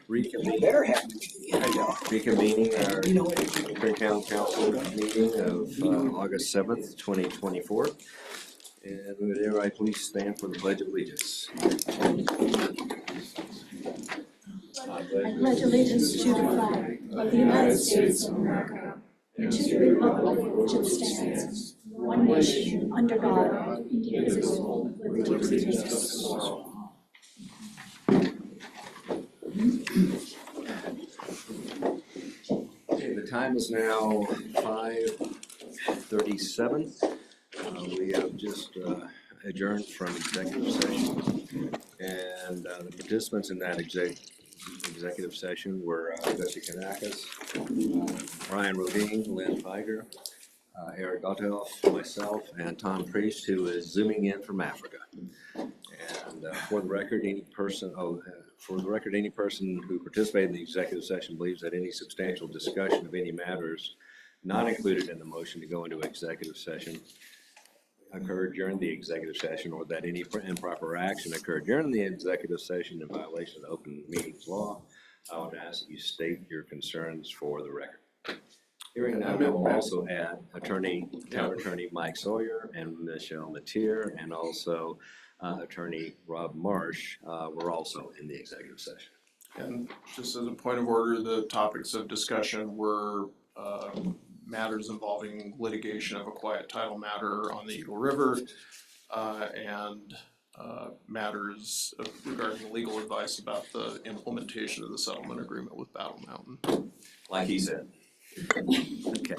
reconvening our Minturn Town Council meeting of August 7th, 2024. And would everybody please stand for the Pledge of Allegiance. I pledge allegiance to the flag of the United States of America and to the republic for which it stands, one nation, under God, indivisible, with liberty and justice for all. Okay, the time is now 5:37. We have just adjourned from executive session, and the participants in that executive session were Jesse Kanakis, Ryan Rodine, Lynn Feiger, Eric Gotthelf, myself, and Tom Priest, who is zooming in from Africa. And for the record, any person who participated in the executive session believes that any substantial discussion of any matters not included in the motion to go into executive session occurred during the executive session, or that any improper action occurred during the executive session in violation of the open meetings law. I would ask that you state your concerns for the record. Hearing none, I will also add Town Attorney Mike Sawyer and Michelle Mateer, and also Attorney Rob Marsh were also in the executive session. And just as a point of order, the topics of discussion were matters involving litigation of a quiet title matter on the Eagle River, and matters regarding legal advice about the implementation of the settlement agreement with Battle Mountain. Like he said. Okay.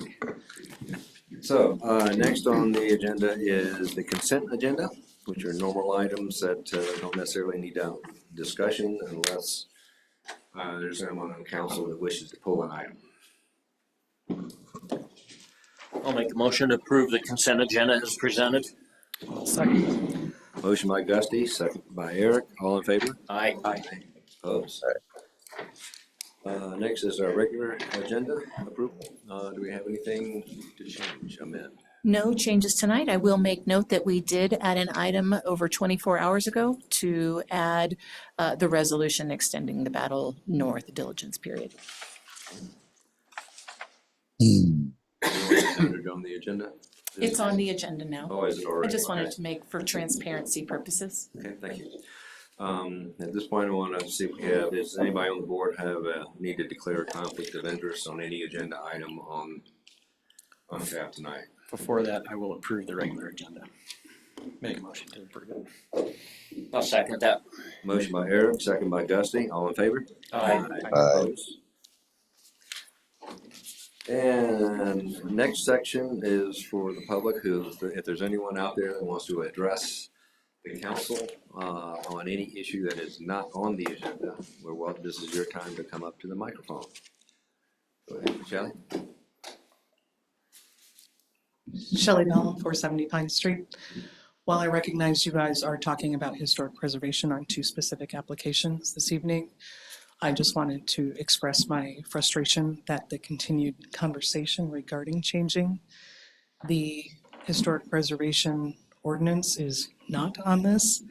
So next on the agenda is the consent agenda, which are normal items that don't necessarily need discussion unless there's anyone on council that wishes to pull an item. I'll make a motion to approve the consent agenda as presented. Second. Motion by Gusty, second by Eric. All in favor? Aye. Opposed? Next is our regular agenda approval. Do we have anything to change, amend? No changes tonight. I will make note that we did add an item over 24 hours ago to add the resolution extending the Battle North diligence period. On the agenda? It's on the agenda now. Oh, is it already? I just wanted to make for transparency purposes. Okay, thank you. At this point, I want to see if we have, does anybody on the board have need to declare a conflict of interest on any agenda item on tap tonight? Before that, I will approve the regular agenda. Make a motion to approve it. I'll second that. Motion by Eric, second by Dusty. All in favor? Aye. Opposed? And next section is for the public who, if there's anyone out there that wants to address the council on any issue that is not on the agenda, this is your time to come up to the microphone. Go ahead, Shelley. Shelley Bell, 470 Pine Street. While I recognize you guys are talking about historic preservation on two specific applications this evening, I just wanted to express my frustration that the continued conversation regarding changing the historic preservation ordinance is not on this.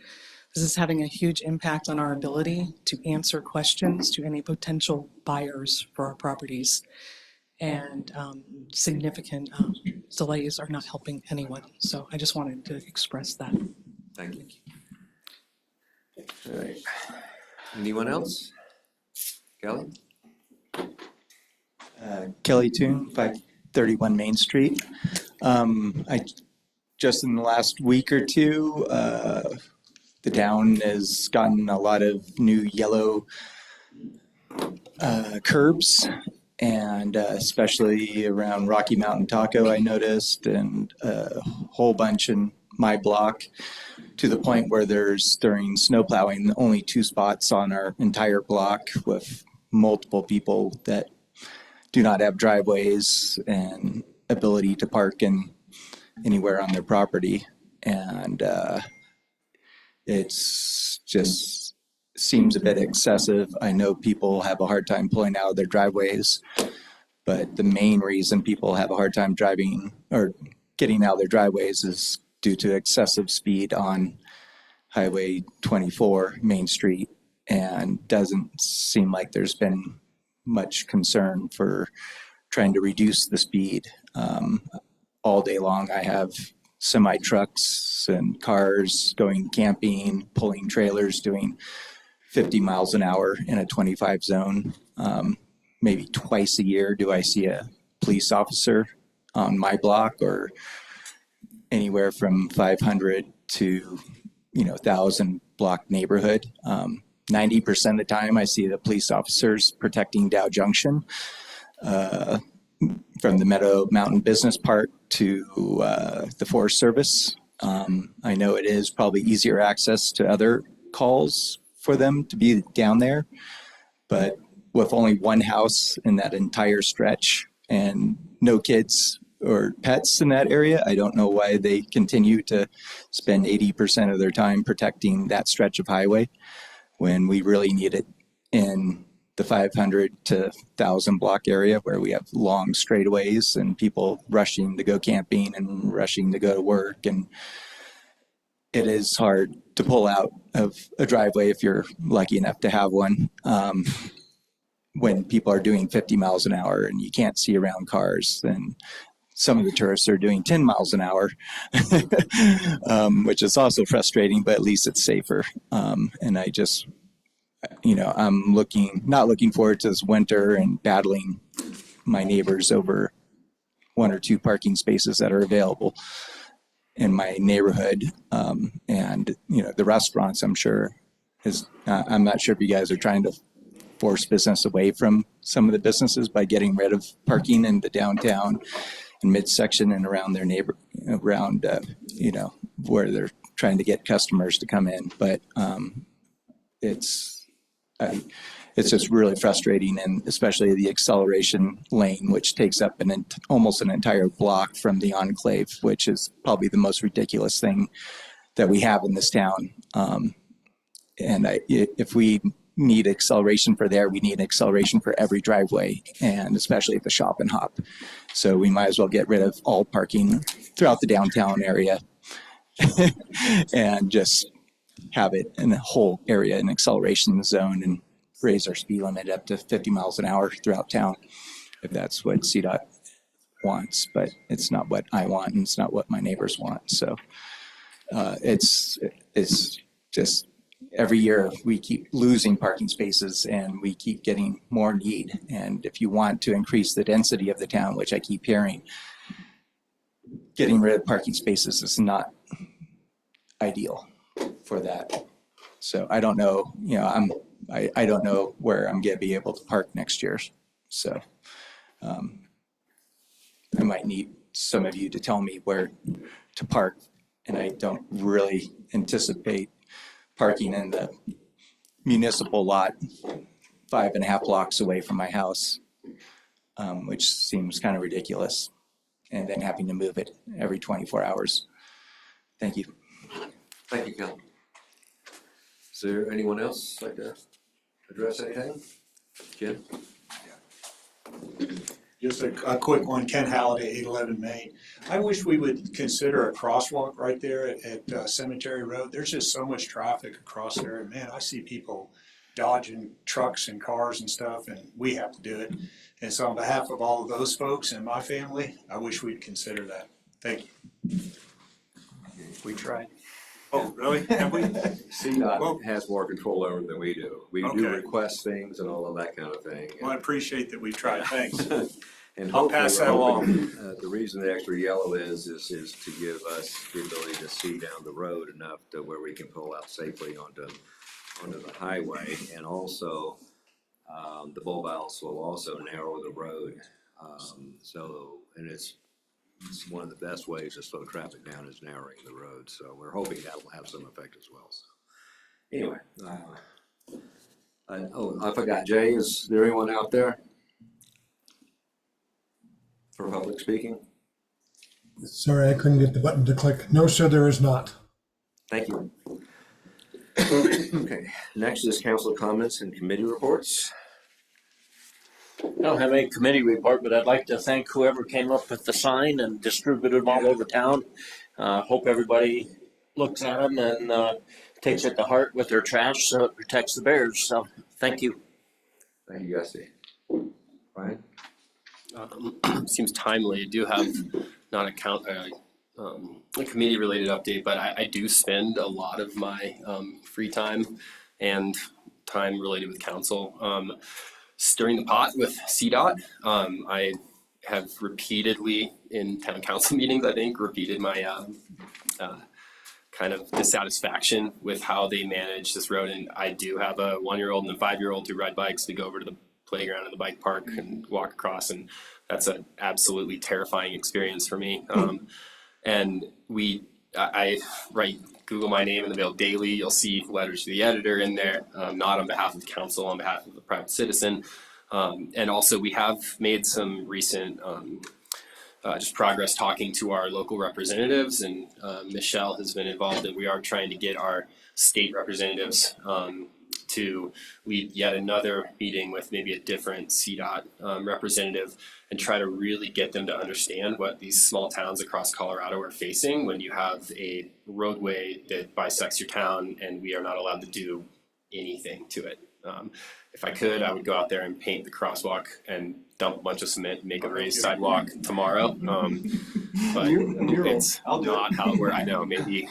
This is having a huge impact on our ability to answer questions to any potential buyers for our properties. And significant delays are not helping anyone. So I just wanted to express that. Thank you. All right. Anyone else? Kelly? Kelly Toon, 531 Main Street. I just in the last week or two, the town has gotten a lot of new yellow curbs, and especially around Rocky Mountain Taco, I noticed, and a whole bunch in my block, to the point where there's, during snow plowing, only 2 spots on our entire block, with multiple people that do not have driveways and ability to park in anywhere on their property. And it's just seems a bit excessive. I know people have a hard time pulling out of their driveways, but the main reason people have a hard time driving or getting out of their driveways is due to excessive speed on Highway 24 Main Street. and doesn't seem like there's been much concern for trying to reduce the speed. All day long, I have semi trucks and cars going camping, pulling trailers, doing 50 miles an hour in a 25 zone. Maybe twice a year do I see a police officer on my block, or anywhere from 500 to 1,000 block neighborhood. 90% of the time I see the police officers protecting Dow Junction, from the Meadow Mountain Business Park to the Forest Service. I know it is probably easier access to other calls for them to be down there, but with only one house in that entire stretch and no kids or pets in that area, I don't know why they continue to spend 80% of their time protecting that stretch of highway when we really need it in the 500 to 1,000 block area where we have long straightaways and people rushing to go camping and rushing to go to work. And it is hard to pull out of a driveway if you're lucky enough to have one, when people are doing 50 miles an hour and you can't see around cars. And some of the tourists are doing 10 miles an hour, which is also frustrating, but at least it's safer. And I just, I'm not looking forward to this winter and battling my neighbors over one or two parking spaces that are available in my neighborhood. And the restaurants, I'm sure I'm not sure if you guys are trying to force business away from some of the businesses by getting rid of parking in the downtown and midsection and around their where they're trying to get customers to come in. But it's just really frustrating, and especially the acceleration lane, which takes up almost an entire block from the enclave, which is probably the most ridiculous thing that we have in this town. If we need acceleration for there, we need acceleration for every driveway, and especially at the Shop and Hop. So we might as well get rid of all parking throughout the downtown area and just have it in the whole area an acceleration zone and raise our speed limit up to 50 miles an hour throughout town, if that's what CDOT wants. But it's not what I want, and it's not what my neighbors want. So it's just every year we keep losing parking spaces and we keep getting more need. And if you want to increase the density of the town, which I keep hearing, getting rid of parking spaces is not ideal for that. So I don't know, I don't know where I'm going to be able to park next year. So I might need some of you to tell me where to park, and I don't really anticipate parking in the municipal lot 5.5 blocks away from my house, which seems kind of ridiculous, and then having to move it every 24 hours. Thank you. Thank you, Kel. Is there anyone else like to address anything? Ken? Just a quick one, Ken Halliday, 811 Main. I wish we would consider a crosswalk right there at Cemetery Road. There's just so much traffic across there. And man, I see people dodging trucks and cars and stuff, and we have to do it. And so on behalf of all of those folks and my family, I wish we'd consider that. Thank you. We tried. Oh, really? Have we? CDOT has more control over it than we do. We do Okay. request things and all of that kind of thing. Well, I appreciate that we tried. Thanks. And I'll hopefully pass we're that hoping, the reason the extra yellow is to give us the ability to see down the road enough to where we can pull out safely onto the highway. And also, the bulb outs will also narrow the road. And it's one of the best ways to slow traffic down is narrowing the road. So we're hoping that will have some effect as well. So anyway, I forgot, Jay, is there anyone out there for public speaking? Sorry, I couldn't get the button to click. No, sir, there is not. Thank you. Okay, next is council comments and committee reports. I don't have any committee report, but I'd like to thank whoever came up with the sign and distributed them all over town. Hope everybody looks at them and takes it to heart with their trash, so it protects the bears. So thank you. Thank you, Gussie. Brian? Seems timely. I do have not a committee-related update, but I do spend a lot of my free time and time related with council stirring the pot with CDOT. I have repeatedly in town council meetings, I think, repeated my kind of dissatisfaction with how they manage this road. And I do have a 1-year-old and a 5-year-old who ride bikes to go over to the playground and the bike park and walk across, and that's an absolutely terrifying experience for me. And I write Google my name in the mail daily. You'll see letters to the editor in there, not on behalf of council, on behalf of a private citizen. And also we have made some recent just progress talking to our local representatives, and Michelle has been involved, and we are trying to get our state representatives to lead yet another meeting with maybe a different CDOT representative and try to really get them to understand what these small towns across Colorado are facing when you have a roadway that bisects your town and we are not allowed to do anything to it. If I could, I would go out there and paint the crosswalk and dump a bunch of cement and make a raised sidewalk tomorrow. But it's not how it works. I know, maybe.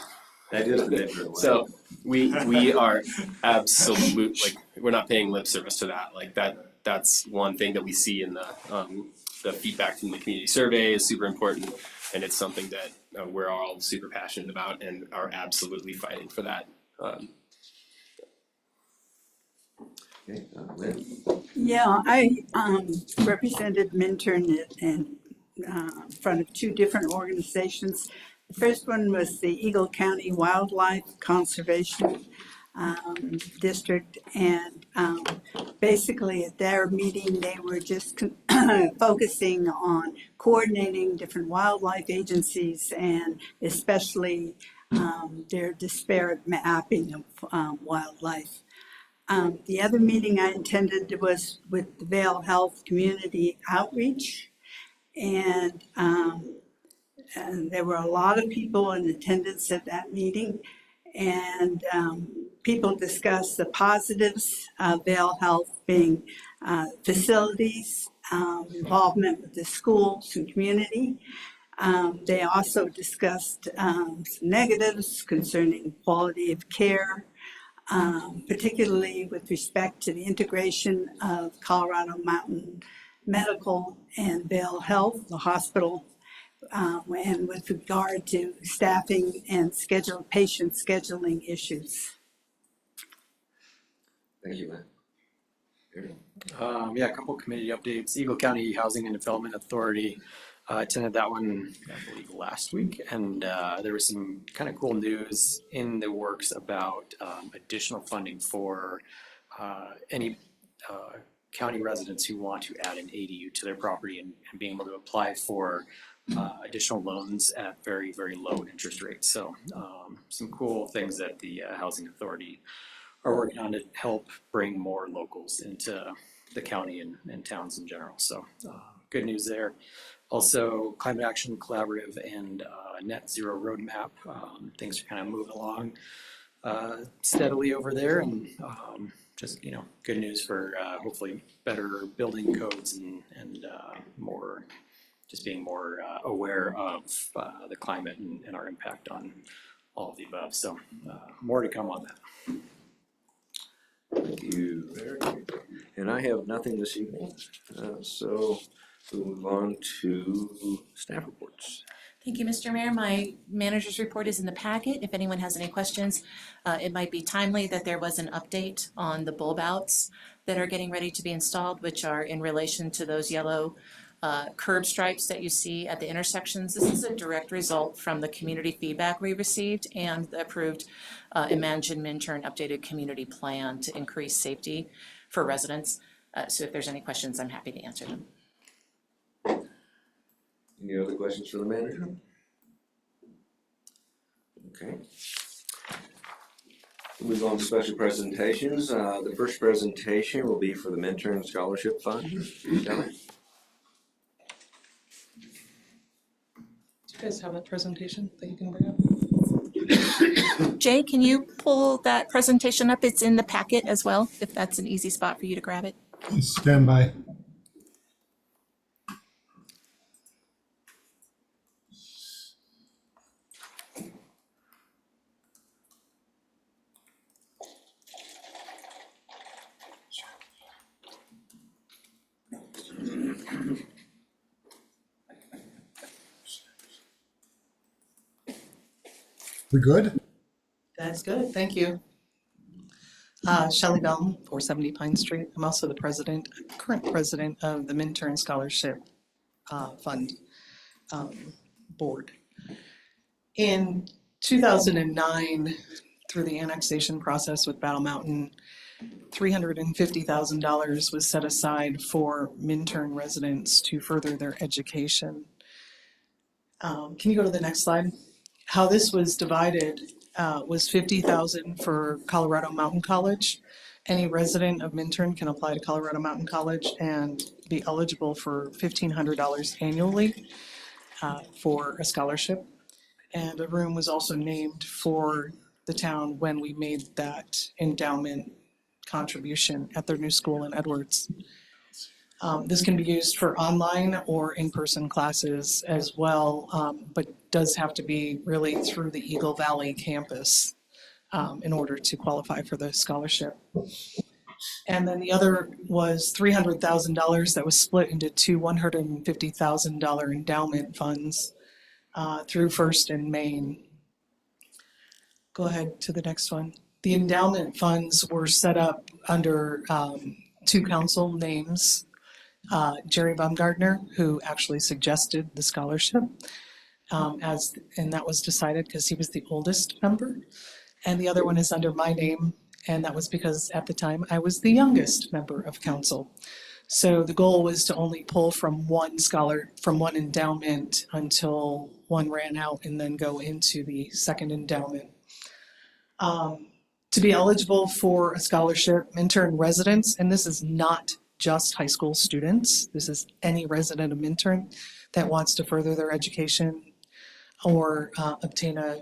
That is the different way. So we are absolute, like, we're not paying lip service to that. Like that's one thing that we see in the feedback from the community survey is super important, and it's something that we're all super passionate about and are absolutely fighting for that. Okay, Lynn? Yeah, I represented Minturn in front of 2 different organizations. The first one was the Eagle County Wildlife Conservation District, and basically at their meeting they were just focusing on coordinating different wildlife agencies and especially their disparate mapping of wildlife. The other meeting I attended was with the Vail Health Community Outreach, and there were a lot of people in attendance at that meeting, and people discussed the positives of Vail Health being facilities, involvement with the schools and community. They also discussed some negatives concerning quality of care, particularly with respect to the integration of Colorado Mountain Medical and Vail Health, the hospital, and with regard to staffing and patient scheduling issues. Thank you, Lynn. Aaron? Yeah, a couple of committee updates. Eagle County Housing and Development Authority, attended that one, I believe, last week, and there was some kind of cool news in the works about additional funding for any county residents who want to add an ADU to their property and being able to apply for additional loans at very, very low interest rates. So some cool things that the Housing Authority are working on to help bring more locals into the county and towns in general. So good news there. Also, Climate Action Collaborative and Net Zero Roadmap. Things are kind of moving along steadily over there, and just, you know, good news for hopefully better building codes and more, just being more aware of the climate and our impact on all of the above. So more to come on that. Thank you, Eric. And I have nothing this evening, so we'll move on to staff reports. Thank you, Mr. Mayor. My manager's report is in the packet. If anyone has any questions, it might be timely that there was an update on the bulb outs that are getting ready to be installed, which are in relation to those yellow curb stripes that you see at the intersections. This is a direct result from the community feedback we received and the approved Imagine Minturn updated community plan to increase safety for residents. So if there's any questions, I'm happy to answer them. Any other questions for the manager? Okay. We'll move on to special presentations. The first presentation will be for the Minturn Scholarship Fund. Shelley? Do you guys have that presentation that you can bring up? Jay, can you pull that presentation up? It's in the packet as well, if that's an easy spot for you to grab it. Please stand by. We good? That's good, thank you. Shelley Bell, 470 Pine Street. I'm also the current president of the Minturn Scholarship Fund Board. In 2009, through the annexation process with Battle Mountain, $350,000 was set aside for Minturn residents to further their education. Can you go to the next slide? How this was divided was $50,000 for Colorado Mountain College. Any resident of Minturn can apply to Colorado Mountain College and be eligible for $1,500 annually for a scholarship. And a room was also named for the town when we made that endowment contribution at their new school in Edwards. This can be used for online or in-person classes as well, but does have to be really through the Eagle Valley campus in order to qualify for the scholarship. And then the other was $300,000 that was split into two $150,000 endowment funds through First and Main. Go ahead to the next one. The endowment funds were set up under two council names. Jerry Baumgartner, who actually suggested the scholarship, and that was decided because he was the oldest member. And the other one is under my name, and that was because at the time I was the youngest member of council. So the goal was to only pull from one endowment until one ran out and then go into the second endowment. To be eligible for a scholarship, Minturn residents, and this is not just high school students, this is any resident of Minturn that wants to further their education or obtain a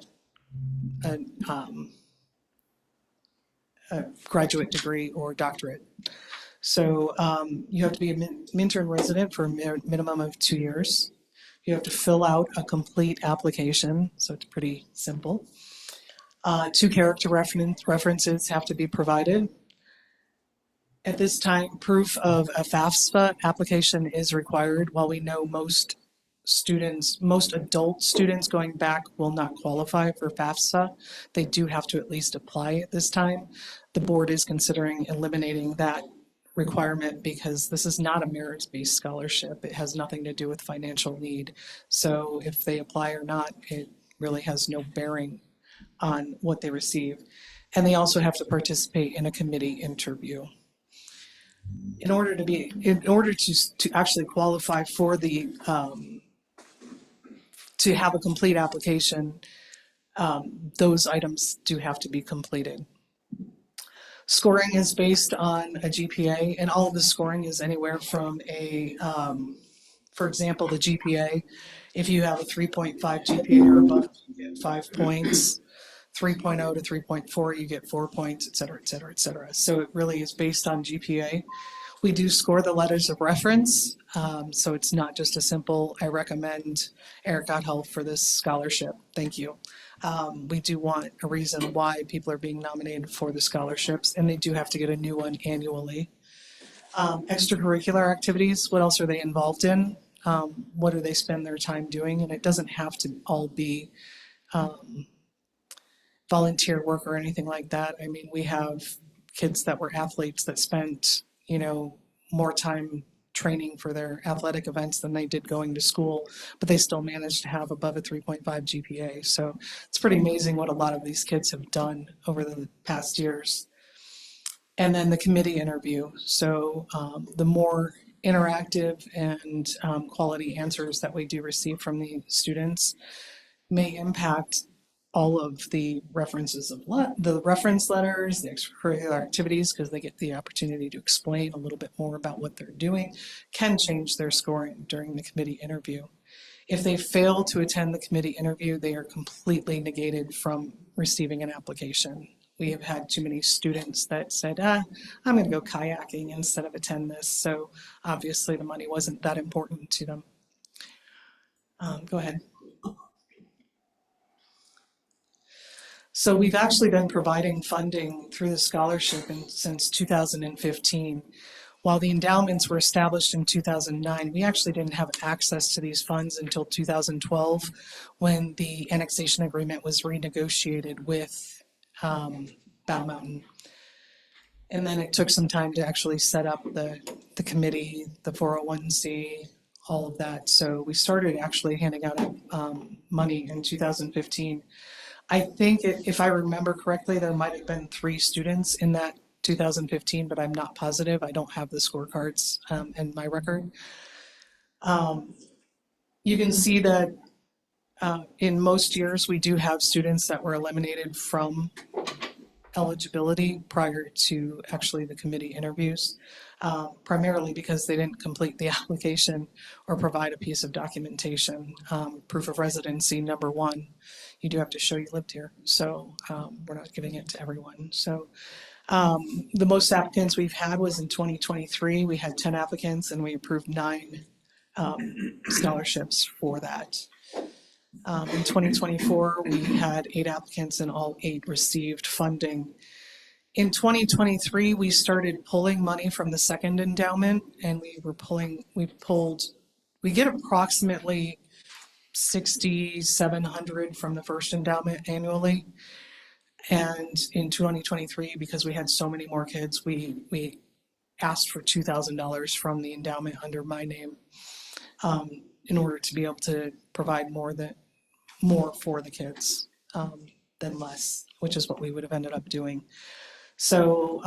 graduate degree or doctorate. So you have to be a Minturn resident for a minimum of 2 years. You have to fill out a complete application, so it's pretty simple. 2 character references have to be provided. At this time, proof of a FAFSA application is required. While we know most adult students going back will not qualify for FAFSA, they do have to at least apply at this time. The board is considering eliminating that requirement because this is not a merit-based scholarship. It has nothing to do with financial need. So if they apply or not, it really has no bearing on what they receive. And they also have to participate in a committee interview. In order to actually qualify for the to have a complete application, those items do have to be completed. Scoring is based on a GPA, and all of the scoring is anywhere from for example, the GPA, if you have a 3.5 GPA or above, you get 5 points. 3.0 to 3.4, you get 4 points, et cetera, et cetera, et cetera. So it really is based on GPA. We do score the letters of reference, so it's not just a simple, I recommend Eric Gotthelf for this scholarship, thank you. We do want a reason why people are being nominated for the scholarships, and they do have to get a new one annually. Extracurricular activities, what else are they involved in? What do they spend their time doing? And it doesn't have to all be volunteer work or anything like that. I mean, we have kids that were athletes that spent, more time training for their athletic events than they did going to school, but they still managed to have above a 3.5 GPA. So it's pretty amazing what a lot of these kids have done over the past years. And then the committee interview. So the more interactive and quality answers that we do receive from the students may impact all of the references of the reference letters, the extracurricular activities, because they get the opportunity to explain a little bit more about what they're doing, can change their scoring during the committee interview. If they fail to attend the committee interview, they are completely negated from receiving an application. We have had too many students that said, I'm gonna go kayaking instead of attend this. So obviously the money wasn't that important to them. Go ahead. So we've actually been providing funding through the scholarship since 2015. While the endowments were established in 2009, we actually didn't have access to these funds until 2012 when the annexation agreement was renegotiated with Battle Mountain. And then it took some time to actually set up the committee, the 401c, all of that. So we started actually handing out money in 2015. I think if I remember correctly, there might have been 3 students in that 2015, but I'm not positive. I don't have the scorecards in my record. You can see that in most years, we do have students that were eliminated from eligibility prior to actually the committee interviews, primarily because they didn't complete the application or provide a piece of documentation. Proof of residency, number 1, you do have to show you lived here. So we're not giving it to everyone. So the most applicants we've had was in 2023. We had 10 applicants and we approved 9 scholarships for that. In 2024, we had 8 applicants and all 8 received funding. In 2023, we started pulling money from the second endowment, and we get approximately $6,700 from the first endowment annually. And in 2023, because we had so many more kids, we asked for $2,000 from the endowment under my name in order to be able to provide more for the kids than less, which is what we would have ended up doing. So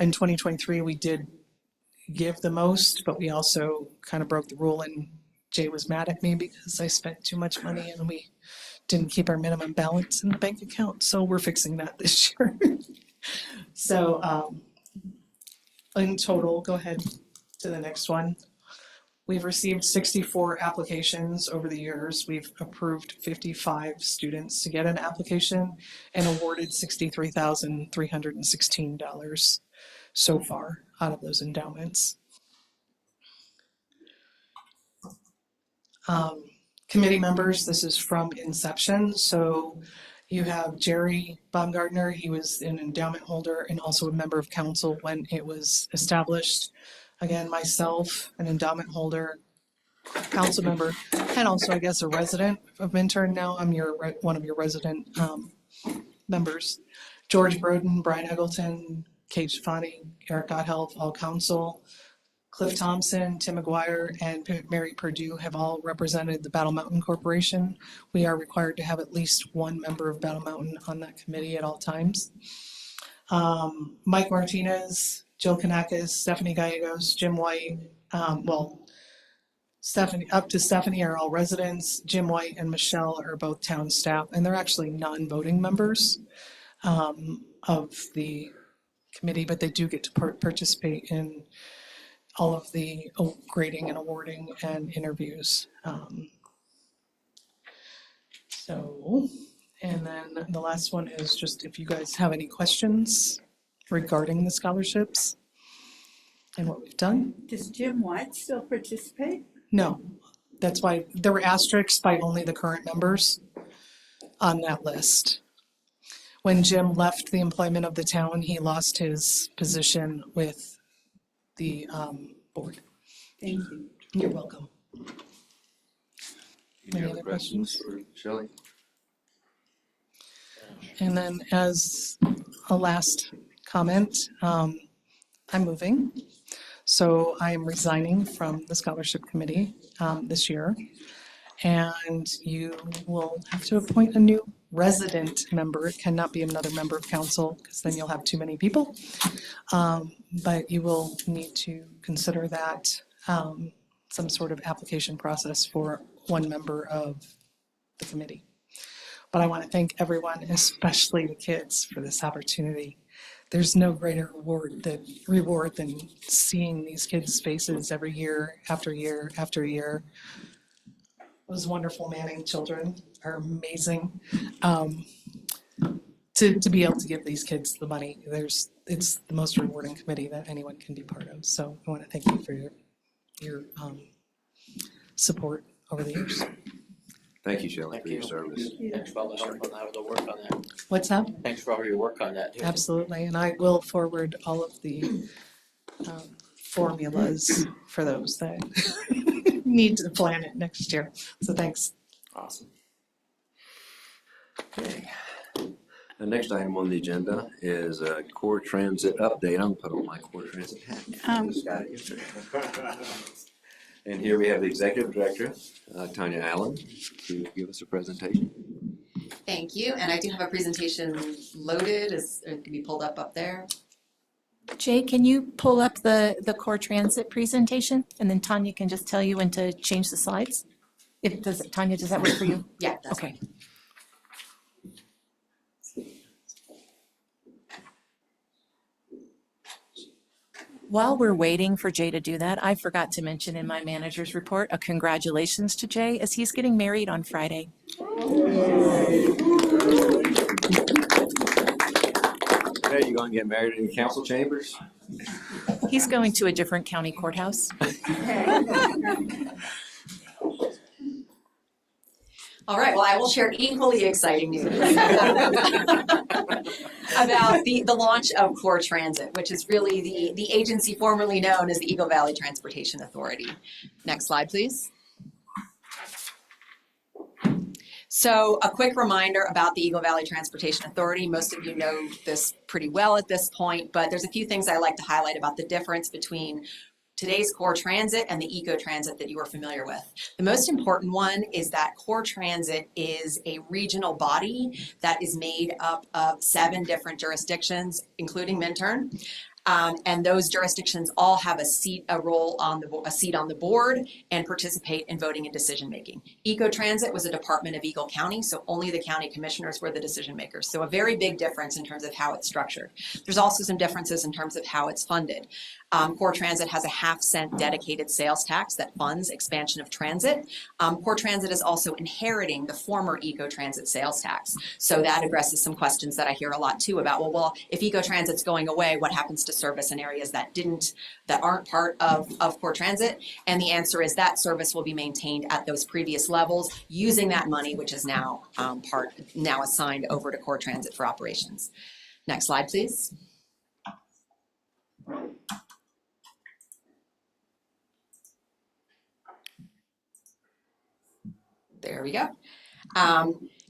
in 2023, we did give the most, but we also kind of broke the rule, and Jay was mad at me because I spent too much money and we didn't keep our minimum balance in the bank account. So we're fixing that this year. So in total, go ahead to the next one. We've received 64 applications over the years. We've approved 55 students to get an application and awarded $63,316 so far out of those endowments. Committee members, this is from inception. So you have Jerry Baumgartner. He was an endowment holder and also a member of council when it was established. Again, myself, an endowment holder, council member, and also I guess a resident of Minturn now. I'm one of your resident members. George Broden, Brian Eggleton, Kate Shafani, Eric Gotthelf, all council. Cliff Thompson, Tim McGuire, and Mary Purdue have all represented the Battle Mountain Corporation. We are required to have at least 1 member of Battle Mountain on that committee at all times. Mike Martinez, Jill Kanakis, Stephanie Gallegos, Jim White, Stephanie are all residents. Jim White and Michelle are both town staff, and they're actually non-voting members of the committee, but they do get to participate in all of the grading and awarding and interviews. And then the last one is just if you guys have any questions regarding the scholarships and what we've done. Does Jim White still participate? No, that's why there were asterisks by only the current members on that list. When Jim left the employment of the town, he lost his position with the board. Thank you. You're welcome. Any other questions for Shelley? And then as a last comment, I'm moving. So I am resigning from the scholarship committee this year. And you will have to appoint a new resident member. It cannot be another member of council because then you'll have too many people. But you will need to consider that some sort of application process for 1 member of the committee. But I want to thank everyone, especially the kids, for this opportunity. There's no greater reward than seeing these kids' faces every year after year after year. was wonderful. Manning children are amazing. To be able to give these kids the money, it's the most rewarding committee that anyone can be part of. So I want to thank you for your support over the years. Thank you, Shelley, Thank for your you. service. Thanks for all the help on that, the work on that. What's that? Thanks for all your work on that too. Absolutely, and I will forward all of the formulas for those that need to plan it next year. So thanks. Awesome. Okay. The next item on the agenda is a core transit update. I'm gonna put on my core transit hat. Just got it yesterday. And here we have the executive director, Tanya Allen, to give us a presentation. Thank you, and I do have a presentation loaded, it can be pulled up there. Jay, can you pull up the core transit presentation? And then Tanya can just tell you when to change the slides? Tanya, does that work for you? Yeah, that's Okay. While we're waiting for Jay to do that, I forgot to mention in my manager's report, a congratulations to Jay as he's getting married on Friday. Hey, you gonna get married in council chambers? He's going to a different county courthouse. All right, well, I will share equally exciting news about the launch of Core Transit, which is really the agency formerly known as the Eagle Valley Transportation Authority. Next slide, please. So a quick reminder about the Eagle Valley Transportation Authority. Most of you know this pretty well at this point, but there's a few things I like to highlight about the difference between today's Core Transit and the Eco Transit that you are familiar with. The most important one is that Core Transit is a regional body that is made up of 7 different jurisdictions, including Minturn. And those jurisdictions all have a seat on the board and participate in voting and decision making. Eco Transit was a department of Eagle County, so only the county commissioners were the decision makers. So a very big difference in terms of how it's structured. There's also some differences in terms of how it's funded. Core Transit has a half-cent dedicated sales tax that funds expansion of transit. Core Transit is also inheriting the former Eco Transit sales tax. So that addresses some questions that I hear a lot too about, well, if Eco Transit's going away, what happens to service in areas that aren't part of Core Transit? And the answer is that service will be maintained at those previous levels using that money, which is now assigned over to Core Transit for operations. Next slide, please. There we go.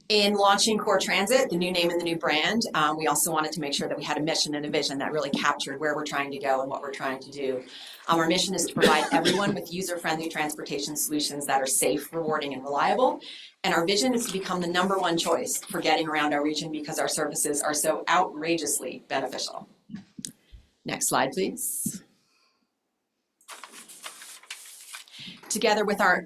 In launching Core Transit, the new name and the new brand, we also wanted to make sure that we had a mission and a vision that really captured where we're trying to go and what we're trying to do. Our mission is to provide everyone with user-friendly transportation solutions that are safe, rewarding, and reliable. And our vision is to become the #1 choice for getting around our region because our services are so outrageously beneficial. Next slide, please. Together with our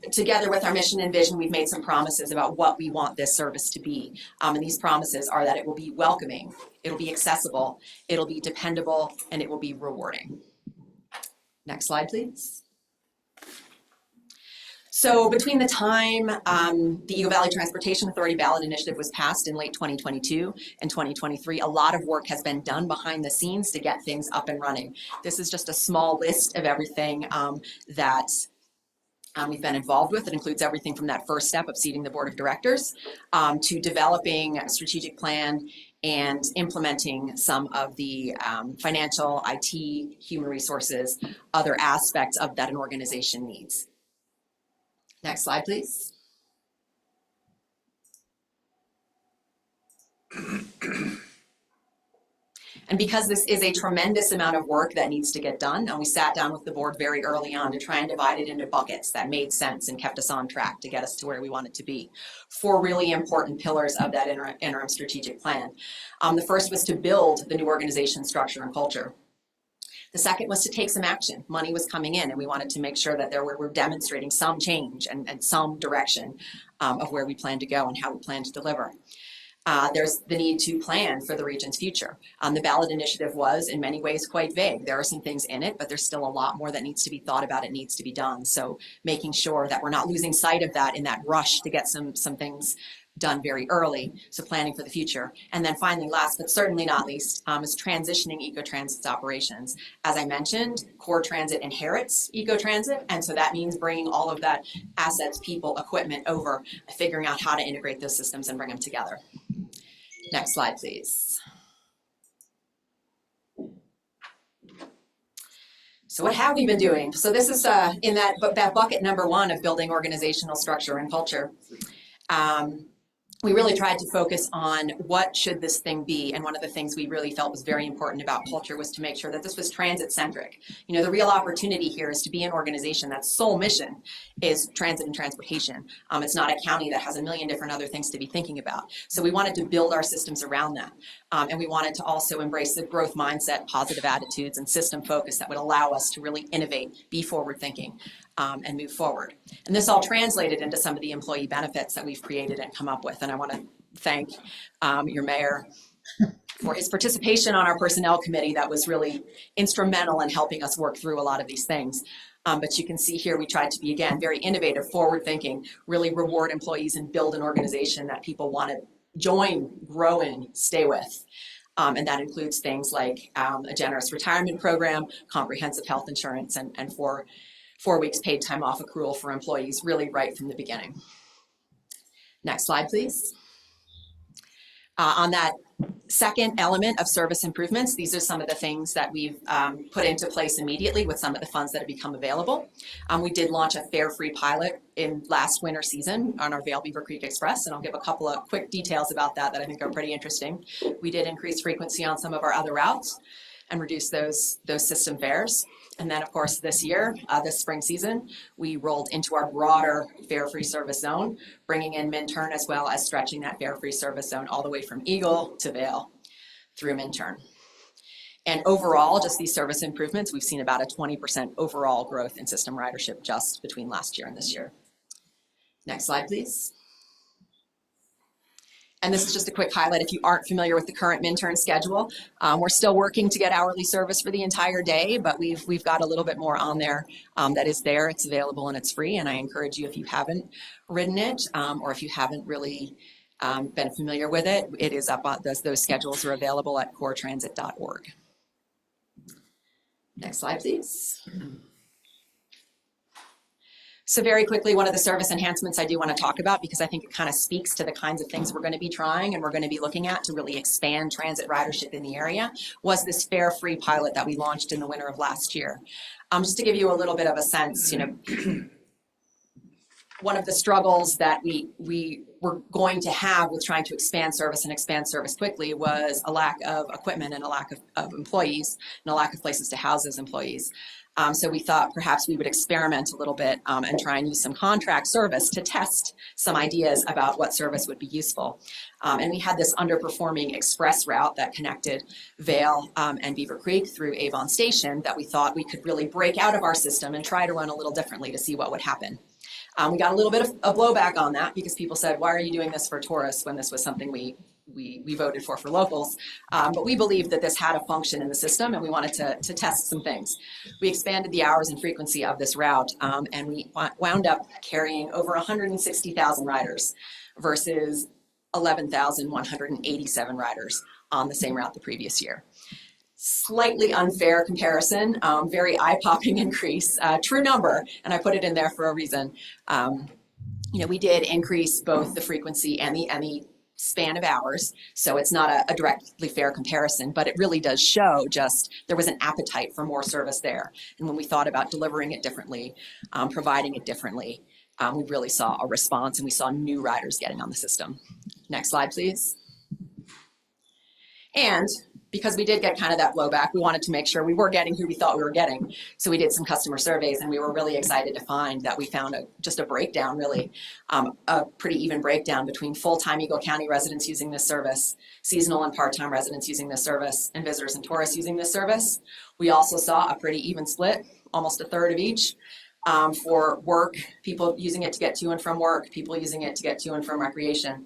mission and vision, we've made some promises about what we want this service to be. And these promises are that it will be welcoming, it'll be accessible, it'll be dependable, and it will be rewarding. Next slide, please. So between the time the Eagle Valley Transportation Authority ballot initiative was passed in late 2022 and 2023, a lot of work has been done behind the scenes to get things up and running. This is just a small list of everything that we've been involved with. It includes everything from that first step of seating the board of directors to developing a strategic plan and implementing some of the financial, IT, human resources, other aspects of that an organization needs. Next slide, please. And because this is a tremendous amount of work that needs to get done, and we sat down with the board very early on to try and divide it into buckets that made sense and kept us on track to get us to where we wanted to be. 4 really important pillars of that interim strategic plan. The first was to build the new organization structure and culture. The second was to take some action. Money was coming in, and we wanted to make sure that we're demonstrating some change and some direction of where we plan to go and how we plan to deliver. there's the need to plan for the region's future. The ballot initiative was in many ways quite vague. There are some things in it, but there's still a lot more that needs to be thought about. It needs to be done. So making sure that we're not losing sight of that in that rush to get some things done very early, so planning for the future. And then finally, last but certainly not least, is transitioning Ecotransit's operations. As I mentioned, Core Transit inherits Ecotransit, and so that means bringing all of that assets, people, equipment over, figuring out how to integrate those systems and bring them together. Next slide, please. So what have we been doing? So this is in that bucket number 1 of building organizational structure and culture. We really tried to focus on what should this thing be, and one of the things we really felt was very important about culture was to make sure that this was transit-centric. You know, the real opportunity here is to be an organization that's sole mission is transit and transportation. It's not a county that has a million different other things to be thinking about. So we wanted to build our systems around that. And we wanted to also embrace the growth mindset, positive attitudes, and system focus that would allow us to really innovate, be forward-thinking, and move forward. And this all translated into some of the employee benefits that we've created and come up with. And I want to thank your mayor for his participation on our personnel committee that was really instrumental in helping us work through a lot of these things. But you can see here we tried to be, again, very innovative, forward-thinking, really reward employees and build an organization that people want to join, grow in, stay with. And that includes things like a generous retirement program, comprehensive health insurance, and 4 weeks paid time off accrual for employees really right from the beginning. Next slide, please. On that second element of service improvements, these are some of the things that we've put into place immediately with some of the funds that have become available. We did launch a fare-free pilot in last winter season on our Vail Beaver Creek Express, and I'll give a couple of quick details about that I think are pretty interesting. We did increase frequency on some of our other routes and reduce those system fares. And then, of course, this year, this spring season, we rolled into our broader fare-free service zone, bringing in Minturn as well as stretching that fare-free service zone all the way from Eagle to Vail through Minturn. And overall, just these service improvements, we've seen about a 20% overall growth in system ridership just between last year and this year. Next slide, please. And this is just a quick highlight if you aren't familiar with the current Minturn schedule. We're still working to get hourly service for the entire day, but we've got a little bit more on there that is there. It's available and it's free, and I encourage you, if you haven't ridden it or if you haven't really been familiar with it, it is up on those schedules are available at coretransit.org. Next slide, please. So very quickly, one of the service enhancements I do want to talk about, because I think it kind of speaks to the kinds of things we're going to be trying and we're going to be looking at to really expand transit ridership in the area, was this fare-free pilot that we launched in the winter of last year. Just to give you a little bit of a sense, you know, one of the struggles that we were going to have with trying to expand service quickly was a lack of equipment and a lack of employees and a lack of places to house those employees. So we thought perhaps we would experiment a little bit and try and use some contract service to test some ideas about what service would be useful. And we had this underperforming express route that connected Vail and Beaver Creek through Avon Station that we thought we could really break out of our system and try to run a little differently to see what would happen. We got a little bit of a blowback on that because people said, why are you doing this for tourists when this was something we voted for locals? But we believed that this had a function in the system and we wanted to test some things. We expanded the hours and frequency of this route and we wound up carrying over 160,000 riders versus 11,187 riders on the same route the previous year. Slightly unfair comparison, very eye-popping increase, true number, and I put it in there for a reason. You know, we did increase both the frequency and the span of hours, so it's not a directly fair comparison, but it really does show just there was an appetite for more service there. And when we thought about delivering it differently, providing it differently, we really saw a response and we saw new riders getting on the system. Next slide, please. And because we did get kind of that blowback, we wanted to make sure we were getting who we thought we were getting. So we did some customer surveys and we were really excited to find that we found just a breakdown, really, a pretty even breakdown between full-time Eagle County residents using this service, seasonal and part-time residents using this service, and visitors and tourists using this service. We also saw a pretty even split, almost a third of each, for work, people using it to get to and from work, people using it to get to and from recreation.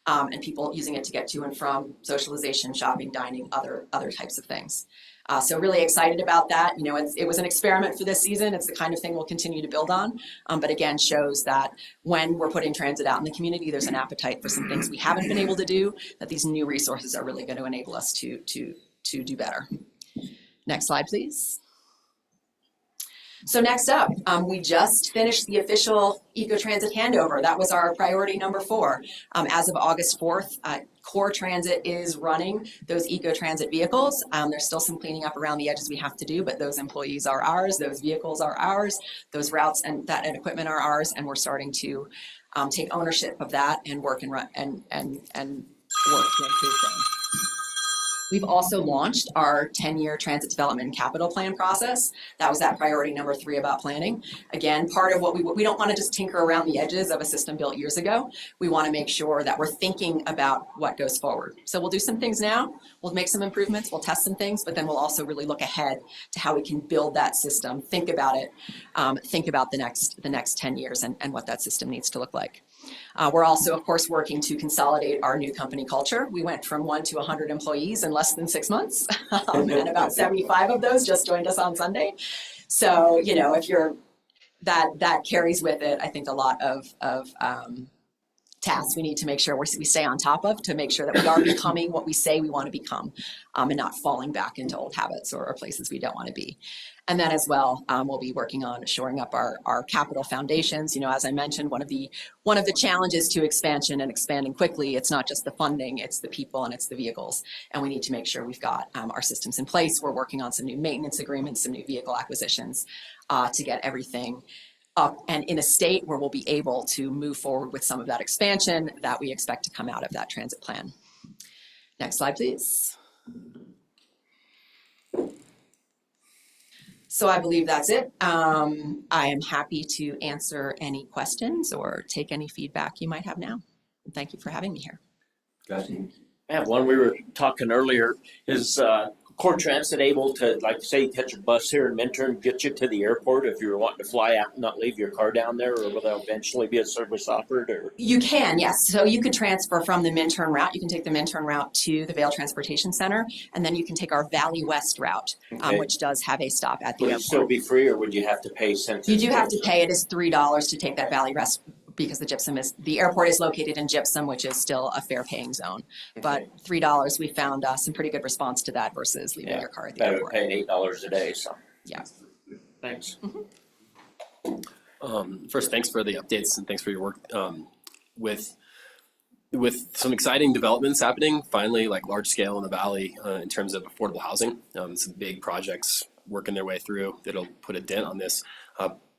and people using it to get to and from socialization, shopping, dining, other types of things. So really excited about that. You know, it was an experiment for this season. It's the kind of thing we'll continue to build on. But again, shows that when we're putting transit out in the community, there's an appetite for some things we haven't been able to do, that these new resources are really going to enable us to do better. Next slide, please. So next up, we just finished the official Ecotransit handover. That was our priority number 4. As of August 4th, Core Transit is running those Ecotransit vehicles. There's still some cleaning up around the edges we have to do, but those employees are ours, those vehicles are ours, those routes and that equipment are ours, and we're starting to take ownership of that and work and run and work to improve things. We've also launched our 10-year transit development and capital plan process. That was that priority number 3 about planning. Again, part of what we don't want to just tinker around the edges of a system built years ago. We want to make sure that we're thinking about what goes forward. So we'll do some things now, we'll make some improvements, we'll test some things, but then we'll also really look ahead to how we can build that system, think about it, think about the next 10 years and what that system needs to look like. We're also, of course, working to consolidate our new company culture. We went from 1 to 100 employees in less than 6 months, and about 75 of those just joined us on Sunday. So, you know, if you're that carries with it, I think, a lot of tasks we need to make sure we stay on top of, to make sure that we are becoming what we say we want to become, and not falling back into old habits or places we don't want to be. And then as well, we'll be working on shoring up our capital foundations. You know, as I mentioned, one of the challenges to expansion and expanding quickly, it's not just the funding, it's the people and it's the vehicles. And we need to make sure we've got our systems in place. We're working on some new maintenance agreements, some new vehicle acquisitions, to get everything up and in a state where we'll be able to move forward with some of that expansion that we expect to come out of that transit plan. Next slide, please. So I believe that's it. I am happy to answer any questions or take any feedback you might have now. Thank you for having me here. I have one. We were talking earlier. Is Core Transit able to, like, say, catch a bus here in Minturn, get you to the airport if you're wanting to fly out and not leave your car down there, or will there eventually be a service offered? Or you can, yes. So you could transfer from the Minturn route. You can take the Minturn route to the Vail Transportation Center, and then you can take our Valley West route, which does have a stop at the would airport. it still be free, or would you have to pay something? You do have to pay. It is $3 to take that Valley West, because the airport is located in Gypsum, which is still a fare paying zone. Okay. But $3, we found some pretty good response to that versus leaving your car at the airport. Paying $8 a day, so. Yeah. Thanks. Mm-hmm. First, thanks for the updates and thanks for your work with some exciting developments happening, finally, like large scale in the Valley in terms of affordable housing. Some big projects working their way through that'll put a dent on this.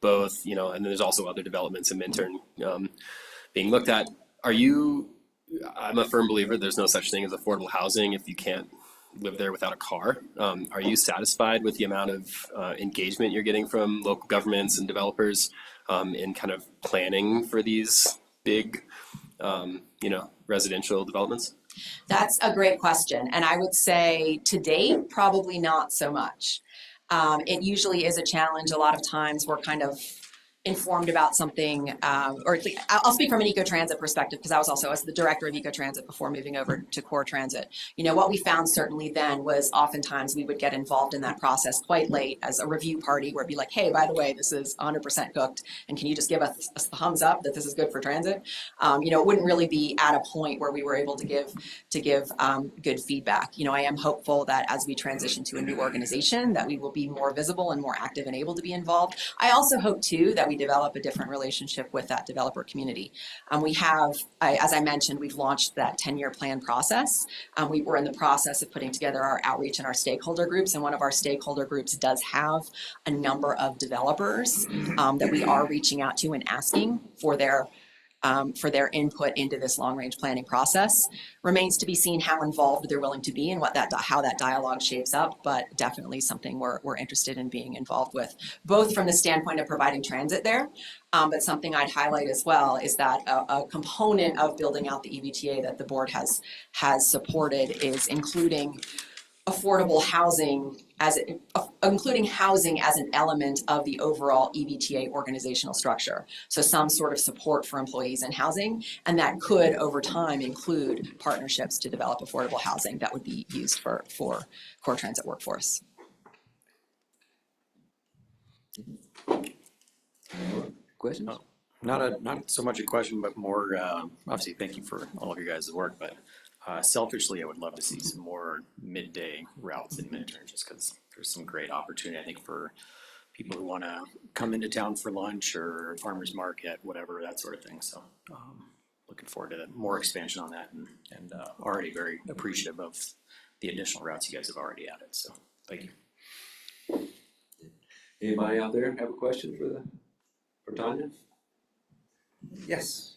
Both, you know, and then there's also other developments in Minturn being looked at. I'm a firm believer there's no such thing as affordable housing if you can't live there without a car. Are you satisfied with the amount of engagement you're getting from local governments and developers in kind of planning for these big, residential developments? That's a great question. And I would say to date, probably not so much. It usually is a challenge. A lot of times we're kind of informed about something, or at least I'll speak from an Ecotransit perspective, because I was also as the director of Ecotransit before moving over to Core Transit. You know, what we found certainly then was oftentimes we would get involved in that process quite late as a review party, where it'd be like, hey, by the way, this is 100% cooked, and can you just give us a thumbs up that this is good for transit? It wouldn't really be at a point where we were able to give good feedback. You know, I am hopeful that as we transition to a new organization, that we will be more visible and more active and able to be involved. I also hope too that we develop a different relationship with that developer community. We have, as I mentioned, we've launched that 10-year plan process. We were in the process of putting together our outreach and our stakeholder groups, and one of our stakeholder groups does have a number of developers that we are reaching out to and asking for their input into this long-range planning process. Remains to be seen how involved they're willing to be and how that dialogue shapes up, but definitely something we're interested in being involved with, both from the standpoint of providing transit there, but something I'd highlight as well is that a component of building out the EVTA that the board has supported is including affordable housing including housing as an element of the overall EVTA organizational structure. So some sort of support for employees in housing, and that could over time include partnerships to develop affordable housing that would be used for core transit workforce. Questions? Not so much a question, but more, obviously, thank you for all of your guys' work, but selfishly, I would love to see some more midday routes in Minturn, just because there's some great opportunity, I think, for people who want to come into town for lunch or farmer's market, whatever, that sort of thing. So looking forward to more expansion on that, and already very appreciative of the additional routes you guys have already added. So thank you. Anybody out there have a question for Tanya? Yes.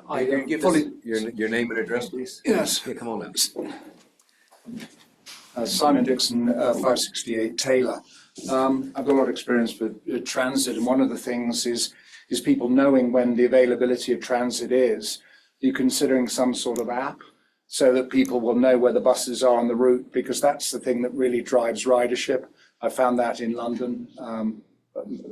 I Give us your name and address, please. Yes. Yeah, come on up. Simon Dixon, 568 Taylor. I've got a lot of experience with transit, and one of the things is people knowing when the availability of transit is. Are you considering some sort of app so that people will know where the buses are on the route? Because that's the thing that really drives ridership. I found that in London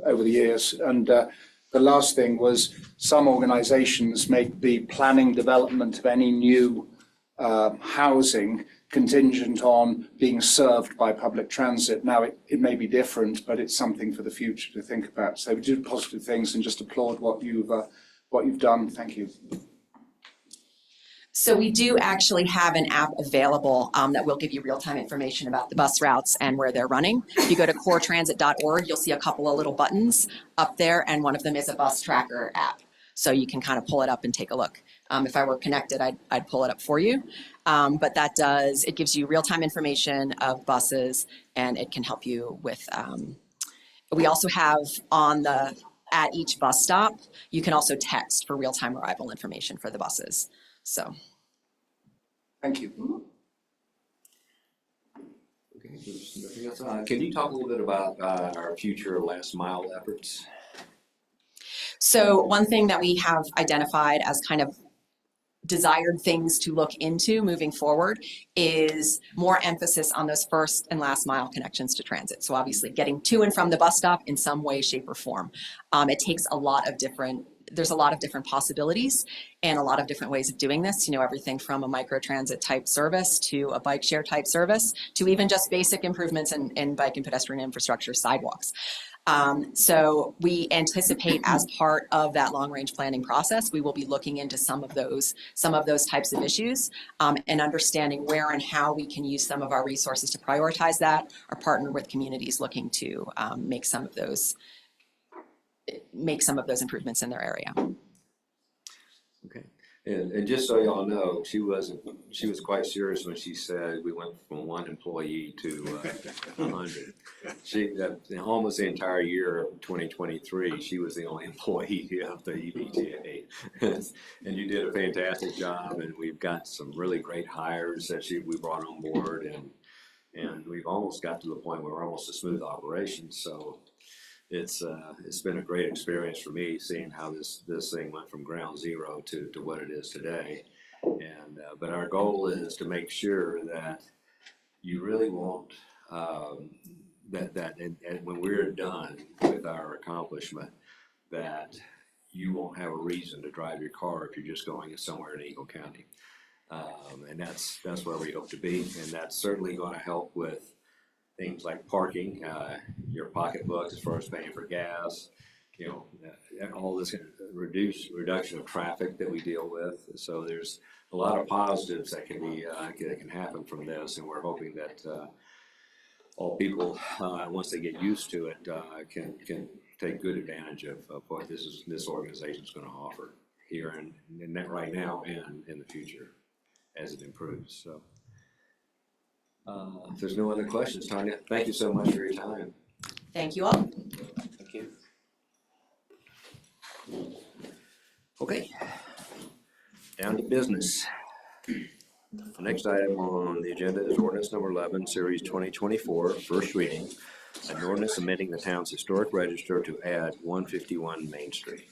over the years. And the last thing was some organizations make the planning development of any new housing contingent on being served by public transit. Now, it may be different, but it's something for the future to think about. So we do positive things and just applaud what you've done. Thank you. So we do actually have an app available that will give you real-time information about the bus routes and where they're running. If you go to coretransit.org, you'll see a couple of little buttons up there, and one of them is a bus tracker app. So you can kind of pull it up and take a look. If I were connected, I'd pull it up for you. But it gives you real-time information of buses, and it can help you with, we also have at each bus stop, you can also text for real-time arrival information for the buses. So. Thank you. Okay, there's nothing else. Can you talk a little bit about our future last mile efforts? So one thing that we have identified as kind of desired things to look into moving forward is more emphasis on those first and last mile connections to transit. So obviously getting to and from the bus stop in some way, shape, or form. It takes there's a lot of different possibilities and a lot of different ways of doing this, everything from a microtransit type service to a bike share type service to even just basic improvements in bike and pedestrian infrastructure, sidewalks. So we anticipate as part of that long range planning process, we will be looking into some of those types of issues and understanding where and how we can use some of our resources to prioritize that or partner with communities looking to make some of those improvements in their area. Okay, and just so y'all know, she was quite serious when she said we went from 1 employee to 100. Almost the entire year of 2023, she was the only employee of the EVTA. And you did a fantastic job, and we've got some really great hires that we brought on board, and we've almost got to the point where we're almost a smooth operation. So it's been a great experience for me seeing how this thing went from ground zero to what it is today. And but our goal is to make sure that you really won't and when we're done with our accomplishment, that you won't have a reason to drive your car if you're just going somewhere in Eagle County. And that's where we hope to be, and that's certainly going to help with things like parking, your pocketbook as far as paying for gas, all this reduction of traffic that we deal with. So there's a lot of positives that can happen from this, and we're hoping that all people, once they get used to it, can take good advantage of what this organization is going to offer here and right now and in the future as it improves. So. If there's no other questions, Tanya, thank you so much for your time. Thank you all. Thank you. Okay, down to business. The next item on the agenda is ordinance number 11, series 2024, first reading. An ordinance amending the town's historic register to add 151 Main Street.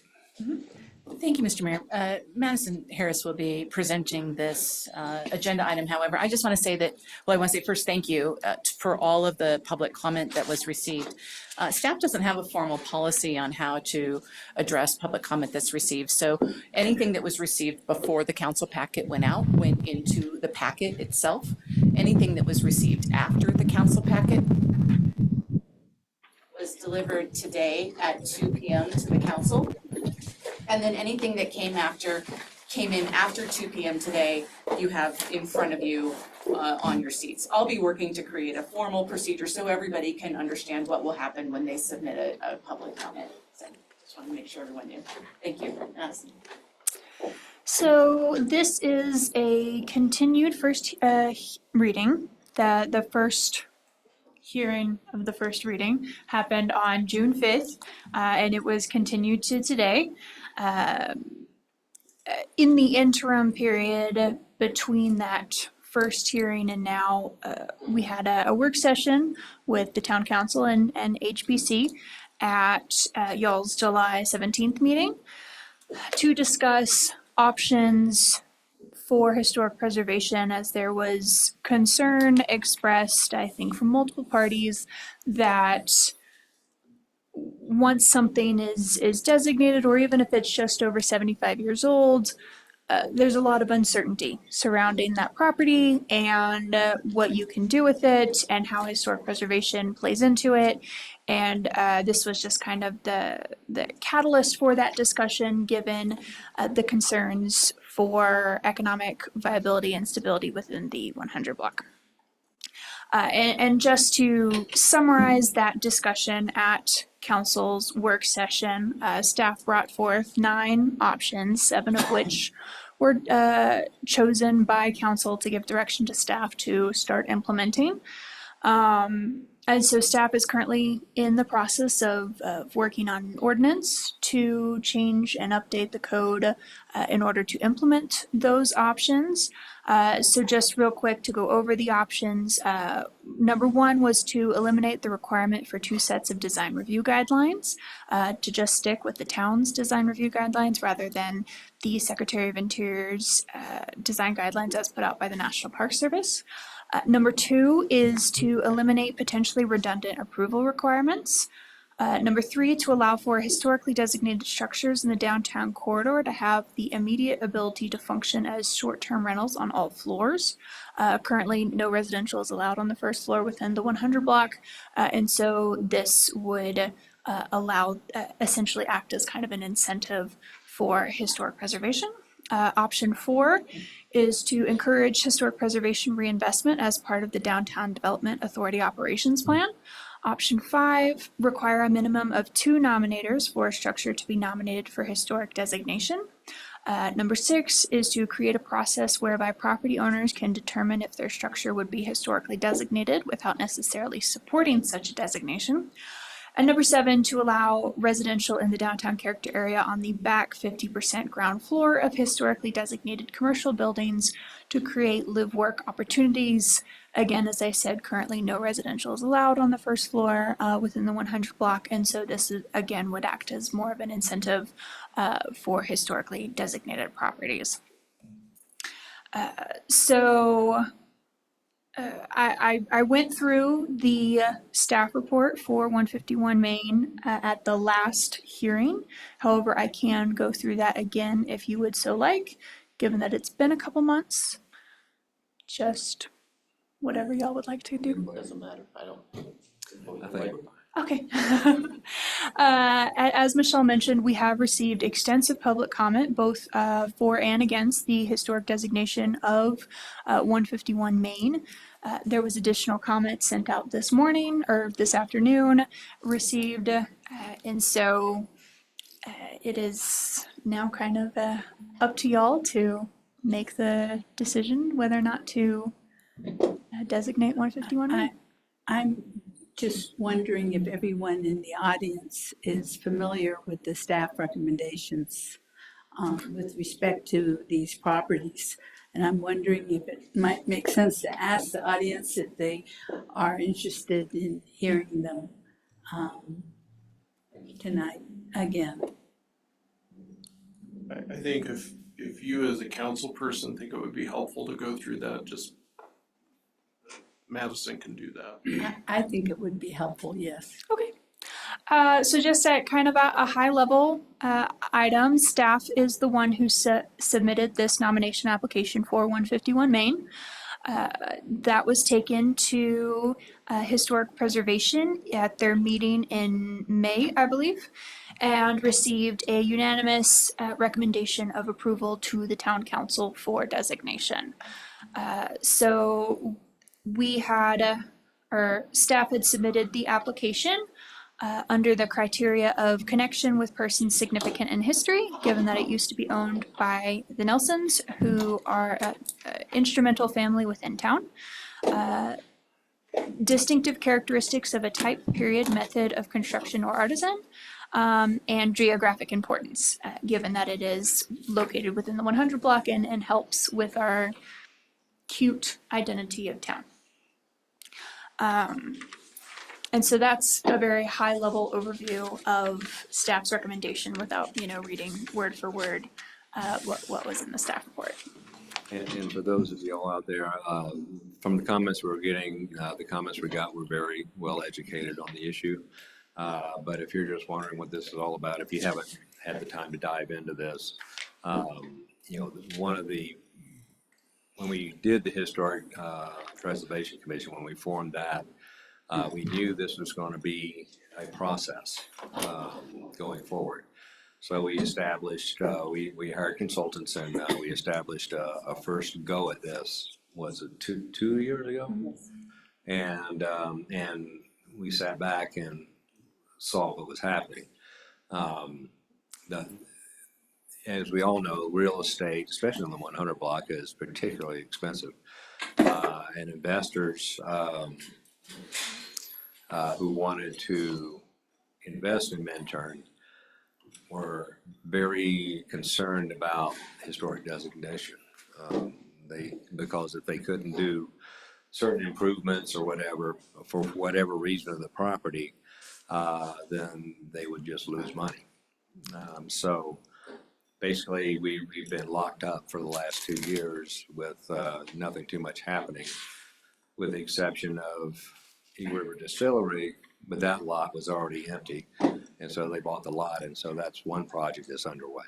Thank you, Mr. Mayor. Madison Harris will be presenting this agenda item. However, I just want to say that, well, I want to say first, thank you for all of the public comment that was received. Staff doesn't have a formal policy on how to address public comment that's received. So anything that was received before the council packet went out went into the packet itself. Anything that was received after the council packet was delivered today at 2 p.m. to the council. And then anything that came in after 2 p.m. today, you have in front of you on your seats. I'll be working to create a formal procedure so everybody can understand what will happen when they submit a public comment. So just want to make sure everyone knew. Thank you. Madison. So this is a continued first reading. The first hearing of the first reading happened on June 5th, and it was continued to today. In the interim period between that first hearing and now, we had a work session with the town council and HBC at y'all's July 17th meeting to discuss options for historic preservation, as there was concern expressed, I think, from multiple parties that once something is designated, or even if it's just over 75 years old, there's a lot of uncertainty surrounding that property and what you can do with it and how historic preservation plays into it. And this was just kind of the catalyst for that discussion, given the concerns for economic viability and stability within the 100 block. And just to summarize that discussion at council's work session, staff brought forth 9 options, 7 of which were chosen by council to give direction to staff to start implementing. And so staff is currently in the process of working on an ordinance to change and update the code in order to implement those options. So just real quick to go over the options. Number 1 was to eliminate the requirement for 2 sets of design review guidelines, to just stick with the town's design review guidelines rather than the Secretary of Interior's design guidelines as put out by the National Park Service. Number 2 is to eliminate potentially redundant approval requirements. Number 3, to allow for historically designated structures in the downtown corridor to have the immediate ability to function as short-term rentals on all floors. Currently, no residential is allowed on the first floor within the 100 block, and so this would allow, essentially act as kind of an incentive for historic preservation. Option 4 is to encourage historic preservation reinvestment as part of the Downtown Development Authority Operations Plan. Option 5, require a minimum of 2 nominators for a structure to be nominated for historic designation. Number 6 is to create a process whereby property owners can determine if their structure would be historically designated without necessarily supporting such a designation. And number 7, to allow residential in the downtown character area on the back 50% ground floor of historically designated commercial buildings to create live-work opportunities. Again, as I said, currently no residential is allowed on the first floor within the 100 block, and so this is, again, would act as more of an incentive for historically designated properties. I went through the staff report for 151 Main at the last hearing. However, I can go through that again if you would so like, given that it's been a couple months. Just whatever y'all would like to do. Doesn't matter. I don't. I think Okay. As Michelle mentioned, we have received extensive public comment, both for and against the historic designation of 151 Main. There was additional comments sent out this morning or this afternoon received, and so it is now kind of up to y'all to make the decision whether or not to designate 151 Main. I'm just wondering if everyone in the audience is familiar with the staff recommendations with respect to these properties. And I'm wondering if it might make sense to ask the audience if they are interested in hearing them tonight again. I think if you as a council person think it would be helpful to go through that, just Madison can do that. I think it would be helpful, yes. Okay. So just at kind of a high level item, staff is the one who submitted this nomination application for 151 Main. That was taken to Historic Preservation at their meeting in May, I believe, and received a unanimous recommendation of approval to the town council for designation. So we had, our staff had submitted the application under the criteria of connection with persons significant in history, given that it used to be owned by the Nelsons, who are an instrumental family within town. Distinctive characteristics of a type, period, method of construction or artisan, and geographic importance, given that it is located within the 100 block and helps with our cute identity of town. And so that's a very high level overview of staff's recommendation without, reading word for word what was in the staff report. And for those of you all out there, from the comments we were getting, the comments we got were very well educated on the issue. But if you're just wondering what this is all about, if you haven't had the time to dive into this, when we did the Historic Preservation Commission, when we formed that, we knew this was going to be a process going forward. So we established, we hired consultants, and we established a first go at this. Was it two years ago? And we sat back and saw what was happening. As we all know, real estate, especially on the 100 block, is particularly expensive. And investors who wanted to invest in Minturn were very concerned about historic designation. Because if they couldn't do certain improvements or whatever, for whatever reason of the property, then they would just lose money. So basically, we've been locked up for the last 2 years with nothing too much happening, with the exception of Eagle River Distillery, but that lot was already empty, and so they bought the lot, and so that's one project that's underway.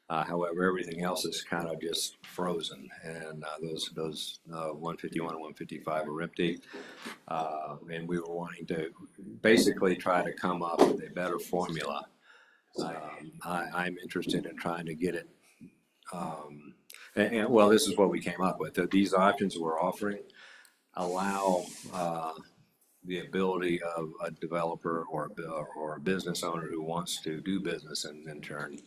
However, everything else is kind of just frozen, and those 151 and 155 are empty, and we were wanting to basically try to come up with a better formula. I'm interested in trying to get it, well, this is what we came up with. These options we're offering allow the ability of a developer or a business owner who wants to do business in turn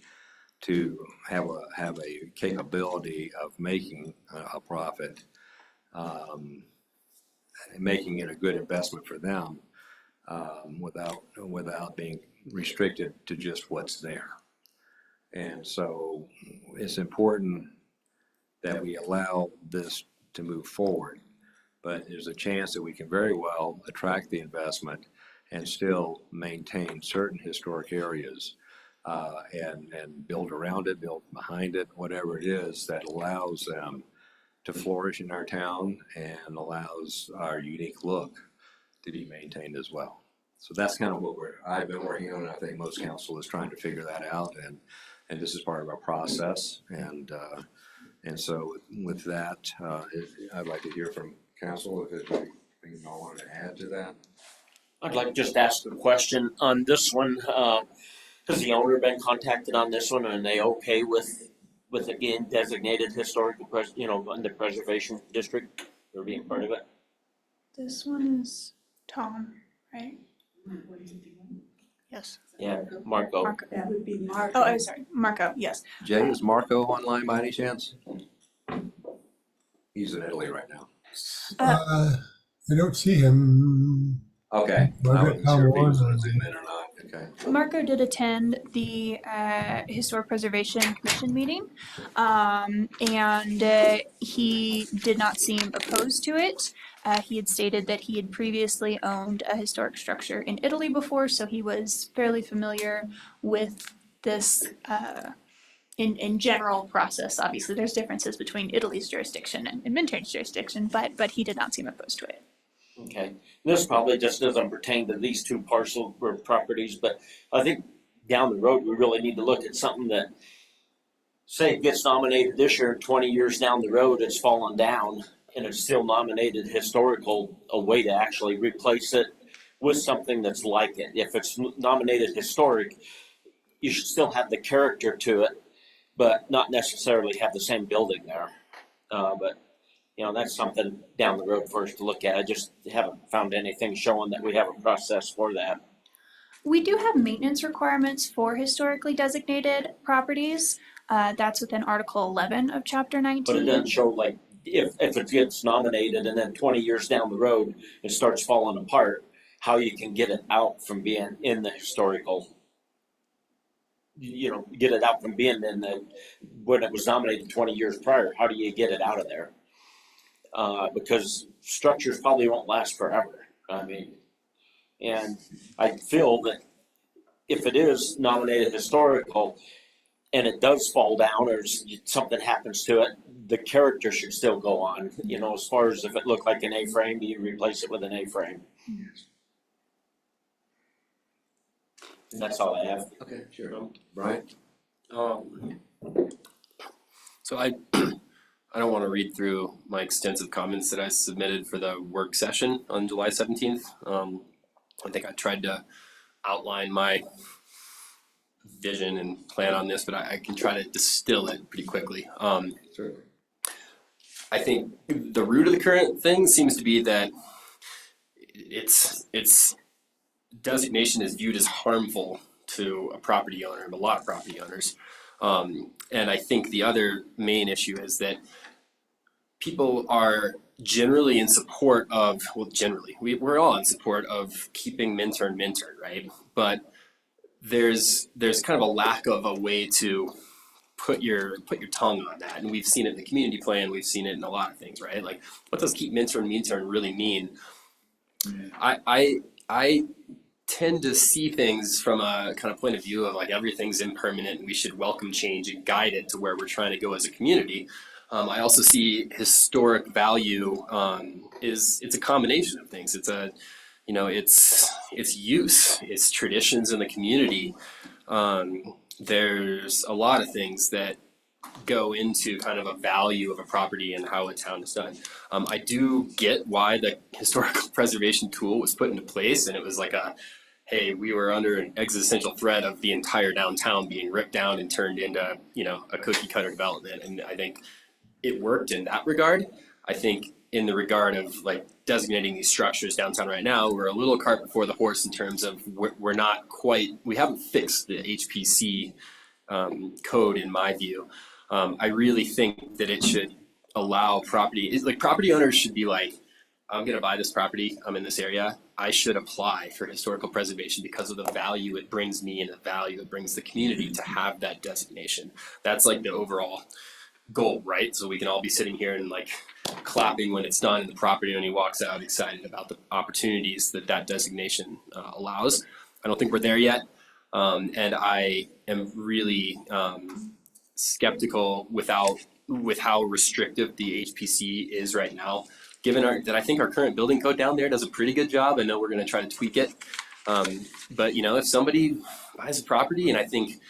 to have a capability of making a profit, making it a good investment for them, without being restricted to just what's there. And so it's important that we allow this to move forward, but there's a chance that we can very well attract the investment and still maintain certain historic areas, and build around it, build behind it, whatever it is that allows them to flourish in our town and allows our unique look to be maintained as well. So that's kind of what I've been working on, and I think most council is trying to figure that out, and this is part of our process. And so with that, I'd like to hear from council if there's anything you all want to add to that. I'd like to just ask a question on this one. Has the owner been contacted on this one? Are they okay with it being designated historical, in the preservation district or being part of it? This one is Tom, right? Yes. Yeah, Marco. That would be Marco. Oh, I'm sorry, Marco, yes. Jay, is Marco online by any chance? He's in Italy right now. I don't see him. Okay. I wasn't sure if he was on Zoom in or not. Okay. Marco did attend the Historic Preservation Commission meeting, and he did not seem opposed to it. He had stated that he had previously owned a historic structure in Italy before, so he was fairly familiar with this in general process. Obviously, there's differences between Italy's jurisdiction and Minturn's jurisdiction, but he did not seem opposed to it. Okay, this probably just doesn't pertain to these two parcel or properties, but I think down the road, we really need to look at something that, say it gets nominated this year, 20 years down the road, it's fallen down, and it's still nominated historical, a way to actually replace it with something that's like it. If it's nominated historic, you should still have the character to it, but not necessarily have the same building there. But you know, that's something down the road for us to look at. I just haven't found anything showing that we have a process for that. We do have maintenance requirements for historically designated properties. That's within Article 11 of Chapter 19. But it doesn't show like if it gets nominated and then 20 years down the road it starts falling apart, how you can get it out from being in the historical, you know, get it out from being in the, when it was nominated 20 years prior. How do you get it out of there? Because structures probably won't last forever. I mean, and I feel that if it is nominated historical and it does fall down or something happens to it, the character should still go on. You know, as far as if it looked like an A-frame, you replace it with an A-frame. And that's all I have. Okay, sure. Brian? So I don't want to read through my extensive comments that I submitted for the work session on July 17th. I think I tried to outline my vision and plan on this, but I can try to distill it pretty quickly. Sure. I think the root of the current thing seems to be that its designation is viewed as harmful to a property owner, a lot of property owners. And I think the other main issue is that people are generally in support of, well, generally, we're all in support of keeping Minturn, right? But there's kind of a lack of a way to put your tongue on that. And we've seen it in the community plan, we've seen it in a lot of things, right? Like, what does keep Minturn really mean? I tend to see things from a kind of point of view of like everything's impermanent and we should welcome change and guide it to where we're trying to go as a community. I also see historic value it's a combination of things. It's a, you know, it's use, it's traditions in the community. There's a lot of things that go into kind of a value of a property and how a town is done. I do get why the historical preservation tool was put into place, and it was like hey, we were under an existential threat of the entire downtown being ripped down and turned into, you know, a cookie cutter development. And I think it worked in that regard. I think in the regard of like designating these structures downtown right now, we're a little cart before the horse in terms of we haven't fixed the HPC code in my view. I really think that it should allow property owners should be like, I'm gonna buy this property, I'm in this area, I should apply for historical preservation because of the value it brings me and the value it brings the community to have that designation. That's like the overall goal, right? So we can all be sitting here and like clapping when it's done and the property owner walks out excited about the opportunities that designation allows. I don't think we're there yet. And I am really skeptical with how restrictive the HPC is right now. Given that I think our current building code down there does a pretty good job. I know we're gonna try to tweak it. But you know, if somebody buys a property and I think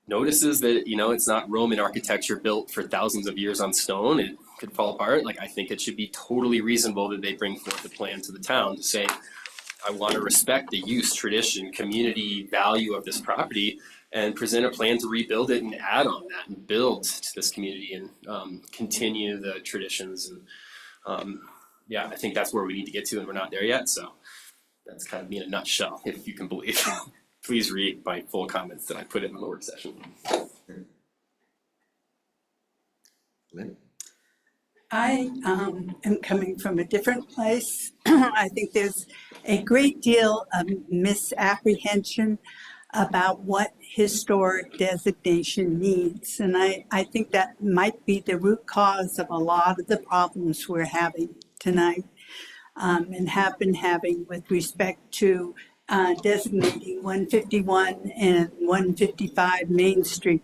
notices that, you know, it's not Roman architecture built for thousands of years on stone, it could fall apart. Like, I think it should be totally reasonable that they bring forth a plan to the town to say, I want to respect the use, tradition, community value of this property and present a plan to rebuild it and add on that and build to this community and continue the traditions. And yeah, I think that's where we need to get to and we're not there yet. So that's kind of me in a nutshell, if you can believe. Please read my full comments that I put in the work session. I am coming from a different place. I think there's a great deal of misapprehension about what historic designation means. And I think that might be the root cause of a lot of the problems we're having tonight and have been having with respect to designating 151 and 155 Main Street.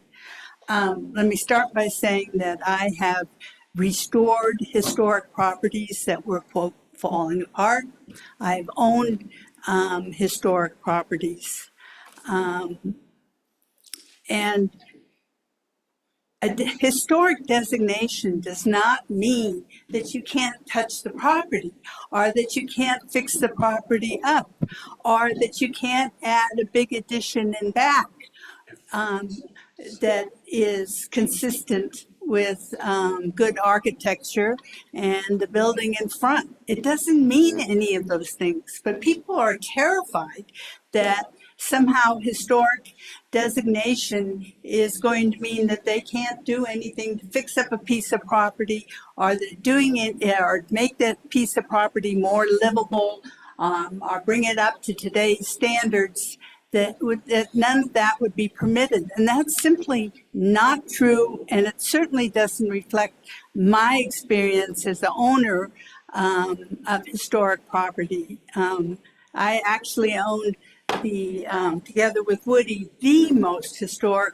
Let me start by saying that I have restored historic properties that were, quote, falling apart. I've owned historic properties. And historic designation does not mean that you can't touch the property, or that you can't fix the property up, or that you can't add a big addition in back that is consistent with good architecture and the building in front. It doesn't mean any of those things, but people are terrified that somehow historic designation is going to mean that they can't do anything to fix up a piece of property, or that doing it or make that piece of property more livable, or bring it up to today's standards. That none of that would be permitted. And that's simply not true, and it certainly doesn't reflect my experience as the owner of historic property. I actually owned together with Woody, the most historic,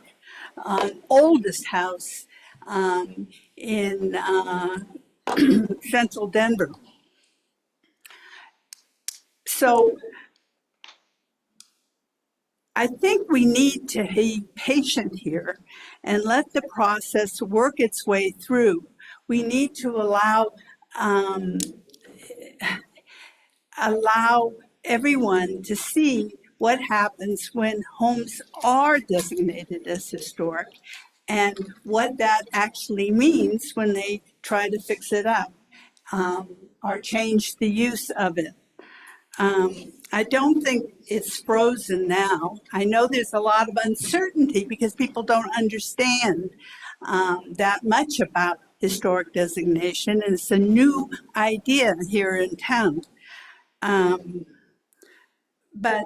oldest house in central Denver. So I think we need to be patient here and let the process work its way through. We need to allow everyone to see what happens when homes are designated as historic and what that actually means when they try to fix it up or change the use of it. I don't think it's frozen now. I know there's a lot of uncertainty because people don't understand that much about historic designation, and it's a new idea here in town. But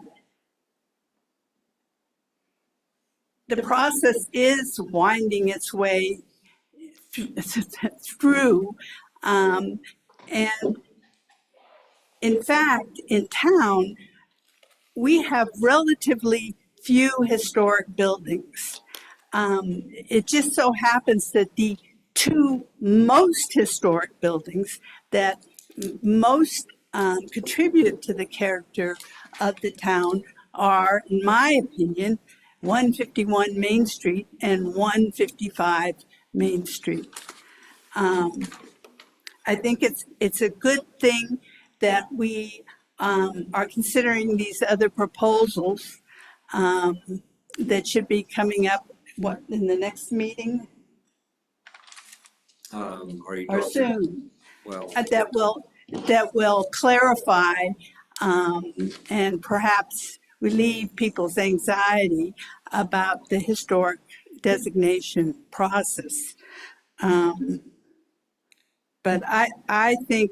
the process is winding its way through. And in fact, in town, we have relatively few historic buildings. It just so happens that the two most historic buildings that most contribute to the character of the town are, in my opinion, 151 Main Street and 155 Main Street. I think it's a good thing that we are considering these other proposals that should be coming up, in the next meeting Are you or talking? soon? Well, That will clarify and perhaps relieve people's anxiety about the historic designation process. But I think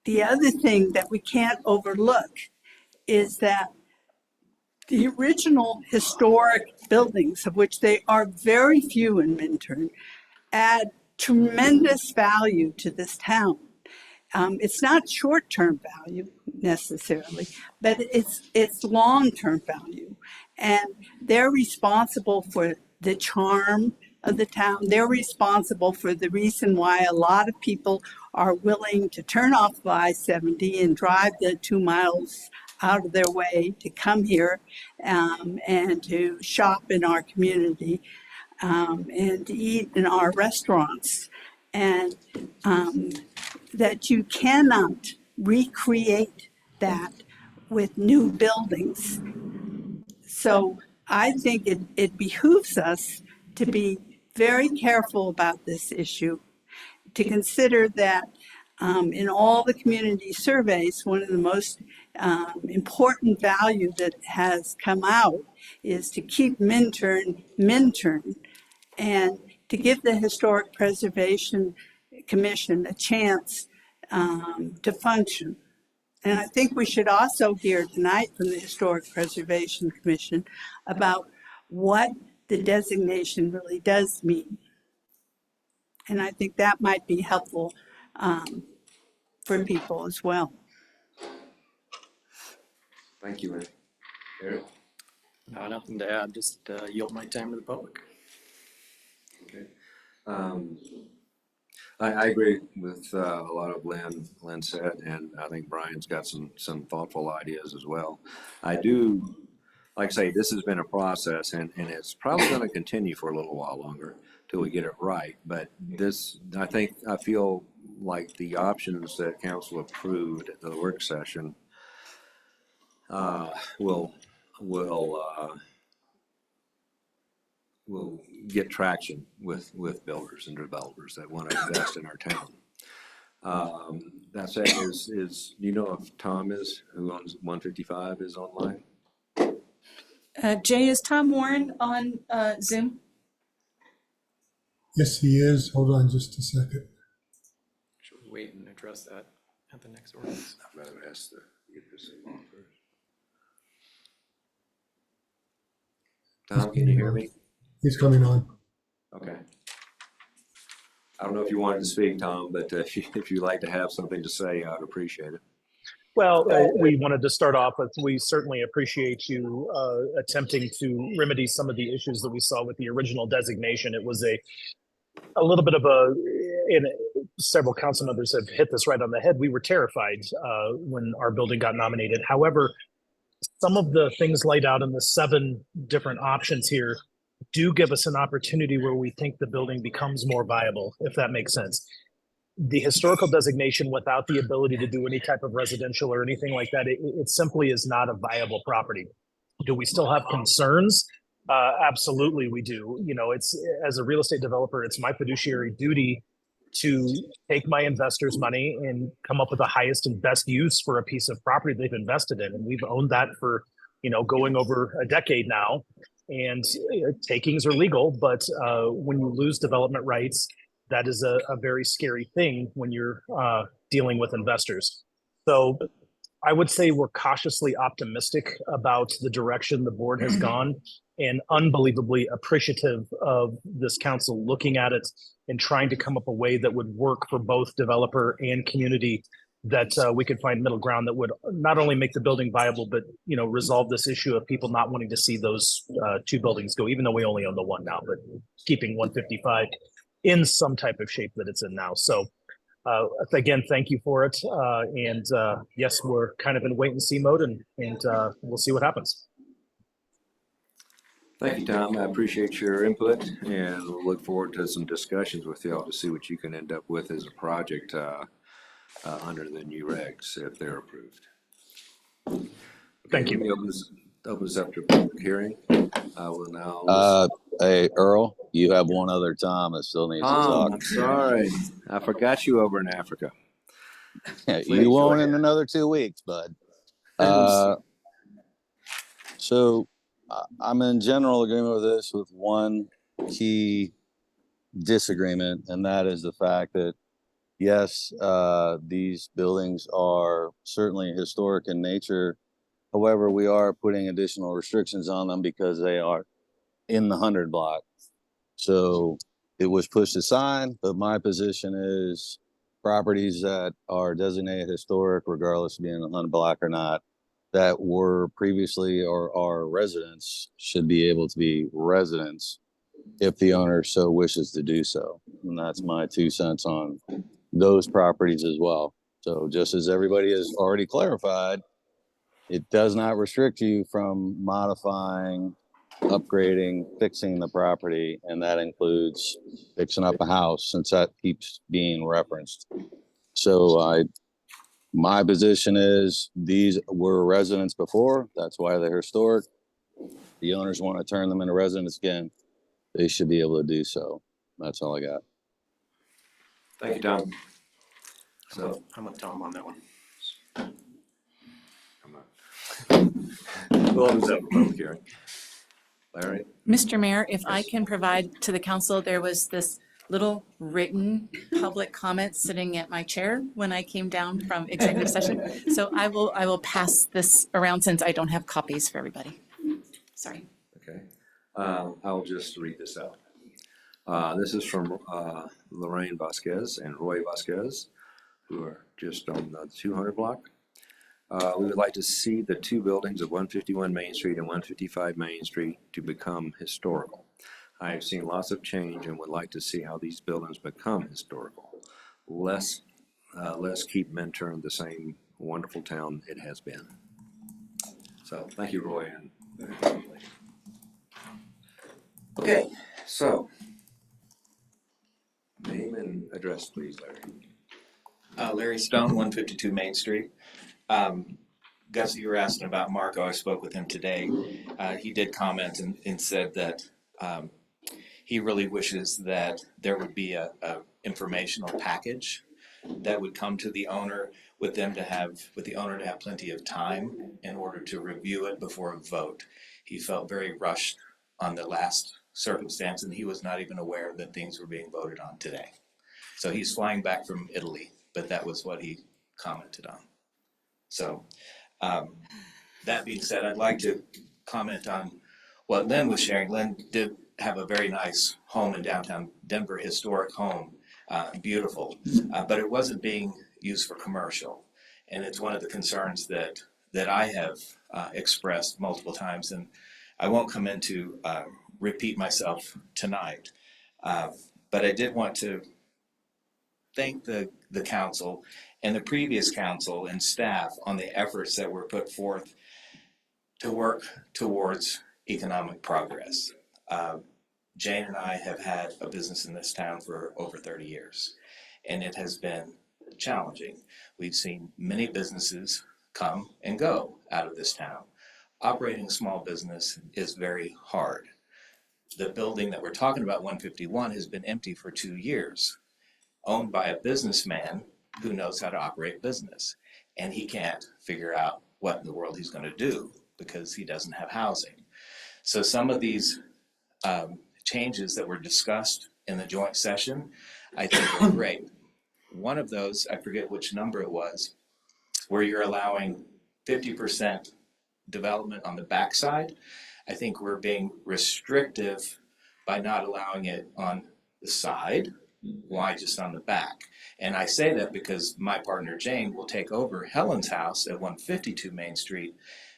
the other thing that we can't overlook is that the original historic buildings, of which there are very few in Minturn, add tremendous value to this town. It's not short-term value necessarily, but it's long-term value. And they're responsible for the charm of the town. They're responsible for the reason why a lot of people are willing to turn off I-70 and drive the 2 miles out of their way to come here and to shop in our community and to eat in our restaurants. And that you cannot recreate that with new buildings. So I think it behooves us to be very careful about this issue, to consider that in all the community surveys, one of the most important value that has come out is to keep Minturn, and to give the Historic Preservation Commission a chance to function. And I think we should also hear tonight from the Historic Preservation Commission about what the designation really does mean. And I think that might be helpful for people as well. thank you, Ray. Eric? Nothing to add, just yield my time to the public. I agree with a lot of Lynn said, and I think Brian's got some thoughtful ideas as well. I do, like I say, this has been a process, and it's probably going to continue for a little while longer till we get it right. But this, I feel like the options that council approved at the work session will get traction with builders and developers that want to invest in our town. That said, do you know if Tom who owns 155 is online? Jay, is Tom Warren on Zoom? Yes, he is. Hold on just a second. Should we wait and address that at the next ordinance? I'd rather ask get this in first. Tom, can you hear me? He's coming on. Okay. I don't know if you wanted to speak, Tom, but if you'd like to have something to say, I'd appreciate it. Well, we wanted to start off with, we certainly appreciate you attempting to remedy some of the issues that we saw with the original designation. It was a little bit of and several council members have hit this right on the head. We were terrified when our building got nominated. However, some of the things laid out in the 7 different options here do give us an opportunity where we think the building becomes more viable, if that makes sense. The historical designation without the ability to do any type of residential or anything like that, it simply is not a viable property. Do we still have concerns? Absolutely we do. You know, it's, as a real estate developer, it's my fiduciary duty to take my investors' money and come up with the highest and best use for a piece of property they've invested in. And we've owned that for, going over a decade now. And takings are legal, but when you lose development rights, that is a very scary thing when you're dealing with investors. So I would say we're cautiously optimistic about the direction the board has gone, and unbelievably appreciative of this council looking at it and trying to come up a way that would work for both developer and community, that we could find middle ground that would not only make the building viable, but resolve this issue of people not wanting to see those 2 buildings go, even though we only own the 1 now, but keeping 155 in some type of shape that it's in now. So again, thank you for it. And yes, we're kind of in wait and see mode, and we'll see what happens. Thank you, Tom. I appreciate your input, and we'll look forward to some discussions with y'all to see what you can end up with as a project under the new regs if they're approved. Thank you. Open this up to a public hearing. I will now. Hey, Earl, you have one other Tom that still needs to talk. I'm sorry. I forgot you over in Africa. You won't in another 2 weeks, bud. So I'm in general agreement with this, with one key disagreement, and that is the fact that, yes, these buildings are certainly historic in nature. However, we are putting additional restrictions on them because they are in the 100 block. So it was pushed aside, but my position is properties that are designated historic, regardless of being in the 100 block or not, that were previously or are residents, should be able to be residents if the owner so wishes to do so. And that's my 2 cents on those properties as well. So just as everybody has already clarified, it does not restrict you from modifying, upgrading, fixing the property, and that includes fixing up a house, since that keeps being referenced. So my position is these were residents before. That's why they're historic. The owners want to turn them into residents again. They should be able to do so. That's all I got. Thank you, Tom. So I'm with Tom on that one. We'll open this up for public hearing. Larry? Mr. Mayor, if I can provide to the council, there was this little written public comment sitting at my chair when I came down from executive session. So I will pass this around since I don't have copies for everybody. Sorry. Okay. I'll just read this out. This is from Lorraine Vasquez and Roy Vasquez, who are just on the 200 block. We would like to see the 2 buildings of 151 Main Street and 155 Main Street to become historical. I have seen lots of change and would like to see how these buildings become historical. Let's keep Minturn the same wonderful town it has been. So thank you, Roy. Okay, so name and address, please, Larry. Larry Stone, 152 Main Street. Gus, you were asking about Marco. I spoke with him today. He did comment and said that he really wishes that there would be a informational package that would come to the owner with the owner to have plenty of time in order to review it before a vote. He felt very rushed on the last circumstance, and he was not even aware that things were being voted on today. So he's flying back from Italy, but that was what he commented on. So that being said, I'd like to comment on what Lynn was sharing. Lynn did have a very nice home in downtown Denver, historic home, beautiful, but it wasn't being used for commercial. And it's one of the concerns that I have expressed multiple times, and I won't come into repeat myself tonight. But I did want to thank the council and the previous council and staff on the efforts that were put forth to work towards economic progress. Jane and I have had a business in this town for over 30 years, and it has been challenging. We've seen many businesses come and go out of this town. Operating a small business is very hard. The building that we're talking about, 151, has been empty for 2 years, owned by a businessman who knows how to operate business. And he can't figure out what in the world he's going to do because he doesn't have housing. So some of these changes that were discussed in the joint session, I think are great. One of those, I forget which number it was, where you're allowing 50% development on the backside. I think we're being restrictive by not allowing it on the side. Why just on the back? And I say that because my partner Jane will take over Helen's house at 152 Main Street.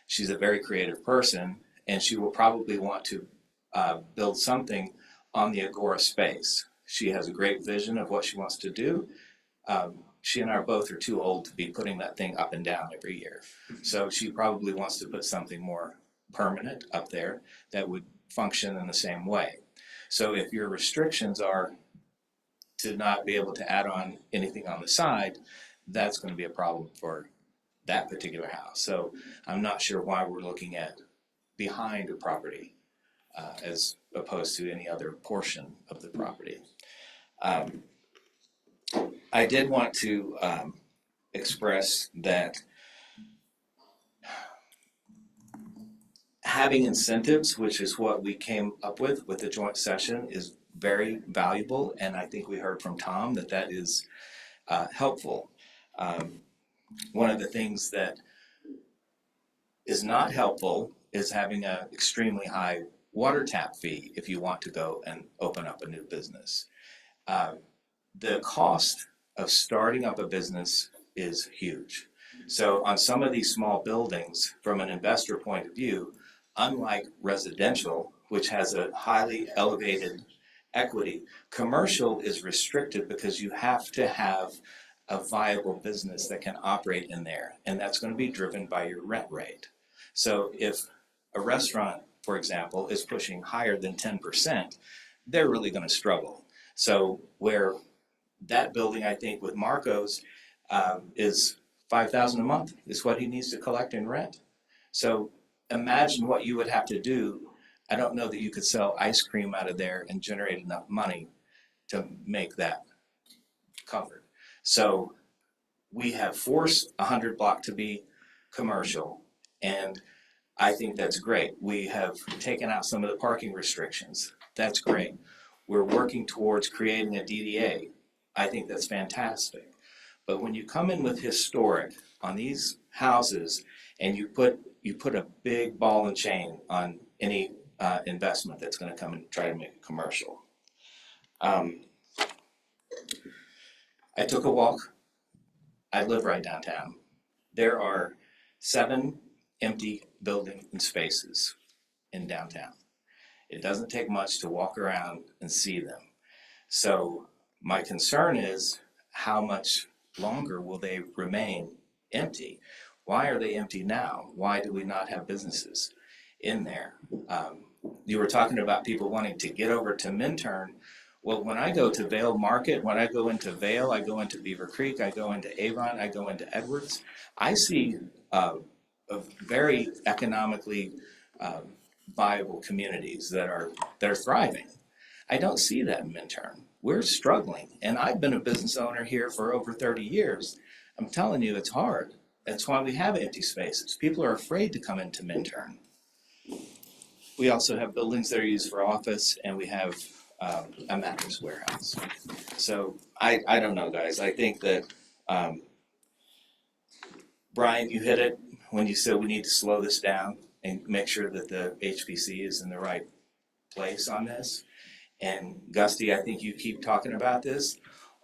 She's a very creative person, and she will probably want to build something on the Agora space. She has a great vision of what she wants to do. She and I both are too old to be putting that thing up and down every year. So she probably wants to put something more permanent up there that would function in the same way. So if your restrictions are to not be able to add on anything on the side, that's going to be a problem for that particular house. So I'm not sure why we're looking at behind a property as opposed to any other portion of the property. I did want to express that having incentives, which is what we came up with the joint session, is very valuable, and I think we heard from Tom that that is helpful. One of the things that is not helpful is having an extremely high water tap fee if you want to go and open up a new business. The cost of starting up a business is huge. So on some of these small buildings, from an investor point of view, unlike residential, which has a highly elevated equity, commercial is restricted because you have to have a viable business that can operate in there, and that's going to be driven by your rent rate. So if a restaurant, for example, is pushing higher than 10%, they're really going to struggle. So where that building, I think, with Marco's is $5,000 a month is what he needs to collect in rent. So imagine what you would have to do. I don't know that you could sell ice cream out of there and generate enough money to make that covered. So we have forced 100 block to be commercial, and I think that's great. We have taken out some of the parking restrictions. That's great. We're working towards creating a DDA. I think that's fantastic. But when you come in with historic on these houses and you put a big ball and chain on any investment that's going to come and try to make it commercial. I took a walk. I live right downtown. There are 7 empty building and spaces in downtown. It doesn't take much to walk around and see them. So my concern is, how much longer will they remain empty? Why are they empty now? Why do we not have businesses in there? You were talking about people wanting to get over to Minturn. Well, when I go to Vale Market, when I go into Vale, I go into Beaver Creek, I go into Avon, I go into Edwards, I see a very economically viable communities that are thriving. I don't see that in Minturn. We're struggling, and I've been a business owner here for over 30 years. I'm telling you, it's hard. That's why we have empty spaces. People are afraid to come into Minturn. We also have buildings that are used for office, and we have a mattress warehouse. So I don't know, guys. I think that, Brian, you hit it when you said we need to slow this down and make sure that the HPC is in the right place on this. And Gusty, I think you keep talking about this.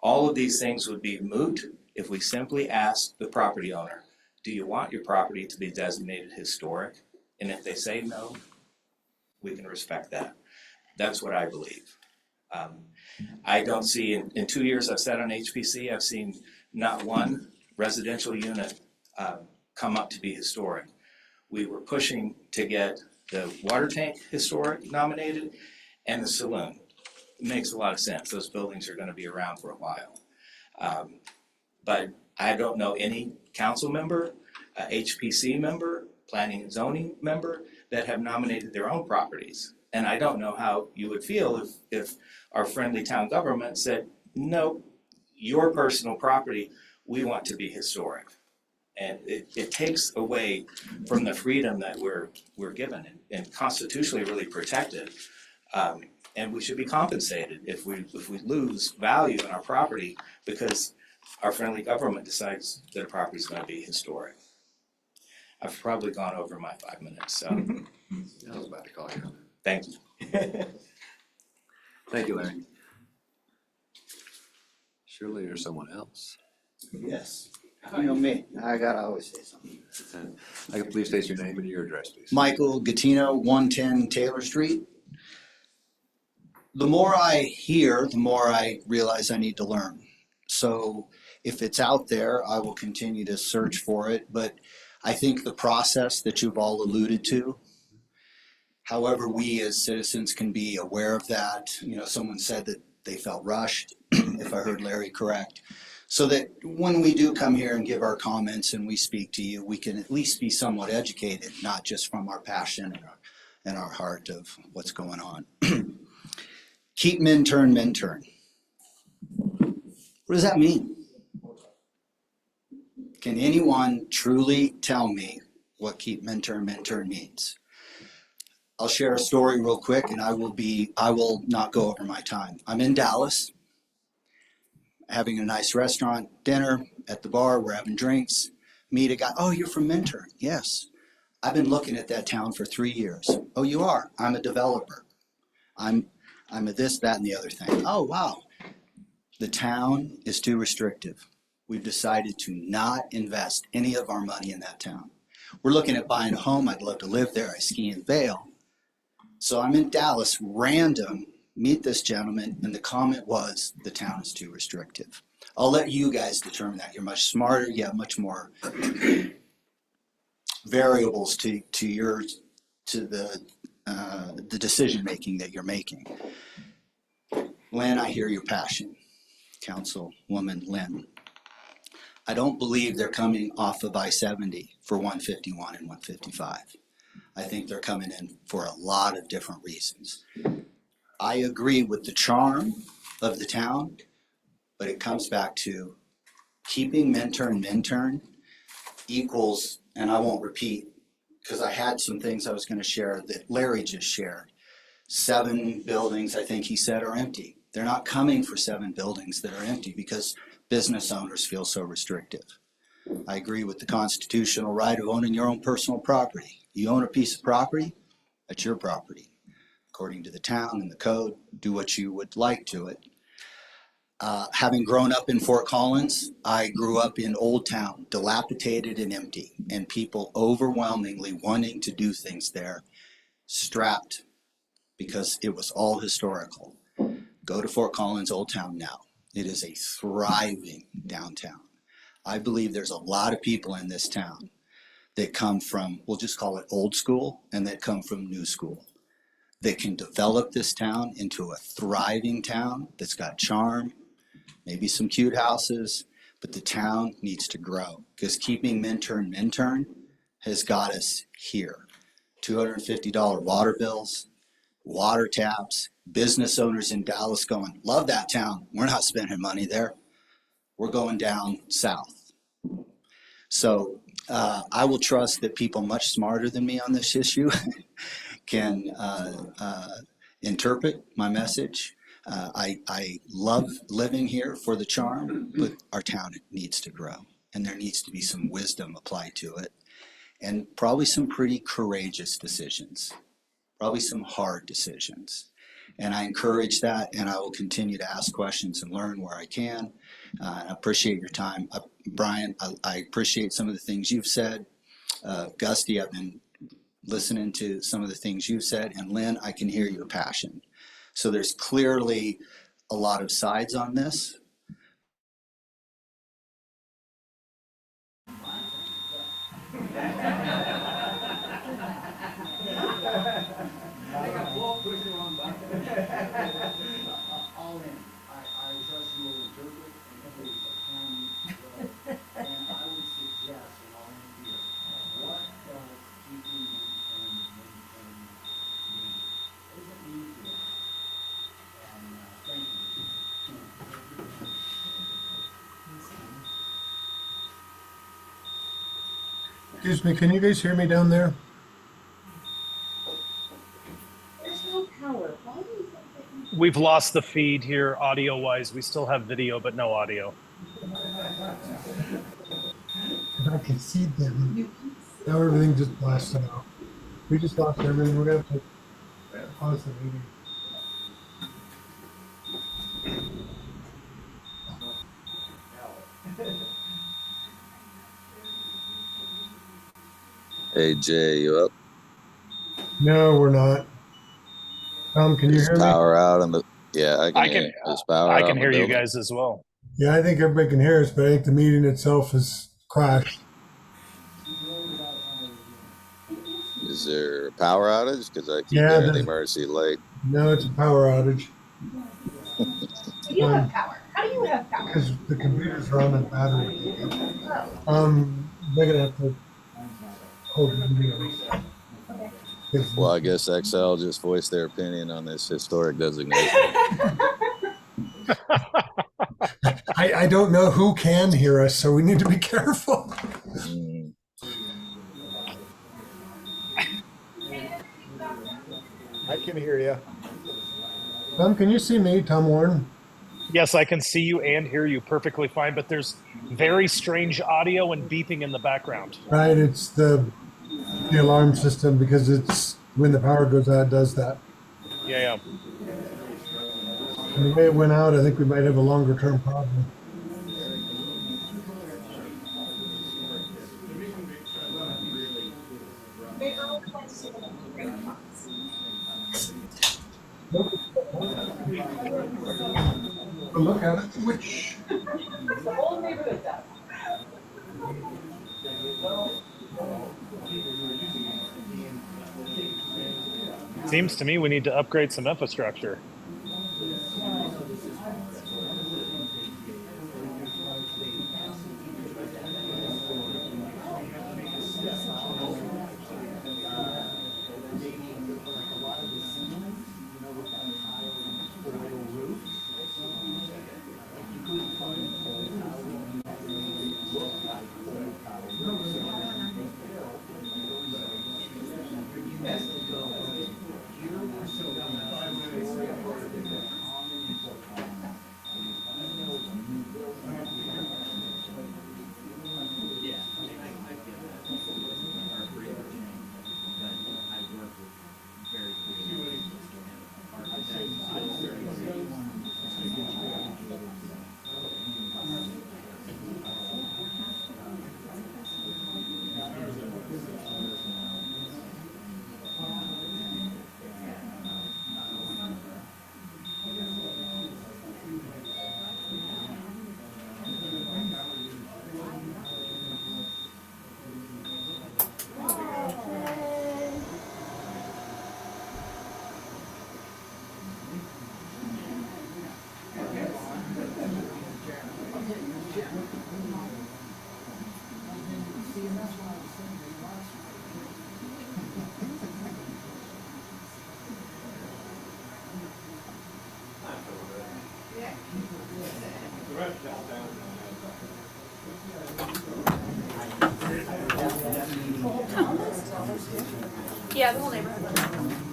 All of these things would be moot if we simply asked the property owner, do you want your property to be designated historic? And if they say no, we can respect that. That's what I believe. I don't see, in 2 years I've sat on HPC, I've seen not one residential unit come up to be historic. We were pushing to get the water tank historic nominated and the saloon. It makes a lot of sense. Those buildings are going to be around for a while. But I don't know any council member, HPC member, planning and zoning member that have nominated their own properties. And I don't know how you would feel if our friendly town government said, no, your personal property, we want to be historic. And it takes away from the freedom that we're given and constitutionally really protected. And we should be compensated if we lose value in our property because our friendly government decides that a property is going to be historic. I've probably gone over my 5 minutes, so. I was about to call you. Thank you. Thank you, Larry. Surely there's someone else. Yes, you know me, I gotta always say something. Please state your name and your address, please. Michael Gattino, 110 Taylor Street. The more I hear, the more I realize I need to learn. So if it's out there, I will continue to search for it. But I think the process that you've all alluded to, however we as citizens can be aware of that, you know, someone said that they felt rushed, if I heard Larry correct. So that when we do come here and give our comments and we speak to you, we can at least be somewhat educated, not just from our passion and our heart of what's going on. Keep Minturn, Minturn. What does that mean? Can anyone truly tell me what keep Minturn, Minturn means? I'll share a story real quick and I will not go over my time. I'm in Dallas, having a nice restaurant dinner at the bar, we're having drinks, meet a guy, oh, you're from Minturn? Yes. I've been looking at that town for 3 years. Oh, you are? I'm a developer. I'm a this, that, and the other thing. Oh, wow. The town is too restrictive. We've decided to not invest any of our money in that town. We're looking at buying a home. I'd love to live there. I ski in Vail. So I'm in Dallas, random, meet this gentleman, and the comment was, the town is too restrictive. I'll let you guys determine that. You're much smarter. You have much more variables to the decision-making that you're making. Lynn, I hear your passion. Councilwoman Lynn. I don't believe they're coming off of I-70 for 151 and 155. I think they're coming in for a lot of different reasons. I agree with the charm of the town, but it comes back to keeping Minturn equals, and I won't repeat, because I had some things I was going to share that Larry just shared. 7 buildings, I think he said, are empty. They're not coming for 7 buildings that are empty because business owners feel so restrictive. I agree with the constitutional right of owning your own personal property. You own a piece of property, that's your property. According to the town and the code, do what you would like to it. Having grown up in Fort Collins, I grew up in Old Town, dilapidated and empty, and people overwhelmingly wanting to do things there, strapped because it was all historical. Go to Fort Collins Old Town now. It is a thriving downtown. I believe there's a lot of people in this town that come from, we'll just call it old school, and that come from new school, that can develop this town into a thriving town that's got charm, maybe some cute houses, but the town needs to grow, because keeping Minturn has got us here. $250 water bills, water taps, business owners in Dallas going, love that town. We're not spending money there. We're going down south. So I will trust that people much smarter than me on this issue can interpret my message. I love living here for the charm, but our town needs to grow, and there needs to be some wisdom applied to it, and probably some pretty courageous decisions, probably some hard decisions. And I encourage that, and I will continue to ask questions and learn where I can. I appreciate your time. Brian, I appreciate some of the things you've said. Gusty, I've been listening to some of the things you've said. And Lynn, I can hear your passion. So there's clearly a lot of sides on this. Excuse me, can you guys hear me down there? There's no power. Why do you think that We've lost the feed here audio wise. We still have video, but no audio. If I could see them, now everything just blasted out. We just lost everything. We're gonna have to pause the meeting. Hey Jay, you up? No, we're not. Tom, can you Is hear me? power out on the? Yeah, I can. I can. Hear you. Is power I out can in hear the you building? guys as well. Yeah, I think everybody can hear us, but I think the meeting itself has crashed. Is there a power outage? Because I keep Yeah, hearing the emergency light. no, it's a power outage. you have power? How do you have power? Because the computers are on a battery. They're gonna have to hold the meeting. Well, I guess XL just voiced their opinion on this historic designation. I don't know who can hear us, so we need to be careful. I can hear you. Tom, can you see me, Tom Warren? Yes, I can see you and hear you perfectly fine, but there's very strange audio and beeping in the background. Right, it's the alarm system, because it's when the power goes out, it does that. Yeah. And the way it went out, I think we might have a longer term problem. Look at it, which The whole neighborhood does. Seems to me we need to upgrade some infrastructure. Yeah, the whole neighborhood.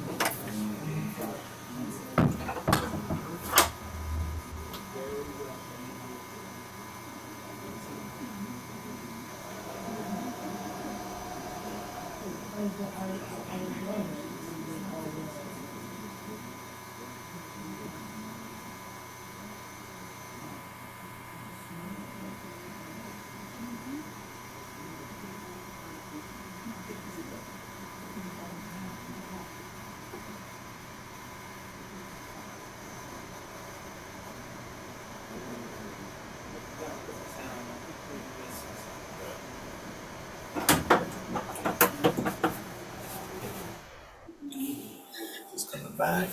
Back.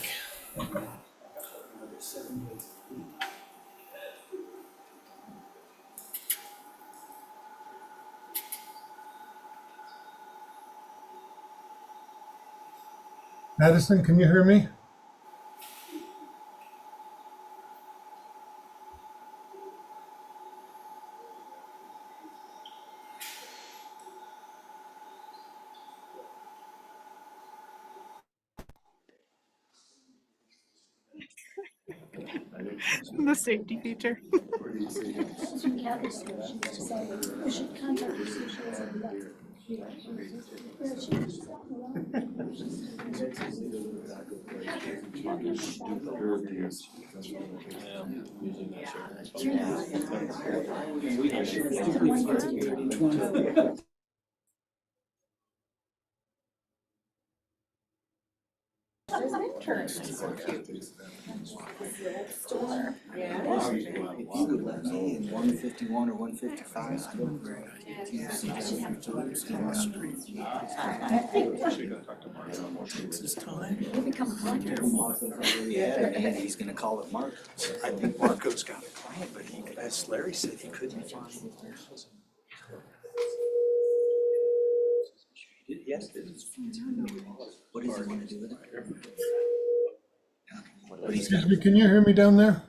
Madison, can you hear me? The safety feature. One 51 or 155. And he's gonna call it Marco. I think Marco's got a plan, but he, as Larry said, he couldn't find. Yes. What is he gonna do with it? Excuse me, can you hear me down there?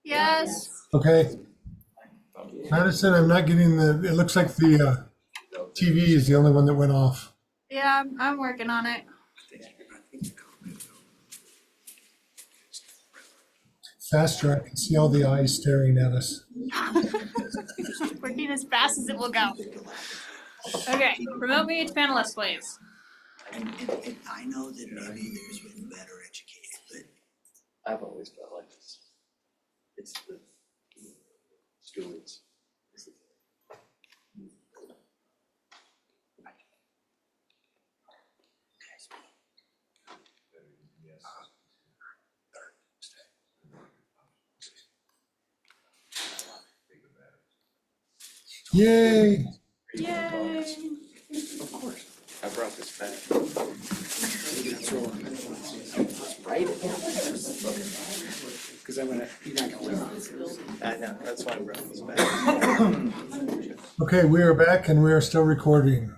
Yes. Okay. Madison, I'm not getting it looks like the TV is the only one that went off. Yeah, I'm working on it. Faster, I can see all the eyes staring at us. Working as fast as it will go. Okay, remote me to panelists, please. And I know that maybe there's been better educated, but I've always felt like it's the students. Yay! Yay! Of course. I brought this back. right? Because I'm gonna, you're not gonna live. I know, that's why I brought this back. Okay, we are back and we are still recording.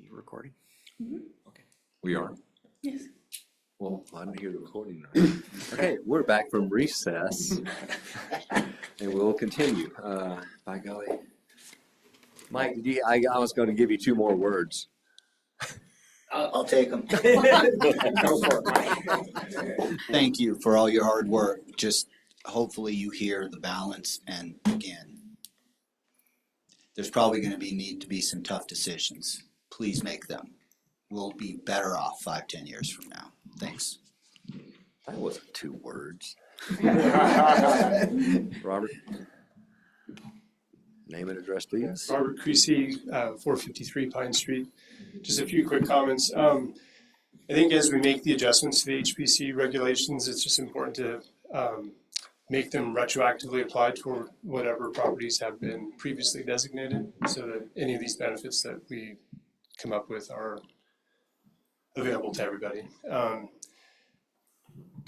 You recording? Mhm. Okay. We are? Yes. Well, I didn't hear the recording. Okay, we're back from recess. And we'll continue. By golly. Mike, I was going to give you 2 more words. I'll take them. Thank you for all your hard work. Just hopefully you hear the balance, and again, there's probably going to need to be some tough decisions. Please make them. We'll be better off 5-10 years from now. Thanks. That wasn't 2 words. Robert? Name and address, please. Robert Creasy, 453 Pine Street. Just a few quick comments. I think as we make the adjustments to the HPC regulations, it's just important to make them retroactively applied to whatever properties have been previously designated, so that any of these benefits that we come up with are available to everybody.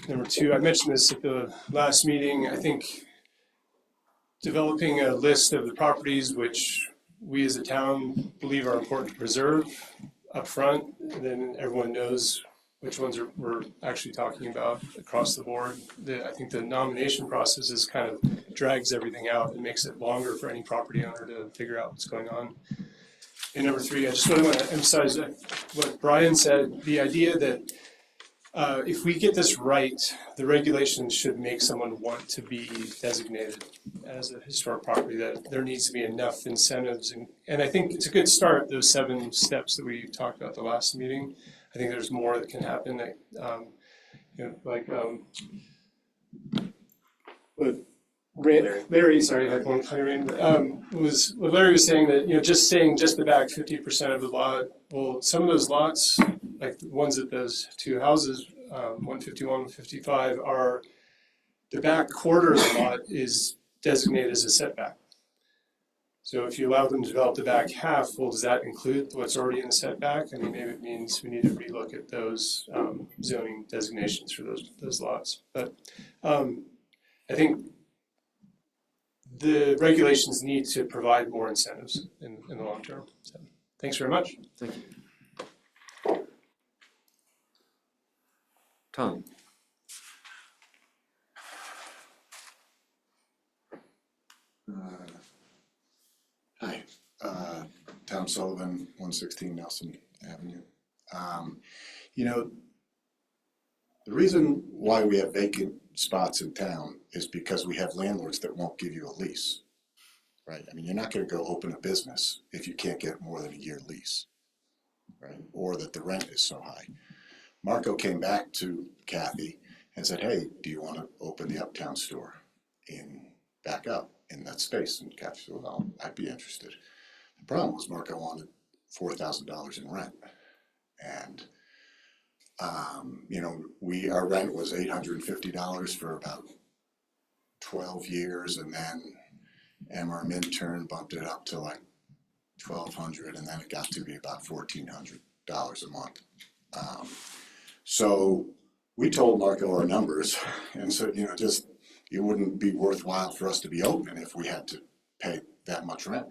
Number two, I mentioned this at the last meeting, I think developing a list of the properties which we as a town believe are important to preserve up front, then everyone knows which ones we're actually talking about across the board. I think the nomination process is kind of drags everything out and makes it longer for any property owner to figure out what's going on. And number three, I just really want to emphasize what Brian said, the idea that if we get this right, the regulations should make someone want to be designated as a historic property, that there needs to be enough incentives. And I think it's a good start, those 7 steps that we talked about at the last meeting. I think there's more that can happen, that, what Larry, sorry, I had one was what Larry was saying, that, just saying just the back 50% of the lot, well, some of those lots, like the ones at those 2 houses, 151, 155, are the back quarter of the lot is designated as a setback. So if you allow them to develop the back half, well, does that include what's already in the setback? I mean, maybe it means we need to relook at those zoning designations for those lots. But I think the regulations need to provide more incentives in the long term. So, thanks very much. Thank you. Tom. Hi, Tom Sullivan, 116 Nelson Avenue. The reason why we have vacant spots in town is because we have landlords that won't give you a lease, right? I mean, you're not going to go open a business if you can't get more than a year lease, right? Or that the rent is so high. Marco came back to Kathy and said, hey, do you want to open the Uptown store back up in that space? And Kathy said, well, I'd be interested. The problem was Marco wanted $4,000 in rent. And, our rent was $850 for about 12 years. And then MR Minturn bumped it up to like $1,200. And then it got to be about $1,400 a month. So we told Marco our numbers and said, it wouldn't be worthwhile for us to be open if we had to pay that much rent.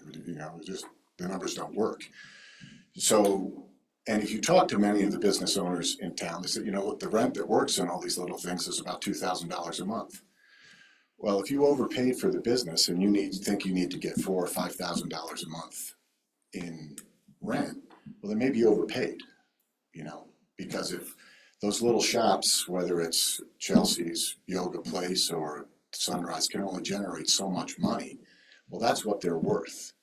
The numbers don't work. So, and if you talk to many of the business owners in town, they say, look, the rent that works in all these little things is about $2,000 a month. Well, if you overpaid for the business and you think you need to get $4,000 or $5,000 a month in rent, well, then maybe you overpaid, because if those little shops, whether it's Chelsea's Yoga Place or Sunrise, can only generate so much money, well, that's what they're worth,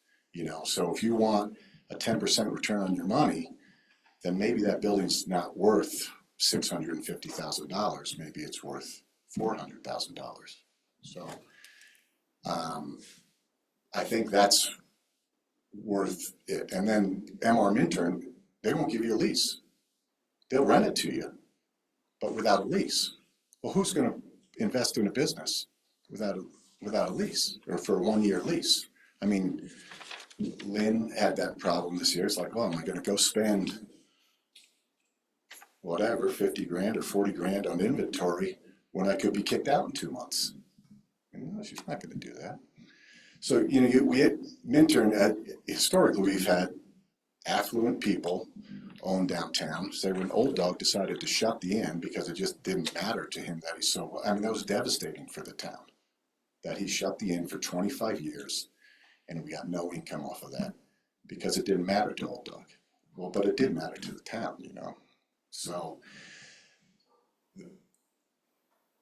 So if you want a 10% return on your money, then maybe that building's not worth $650,000. Maybe it's worth $400,000. So I think that's worth it. And then MR Minturn, they won't give you a lease. They'll rent it to you, but without a lease. Well, who's going to invest in a business without a lease, or for a 1-year lease? I mean, Lynn had that problem this year. It's like, well, am I going to go spend whatever, 50 grand or 40 grand on inventory when I could be kicked out in 2 months? She's not going to do that. So, we at Minturn, historically, we've had affluent people own downtown. Say when Old Dog decided to shut the inn because it just didn't matter to him that he's so, that was devastating for the town, that he shut the inn for 25 years and we got no income off of that because it didn't matter to Old Dog. Well, but it did matter to the town, So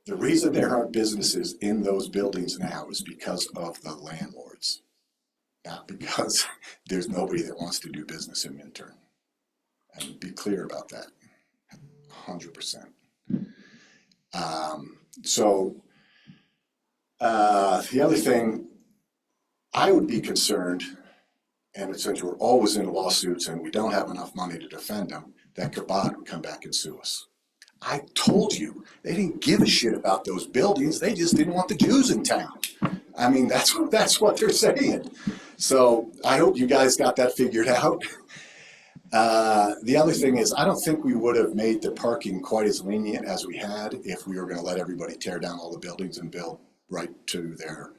the reason there aren't businesses in those buildings now is because of the landlords, not because there's nobody that wants to do business in Minturn. And be clear about that, 100%. The other thing, I would be concerned, and since we're always in lawsuits and we don't have enough money to defend them, that Chabad would come back and sue us. I told you, they didn't give a shit about those buildings. They just didn't want the Jews in town. I mean, that's what they're saying. So I hope you guys got that figured out. The other thing is, I don't think we would have made the parking quite as lenient as we had if we were going to let everybody tear down all the buildings and build right to their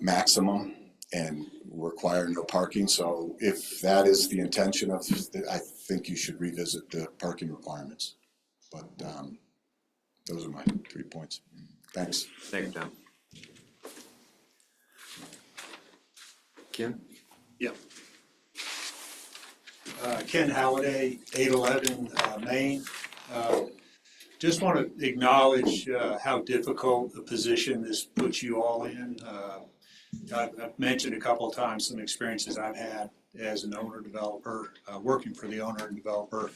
maximum and require no parking. So if that is the intention of, I think you should revisit the parking requirements. But those are my 3 points. Thanks. Thanks, Tom. Ken? Yep. Ken Halliday, 811 Main. Just want to acknowledge how difficult a position this puts you all in. I've mentioned a couple of times some experiences I've had as an owner-developer, working for the owner and developer,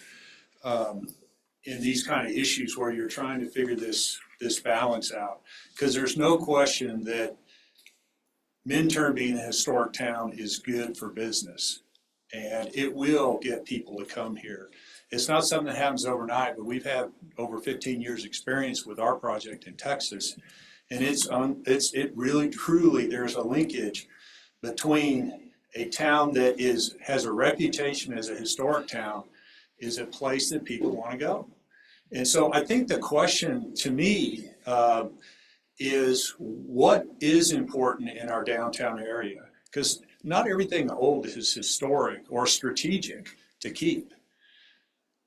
in these kind of issues where you're trying to figure this balance out. Because there's no question that Minturn being a historic town is good for business, and it will get people to come here. It's not something that happens overnight, but we've had over 15 years experience with our project in Texas, and it really truly, there's a linkage between a town that has a reputation as a historic town is a place that people want to go. And so I think the question to me is what is important in our downtown area? Because not everything old is historic or strategic to keep.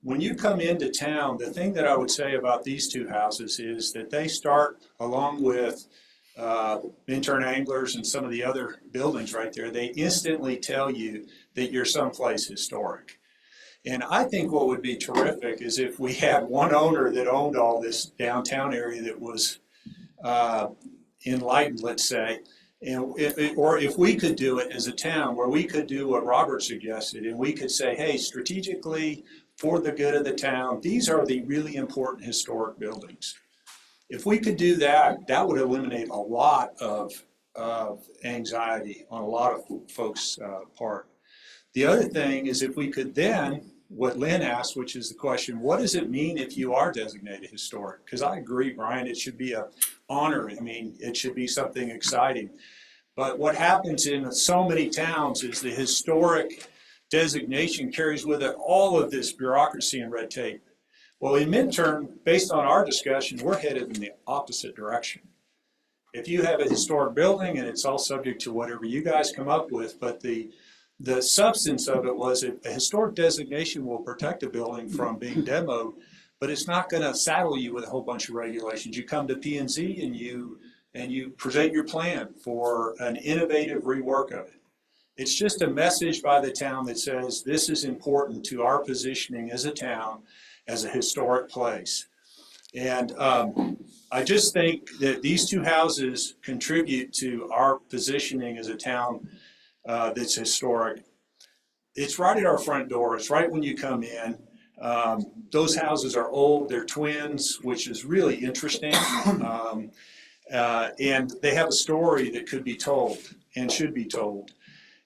When you come into town, the thing that I would say about these two houses is that they start, along with Minturn Anglers and some of the other buildings right there, they instantly tell you that you're someplace historic. And I think what would be terrific is if we had one owner that owned all this downtown area that was enlightened, let's say, and or if we could do it as a town where we could do what Robert suggested, and we could say, hey, strategically, for the good of the town, these are the really important historic buildings. If we could do that, that would eliminate a lot of anxiety on a lot of folks' part. The other thing is if we could then, what Lynn asked, which is the question, what does it mean if you are designated historic? Because I agree, Brian, it should be an honor. I mean, it should be something exciting. But what happens in so many towns is the historic designation carries with it all of this bureaucracy and red tape. Well, in Minturn, based on our discussion, we're headed in the opposite direction. If you have a historic building and it's all subject to whatever you guys come up with, but the substance of it was a historic designation will protect a building from being demoed, but it's not going to saddle you with a whole bunch of regulations. You come to P&Z and you present your plan for an innovative rework of it. It's just a message by the town that says this is important to our positioning as a town, as a historic place. And I just think that these two houses contribute to our positioning as a town that's historic. It's right at our front door. It's right when you come in. Those houses are old. They're twins, which is really interesting. And they have a story that could be told and should be told.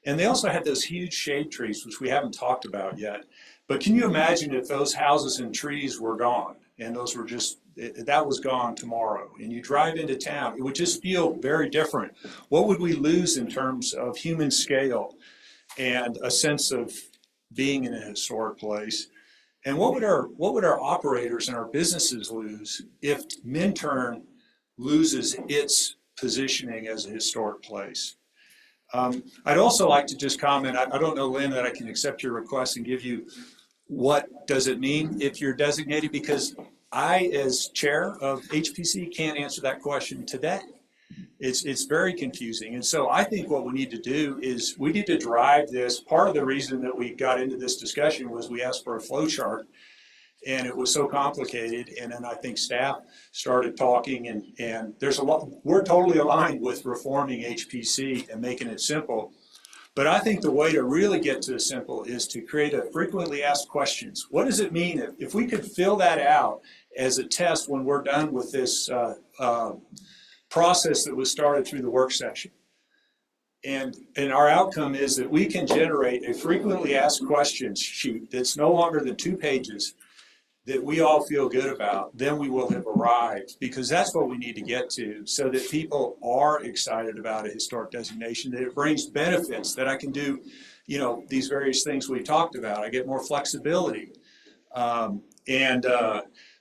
And they also had those huge shade trees, which we haven't talked about yet. But can you imagine if those houses and trees were gone and those were just, that was gone tomorrow, and you drive into town, it would just feel very different. What would we lose in terms of human scale and a sense of being in a historic place? And what would our operators and our businesses lose if Minturn loses its positioning as a historic place? I'd also like to just comment, I don't know, Lynn, that I can accept your request and give you what does it mean if you're designated, because I, as chair of HPC, can't answer that question today. It's very confusing. And so I think what we need to do is we need to drive this. Part of the reason that we got into this discussion was we asked for a flow chart, and it was so complicated. And then I think staff started talking, and there's a lot, we're totally aligned with reforming HPC and making it simple. But I think the way to really get to the simple is to create a frequently asked questions. What does it mean if we could fill that out as a test when we're done with this process that was started through the work session? And our outcome is that we can generate a frequently asked questions sheet that's no longer than 2 pages that we all feel good about. Then we will have arrived, because that's what we need to get to, so that people are excited about a historic designation, that it brings benefits, that I can do these various things we talked about. I get more flexibility.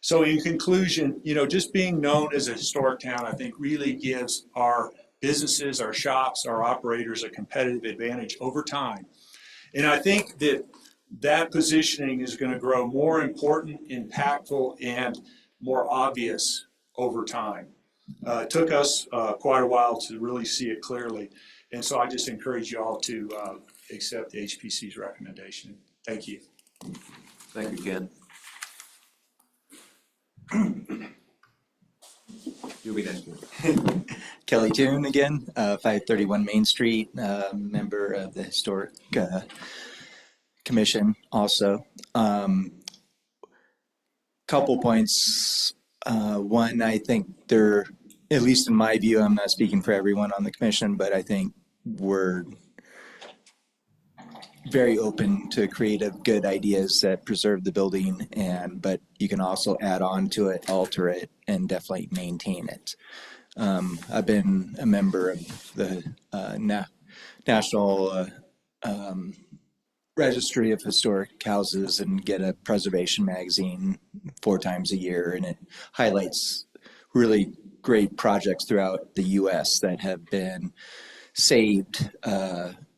So in conclusion, just being known as a historic town, I think really gives our businesses, our shops, our operators a competitive advantage over time. And I think that positioning is going to grow more important, impactful, and more obvious over time. It took us quite a while to really see it clearly. And so I just encourage you all to accept the HPC's recommendation. Thank you. Thank you, Ken. You'll be next one. Kelly Toon again, 531 Main Street, member of the Historic Commission also. Couple points. One, I think there, at least in my view, I'm not speaking for everyone on the commission, but I think we're very open to creative, good ideas that preserve the building, but you can also add on to it, alter it, and definitely maintain it. I've been a member of the National Registry of Historic Houses and get a preservation magazine 4 times a year, and it highlights really great projects throughout the U.S. that have been saved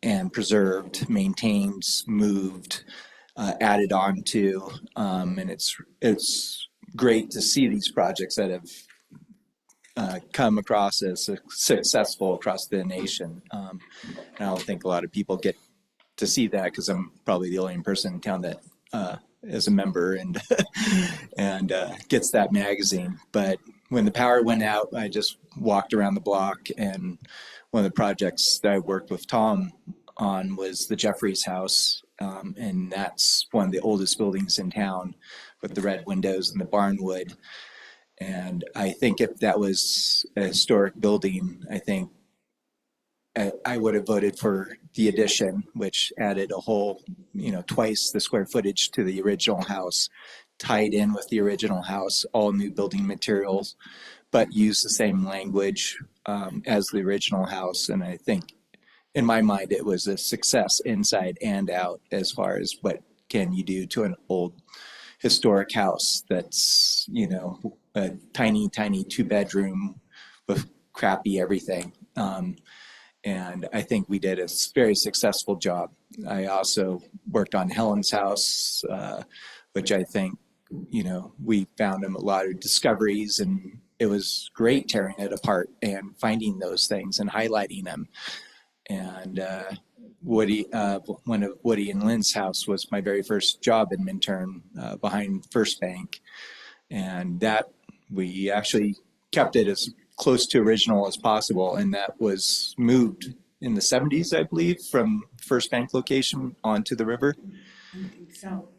and preserved, maintained, moved, added on to, and it's great to see these projects that have come across as successful across the nation. And I don't think a lot of people get to see that because I'm probably the only person in town that is a member and and gets that magazine. But when the power went out, I just walked around the block, and one of the projects that I worked with Tom on was the Jeffries House, and that's one of the oldest buildings in town with the red windows and the barnwood. And I think if that was a historic building, I think I would have voted for the addition, which added a whole, twice the square footage to the original house, tied in with the original house, all new building materials, but used the same language as the original house. And I think, in my mind, it was a success inside and out as far as what can you do to an old historic house that's, a tiny 2-bedroom with crappy everything. And I think we did a very successful job. I also worked on Helen's house, which I think, we found a lot of discoveries, and it was great tearing it apart and finding those things and highlighting them. And Woody, one of Woody and Lynn's house was my very first job in Minturn, behind First Bank. And that we actually kept it as close to original as possible, and that was moved in the 70s, I believe, from First Bank location onto the river.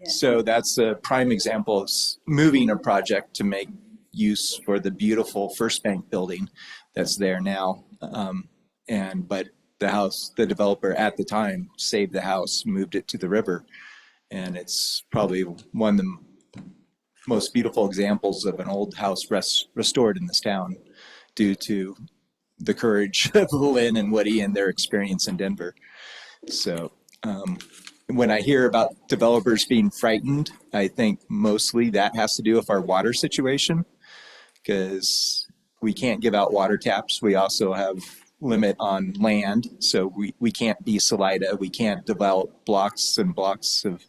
So that's a prime example of moving a project to make use for the beautiful First Bank building that's there now. But the developer at the time saved the house, moved it to the river, and it's probably one of the most beautiful examples of an old house restored in this town, due to the courage of Lynn and Woody and their experience in Denver. So when I hear about developers being frightened, I think mostly that has to do with our water situation, because we can't give out water taps. We also have limit on land, so we can't be Salida. We can't develop blocks and blocks of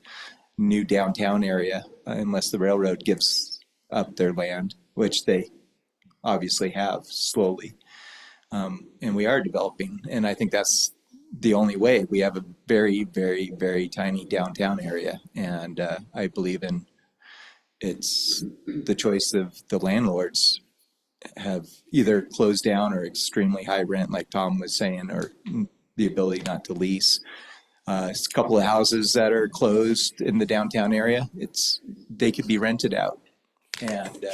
new downtown area unless the railroad gives up their land, which they obviously have slowly. And we are developing, and I think that's the only way. We have a very, very, very tiny downtown area, and I believe in it's the choice of the landlords have either closed down or extremely high rent, like Tom was saying, or the ability not to lease. It's a couple of houses that are closed in the downtown area. They could be rented out, and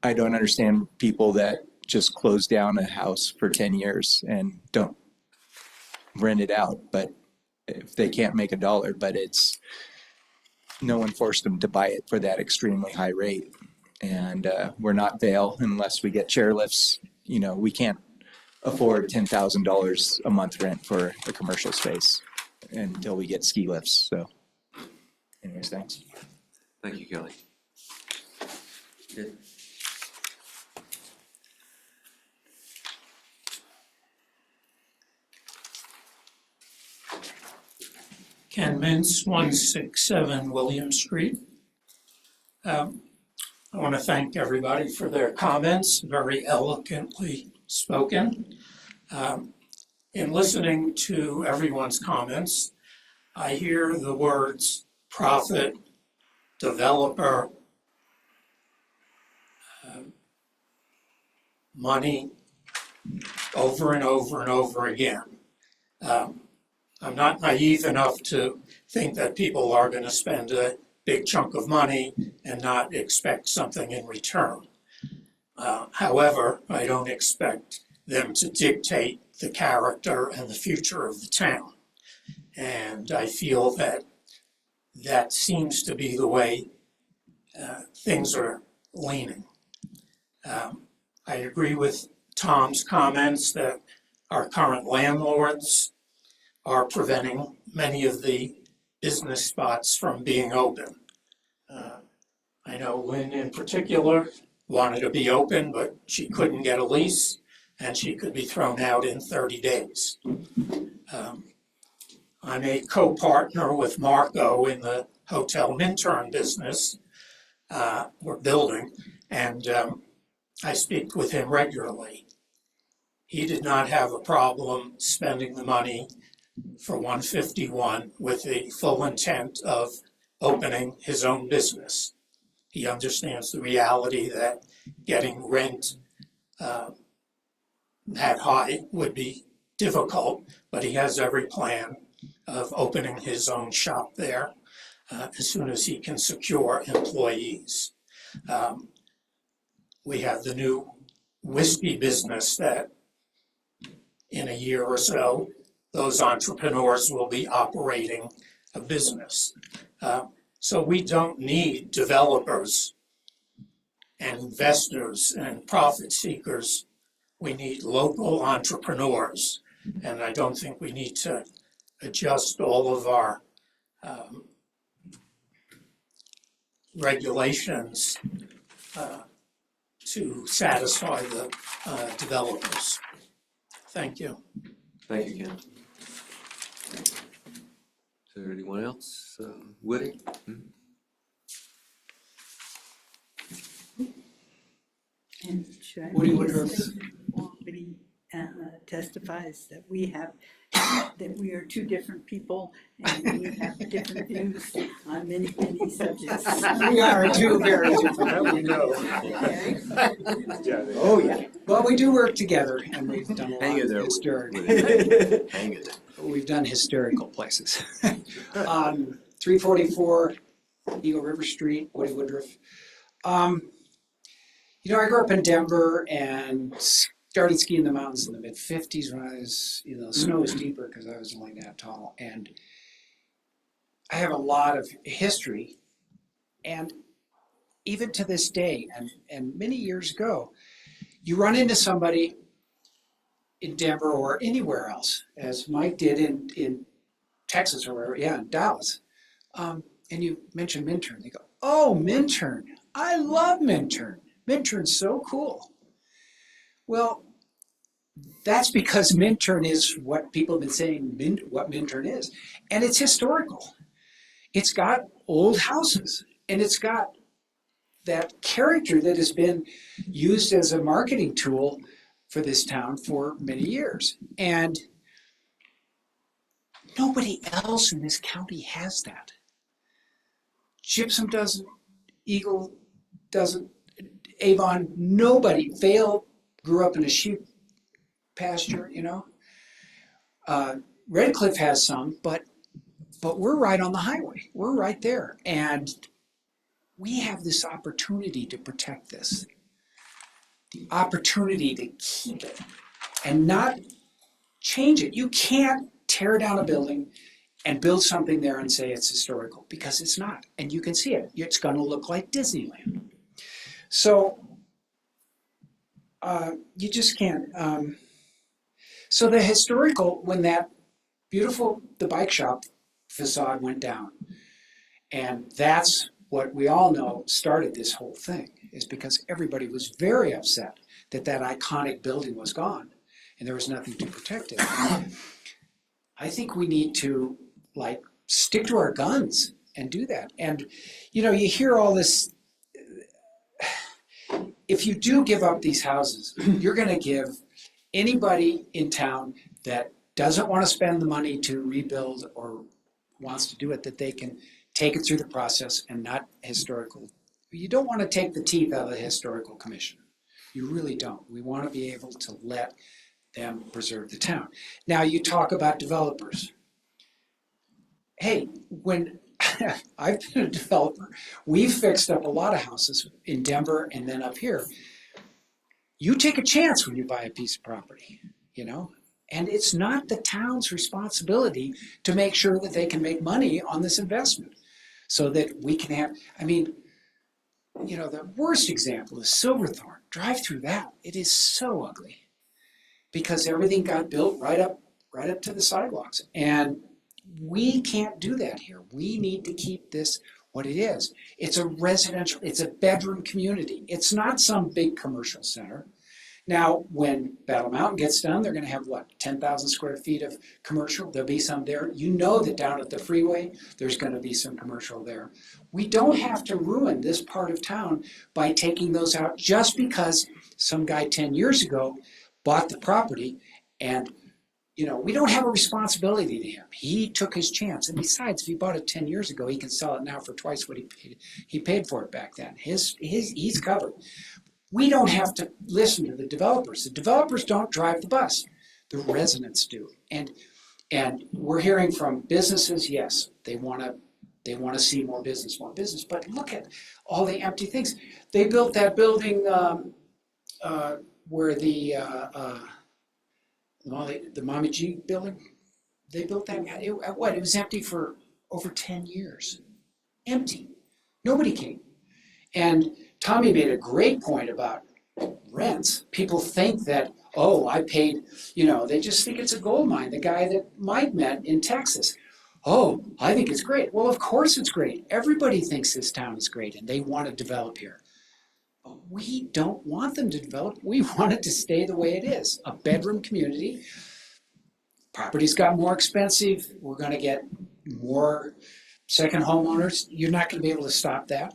I don't understand people that just close down a house for 10 years and don't rent it out, but if they can't make $1, but no one forced them to buy it for that extremely high rate. And we're not Vail unless we get chairlifts. We can't afford $10,000 a month rent for a commercial space until we get ski lifts. So anyways, thanks. Thank you, Kelly. Good. Ken Mintz, 167 William Street. I want to thank everybody for their comments, very eloquently spoken. In listening to everyone's comments, I hear the words profit, developer, money over and over and over again. I'm not naive enough to think that people are going to spend a big chunk of money and not expect something in return. However, I don't expect them to dictate the character and the future of the town. And I feel that that seems to be the way things are leaning. I agree with Tom's comments that our current landlords are preventing many of the business spots from being open. I know Lynn in particular wanted to be open, but she couldn't get a lease and she could be thrown out in 30 days. I'm a co-partner with Marco in the Hotel Minturn business we're building, and I speak with him regularly. He did not have a problem spending the money for 151 with the full intent of opening his own business. He understands the reality that getting rent that high would be difficult, but he has every plan of opening his own shop there as soon as he can secure employees. We have the new whiskey business that in a year or so, those entrepreneurs will be operating a business. So we don't need developers and investors and profit seekers. We need local entrepreneurs. And I don't think we need to adjust all of our regulations to satisfy the developers. Thank you. Thank you, Ken. Is there anyone else? Woody? And should I Woody make a Woodruff. statement while Woody testifies that we are two different people and we have different views on many, many subjects. We are two very different, we know. Oh, yeah. Well, we do work together and we've done a lot of historic. Hang it. We've done historical places. 344 Eagle River Street, Woody Woodruff. You know, I grew up in Denver and started skiing in the mountains in the mid-50s when I was, snow was deeper because I was only that tall. And I have a lot of history. And even to this day, and many years ago, you run into somebody in Denver or anywhere else, as Mike did in Texas or wherever, in Dallas, and you mention Minturn. They go, oh, Minturn. I love Minturn. Minturn's so cool. Well, that's because Minturn is what people have been saying what Minturn is. And it's historical. It's got old houses and it's got that character that has been used as a marketing tool for this town for many years. And nobody else in this county has that. Gypsum doesn't, Eagle doesn't, Avon, nobody. Vale grew up in a sheep pasture, Red Cliff has some, but we're right on the highway. We're right there. And we have this opportunity to protect this. The opportunity to keep it and not change it. You can't tear down a building and build something there and say it's historical, because it's not. And you can see it. It's going to look like Disneyland. So you just can't. So the historical, when that the bike shop facade went down, and that's what we all know started this whole thing, is because everybody was very upset that that iconic building was gone and there was nothing to protect it. And I think we need to like stick to our guns and do that. And you know, you hear all this, if you do give up these houses, you're gonna give anybody in town that doesn't want to spend the money to rebuild or wants to do it, that they can take it through the process and not historical. You don't want to take the teeth out of the historical commission. You really don't. We want to be able to let them preserve the town. Now you talk about developers. Hey, when I've been a developer, we've fixed up a lot of houses in Denver and then up here. You take a chance when you buy a piece of property, you know? And it's not the town's responsibility to make sure that they can make money on this investment so that we can have, I mean, you know, the worst example is Silverthorne. Drive through that. It is so ugly because everything got built right up to the sidewalks. And we can't do that here. We need to keep this what it is. It's a residential, it's a bedroom community. It's not some big commercial center. Now, when Battle Mountain gets done, they're gonna have what, 10,000 square feet of commercial? There'll be some there. You know that down at the freeway, there's gonna be some commercial there. We don't have to ruin this part of town by taking those out just because some guy 10 years ago bought the property and, you know, we don't have a responsibility to him. He took his chance. And besides, if he bought it 10 years ago, he can sell it now for twice what he paid for it back then. He's covered. We don't have to listen to the developers. The developers don't drive the bus. The residents do. And we're hearing from businesses, yes, they want to see more business. But look at all the empty things. They built that building where the Mommy G building. They built that. It was empty for over 10 years. Empty. Nobody came. And Tommy made a great point about rents. People think that, oh, I paid, you know, they just think it's a gold mine. The guy that Mike met in Texas. Oh, I think it's great. Well, of course it's great. Everybody thinks this town is great and they want to develop here. But we don't want them to develop. We want it to stay the way it is. A bedroom community. Properties got more expensive. We're going to get more second homeowners. You're not going to be able to stop that.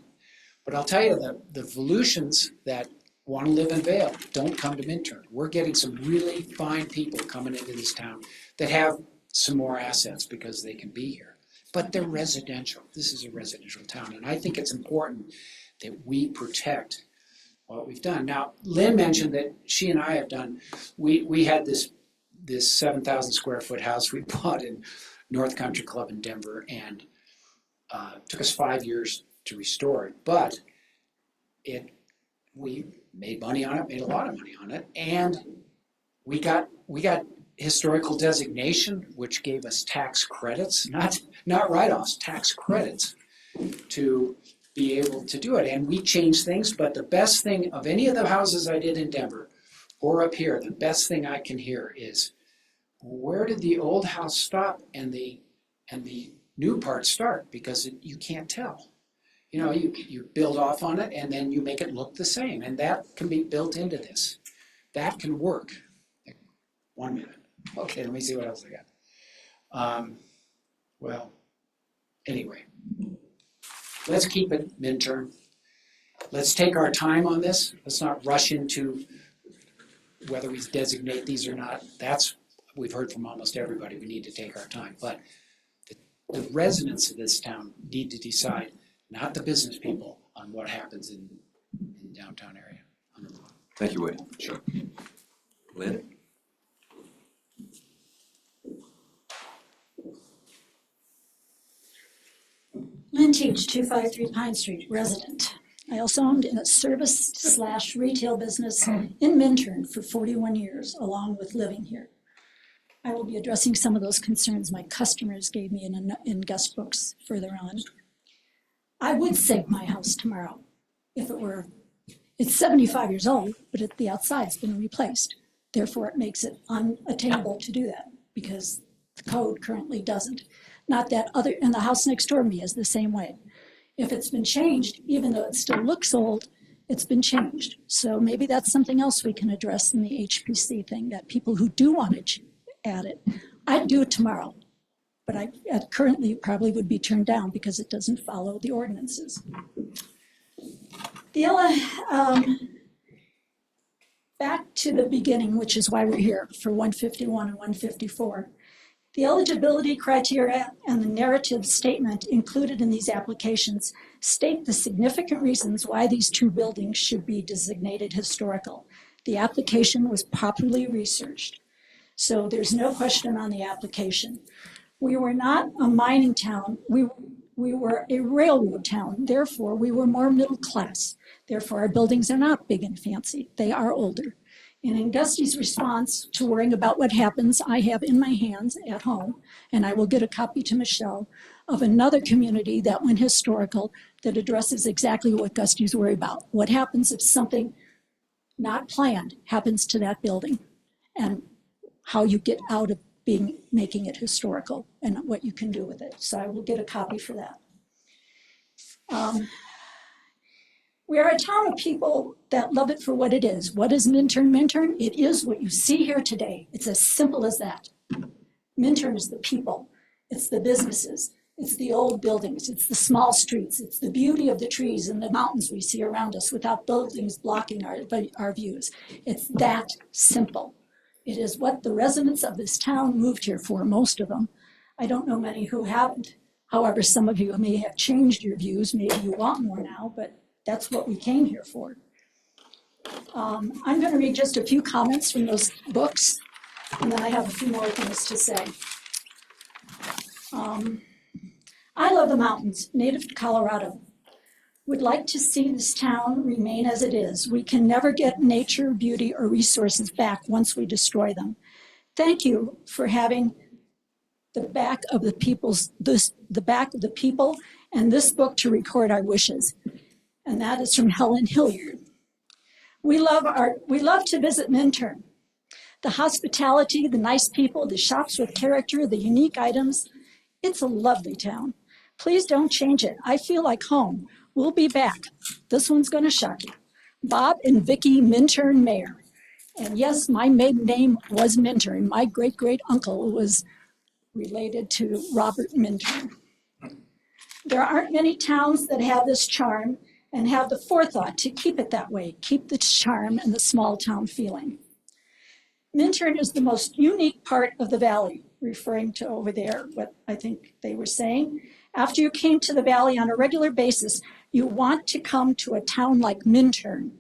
But I'll tell you, the Volusians that want to live in Vail don't come to Minturn. We're getting some really fine people coming into this town that have some more assets because they can be here. But they're residential. This is a residential town. And I think it's important that we protect what we've done. Now, Lynn mentioned that she and I have done, we had this 7,000 square foot house we bought in North Country Club in Denver, and it took us 5 years to restore it, but we made money on it, made a lot of money on it, and we got historical designation, which gave us tax credits, not write-offs, tax credits to be able to do it. And we changed things, but the best thing of any of the houses I did in Denver or up here, the best thing I can hear is, where did the old house stop and the new part start? Because you can't tell. You know, you build off on it and then you make it look the same, and that can be built into this. That can work. 1 minute. Okay, let me see what else I got. Well, anyway, let's keep it Minturn. Let's take our time on this. Let's not rush into whether we designate these or not. We've heard from almost everybody, we need to take our time. But the residents of this town need to decide, not the business people, on what happens in downtown area. Thank you, Wade. Sure. Lynn? Lynn Teach, 253 Pine Street, resident. I also owned a service/retail business in Minturn for 41 years, along with living here. I will be addressing some of those concerns my customers gave me in guest books further on. I would save my house tomorrow if it's 75 years old, but the outside's been replaced. Therefore, it makes it unattainable to do that because the code currently doesn't. Not that other, and the house next door to me is the same way. If it's been changed, even though it still looks old, it's been changed. So maybe that's something else we can address in the HPC thing, that people who do want to add it, I'd do it tomorrow, but I currently probably would be turned down because it doesn't follow the ordinances. Back to the beginning, which is why we're here for 151 and 154. The eligibility criteria and the narrative statement included in these applications state the significant reasons why these two buildings should be designated historical. The application was properly researched, so there's no question on the application. We were not a mining town, we were a railroad town, therefore we were more middle class. Therefore our buildings are not big and fancy, they are older. And in Gusty's response to worrying about what happens, I have in my hands at home, and I will get a copy to Michelle, of another community that went historical that addresses exactly what Gusty's worried about. What happens if something not planned happens to that building, and how you get out of making it historical and what you can do with it. So I will get a copy for that. We are a town of people that love it for what it is. What is Minturn? Minturn, it is what you see here today. It's as simple as that. Minturn is the people, it's the businesses, it's the old buildings, it's the small streets, it's the beauty of the trees and the mountains we see around us without buildings blocking our views. It's that simple. It is what the residents of this town moved here for, most of them. I don't know many who haven't. However, some of you may have changed your views, maybe you want more now, but that's what we came here for. I'm going to read just a few comments from those books, and then I have a few more things to say. I love the mountains, native to Colorado. Would like to see this town remain as it is. We can never get nature, beauty, or resources back once we destroy them. Thank you for having the back of the people and this book to record our wishes. And that is from Helen Hilliard. We love to visit Minturn. The hospitality, the nice people, the shops with character, the unique items. It's a lovely town. Please don't change it. I feel like home. We'll be back. This one's going to shock you. Bob and Vicki Minturn Mayor. And yes, my maiden name was Minturn. My great-great-uncle was related to Robert Minturn. There aren't many towns that have this charm and have the forethought to keep it that way, keep the charm and the small town feeling. Minturn is the most unique part of the valley, referring to over there what I think they were saying. After you came to the valley on a regular basis, you want to come to a town like Minturn.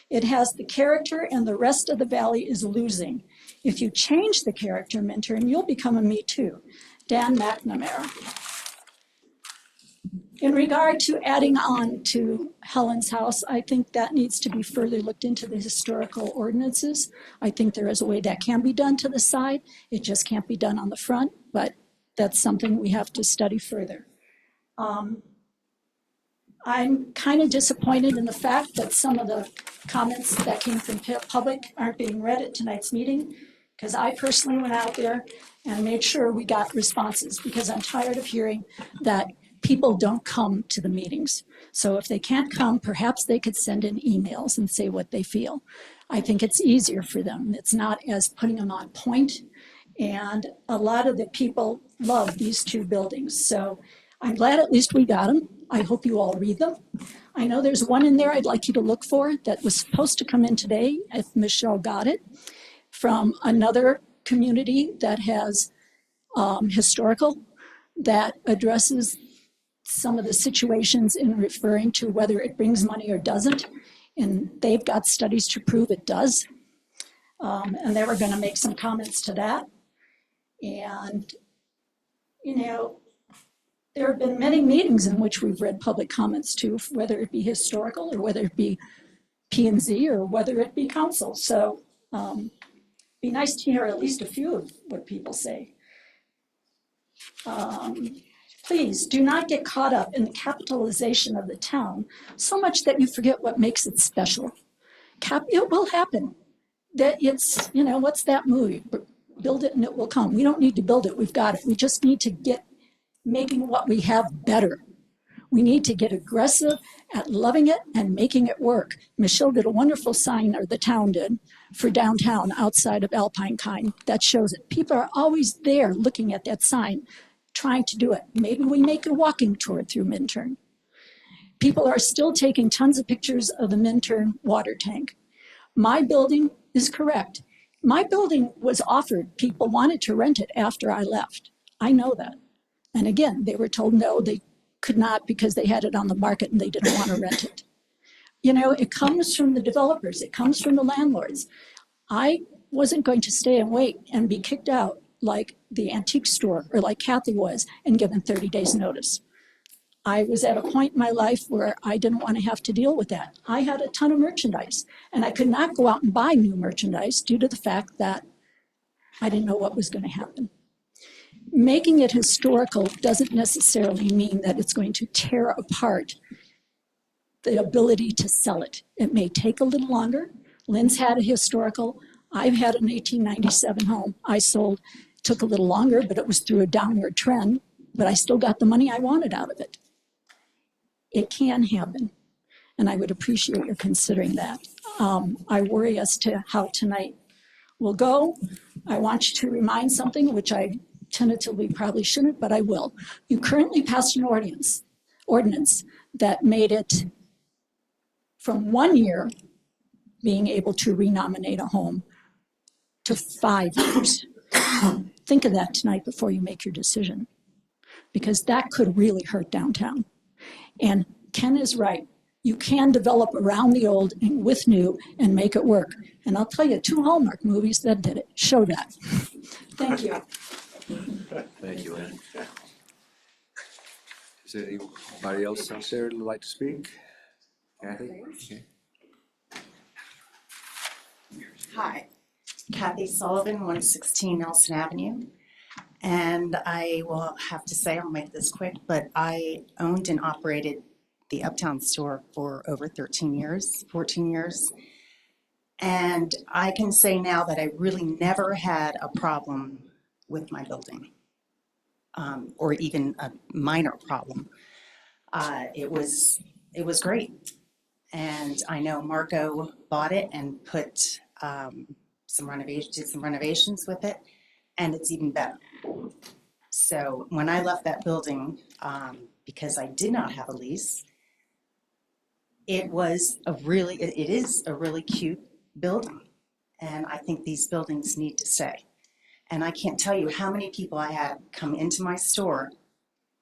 It has the character and the rest of the valley is losing. If you change the character, Minturn, you'll become a Me Too. Dan McNamara. In regard to adding on to Helen's house, I think that needs to be further looked into the historical ordinances. I think there is a way that can be done to the side. It just can't be done on the front, but that's something we have to study further. I'm kind of disappointed in the fact that some of the comments that came from public aren't being read at tonight's meeting, because I personally went out there and made sure we got responses, because I'm tired of hearing that people don't come to the meetings. So if they can't come, perhaps they could send in emails and say what they feel. I think it's easier for them. It's not as putting them on point. And a lot of the people love these two buildings. So I'm glad at least we got them. I hope you all read them. I know there's one in there I'd like you to look for that was supposed to come in today, if Michelle got it, from another community that has historical, that addresses some of the situations in referring to whether it brings money or doesn't. And they've got studies to prove it does. And they were going to make some comments to that. And, you know, there have been many meetings in which we've read public comments to, whether it be historical or whether it be P&Z or whether it be council. So be nice to hear at least a few of what people say. Please do not get caught up in the capitalization of the town so much that you forget what makes it special. It will happen. that it's, you know, what's that movie? Build it and it will come. We don't need to build it, we've got it. We just need to get making what we have better. We need to get aggressive at loving it and making it work. Michelle did a wonderful sign, or the town did, for downtown outside of Alpine Kind that shows it. People are always there looking at that sign, trying to do it. Maybe we make a walking tour through Minturn. People are still taking tons of pictures of the Minturn water tank. My building is correct. My building was offered, people wanted to rent it after I left. I know that. And again, they were told no, they could not because they had it on the market and they didn't want to rent it. You know, it comes from the developers, it comes from the landlords. I wasn't going to stay and wait and be kicked out like the antique store or like Kathy was and given 30 days notice. I was at a point in my life where I didn't want to have to deal with that. I had a ton of merchandise and I could not go out and buy new merchandise due to the fact that I didn't know what was going to happen. Making it historical doesn't necessarily mean that it's going to tear apart the ability to sell it. It may take a little longer. Lynn's had a historical. I've had an 1897 home I sold. It took a little longer, but it was through a downward trend, but I still got the money I wanted out of it. It can happen, and I would appreciate your considering that. I worry as to how tonight will go. I want you to remind something, which I tentatively probably shouldn't, but I will. You currently passed an ordinance that made it from 1 year being able to renominate a home to 5 years. Think of that tonight before you make your decision, because that could really hurt downtown. And Ken is right. You can develop around the old and with new and make it work. And I'll tell you, 2 Hallmark movies that did it show that. Thank you. Thank you, Lynn. Is there anybody else out there who'd like to speak? Kathy? Okay. Hi, Kathy Sullivan, 116 Nelson Avenue. And I will have to say, I'll make this quick, but I owned and operated the Uptown store for over 13 years, 14 years. And I can say now that I really never had a problem with my building, or even a minor problem. It was great. And I know Marco bought it and put some renovations with it, and it's even better. So when I left that building, because I did not have a lease, it is a really cute building. And I think these buildings need to stay. And I can't tell you how many people I had come into my store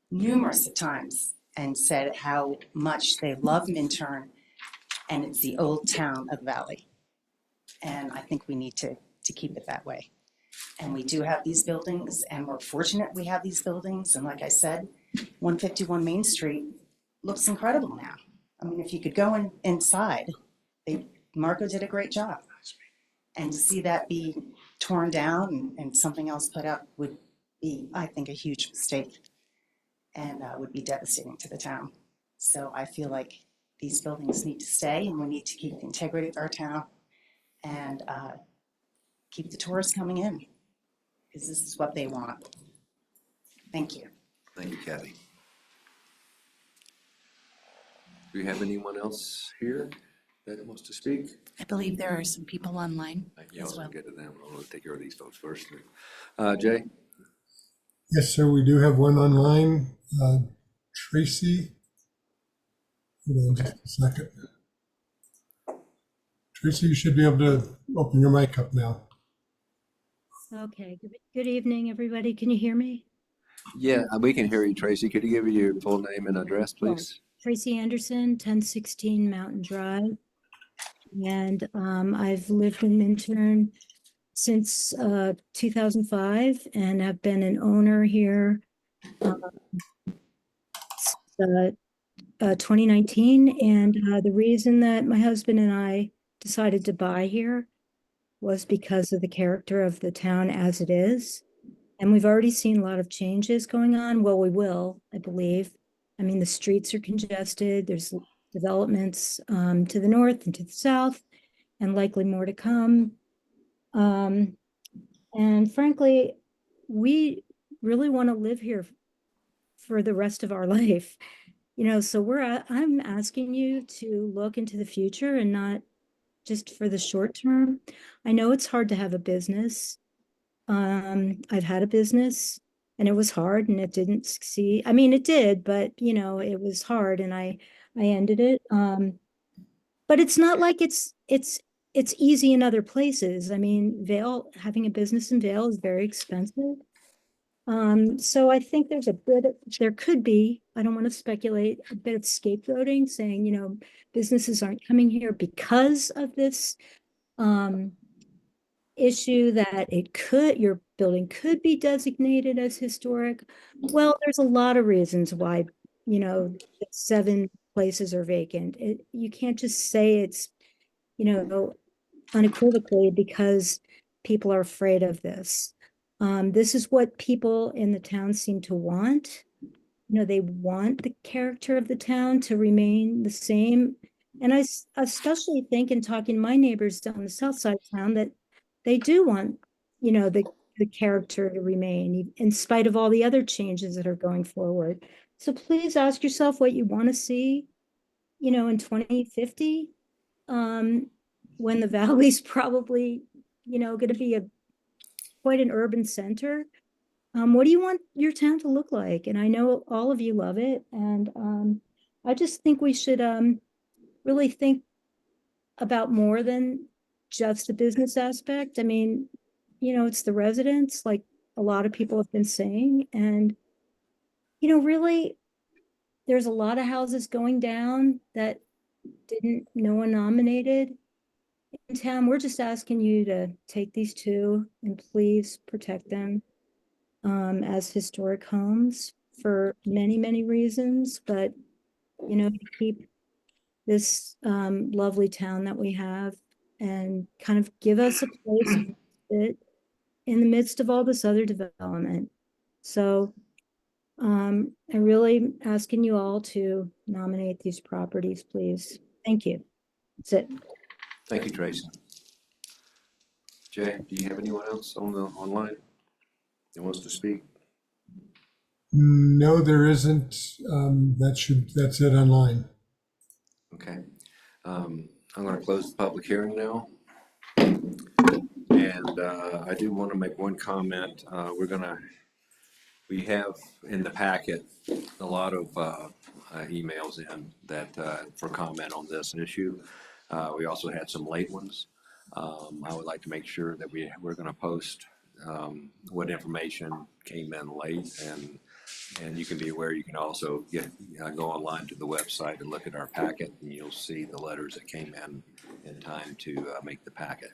numerous times and said how much they love Minturn, and it's the old town of the Valley. And I think we need to keep it that way. And we do have these buildings, and we're fortunate we have these buildings. And like I said, 151 Main Street looks incredible now. I mean, if you could go inside, Marco did a great job. And to see that be torn down and something else put up would be, I think, a huge mistake, and would be devastating to the town. So I feel like these buildings need to stay, and we need to keep the integrity of our town and keep the tourists coming in, because this is what they want. Thank you. Thank you, Kathy. Do we have anyone else here that wants to speak? I believe there are some people online Yeah, as well. I'll get to them. I'll take care of these folks first. Jay? Yes, sir, we do have one online. Tracy. Hold on just a second. Tracy, you should be able to open your mic up now. Okay, good evening, everybody. Can you hear me? Yeah, we can hear you, Tracy. Could you give me your full name and address, please? Tracy Anderson, 1016 Mountain Drive. And I've lived in Minturn since 2005 and have been an owner here since 2019. And the reason that my husband and I decided to buy here was because of the character of the town as it is. And we've already seen a lot of changes going on. Well, we will, I believe. I mean, the streets are congested. There's developments to the north and to the south, and likely more to come. And frankly, we really want to live here for the rest of our life. So I'm asking you to look into the future and not just for the short term. I know it's hard to have a business. I've had a business and it was hard and it didn't succeed. I mean, it did, but it was hard and I ended it. But it's not like it's easy in other places. I mean, having a business in Vail is very expensive. So I think there could be, I don't want to speculate, a bit of scapegoating, saying, businesses aren't coming here because of this issue that your building could be designated as historic. Well, there's a lot of reasons why, 7 places are vacant. You can't just say it's, unequivocally because people are afraid of this. This is what people in the town seem to want. They want the character of the town to remain the same. And I especially think in talking to my neighbors down the south side of town that they do want, the character to remain in spite of all the other changes that are going forward. So please ask yourself what you want to see, in 2050, when the valley's probably, going to be quite an urban center. What do you want your town to look like? And I know all of you love it. And I just think we should really think about more than just the business aspect. I mean, it's the residents, like a lot of people have been saying. And, really, there's a lot of houses going down that no one nominated in town. We're just asking you to take these 2 and please protect them as historic homes for many, many reasons, but to keep this lovely town that we have and kind of give us a place to sit in the midst of all this other development. So I'm really asking you all to nominate these properties, please. Thank you. That's it. Thank you, Tracy. Jay, do you have anyone else online that wants to speak? No, there isn't. That's it online. Okay. I'm going to close the public hearing now. And I do want to make one comment. We have in the packet a lot of emails in that for comment on this issue. We also had some late ones. I would like to make sure that we're going to post what information came in late, and you can be aware. You can also go online to the website and look at our packet, and you'll see the letters that came in time to make the packet.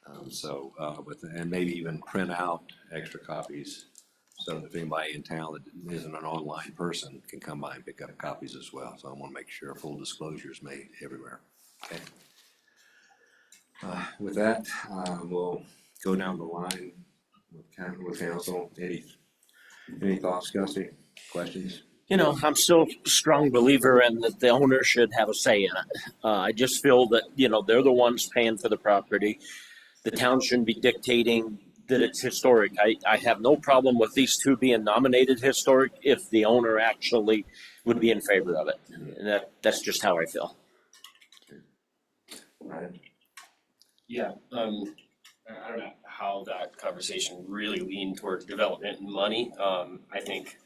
And maybe even print out extra copies, so that if anybody in town that isn't an online person can come by and pick up copies as well. So I want to make sure full disclosure is made everywhere. Okay. With that, we'll go down the line with council. Any thoughts, Gusty? Questions? I'm still a strong believer in that the owner should have a say in it. I just feel that, they're the ones paying for the property. The town shouldn't be dictating that it's historic. I have no problem with these 2 being nominated historic if the owner actually would be in favor of it. And that's just how I feel. Right. Yeah, I don't know how that conversation really leaned towards development and money. I think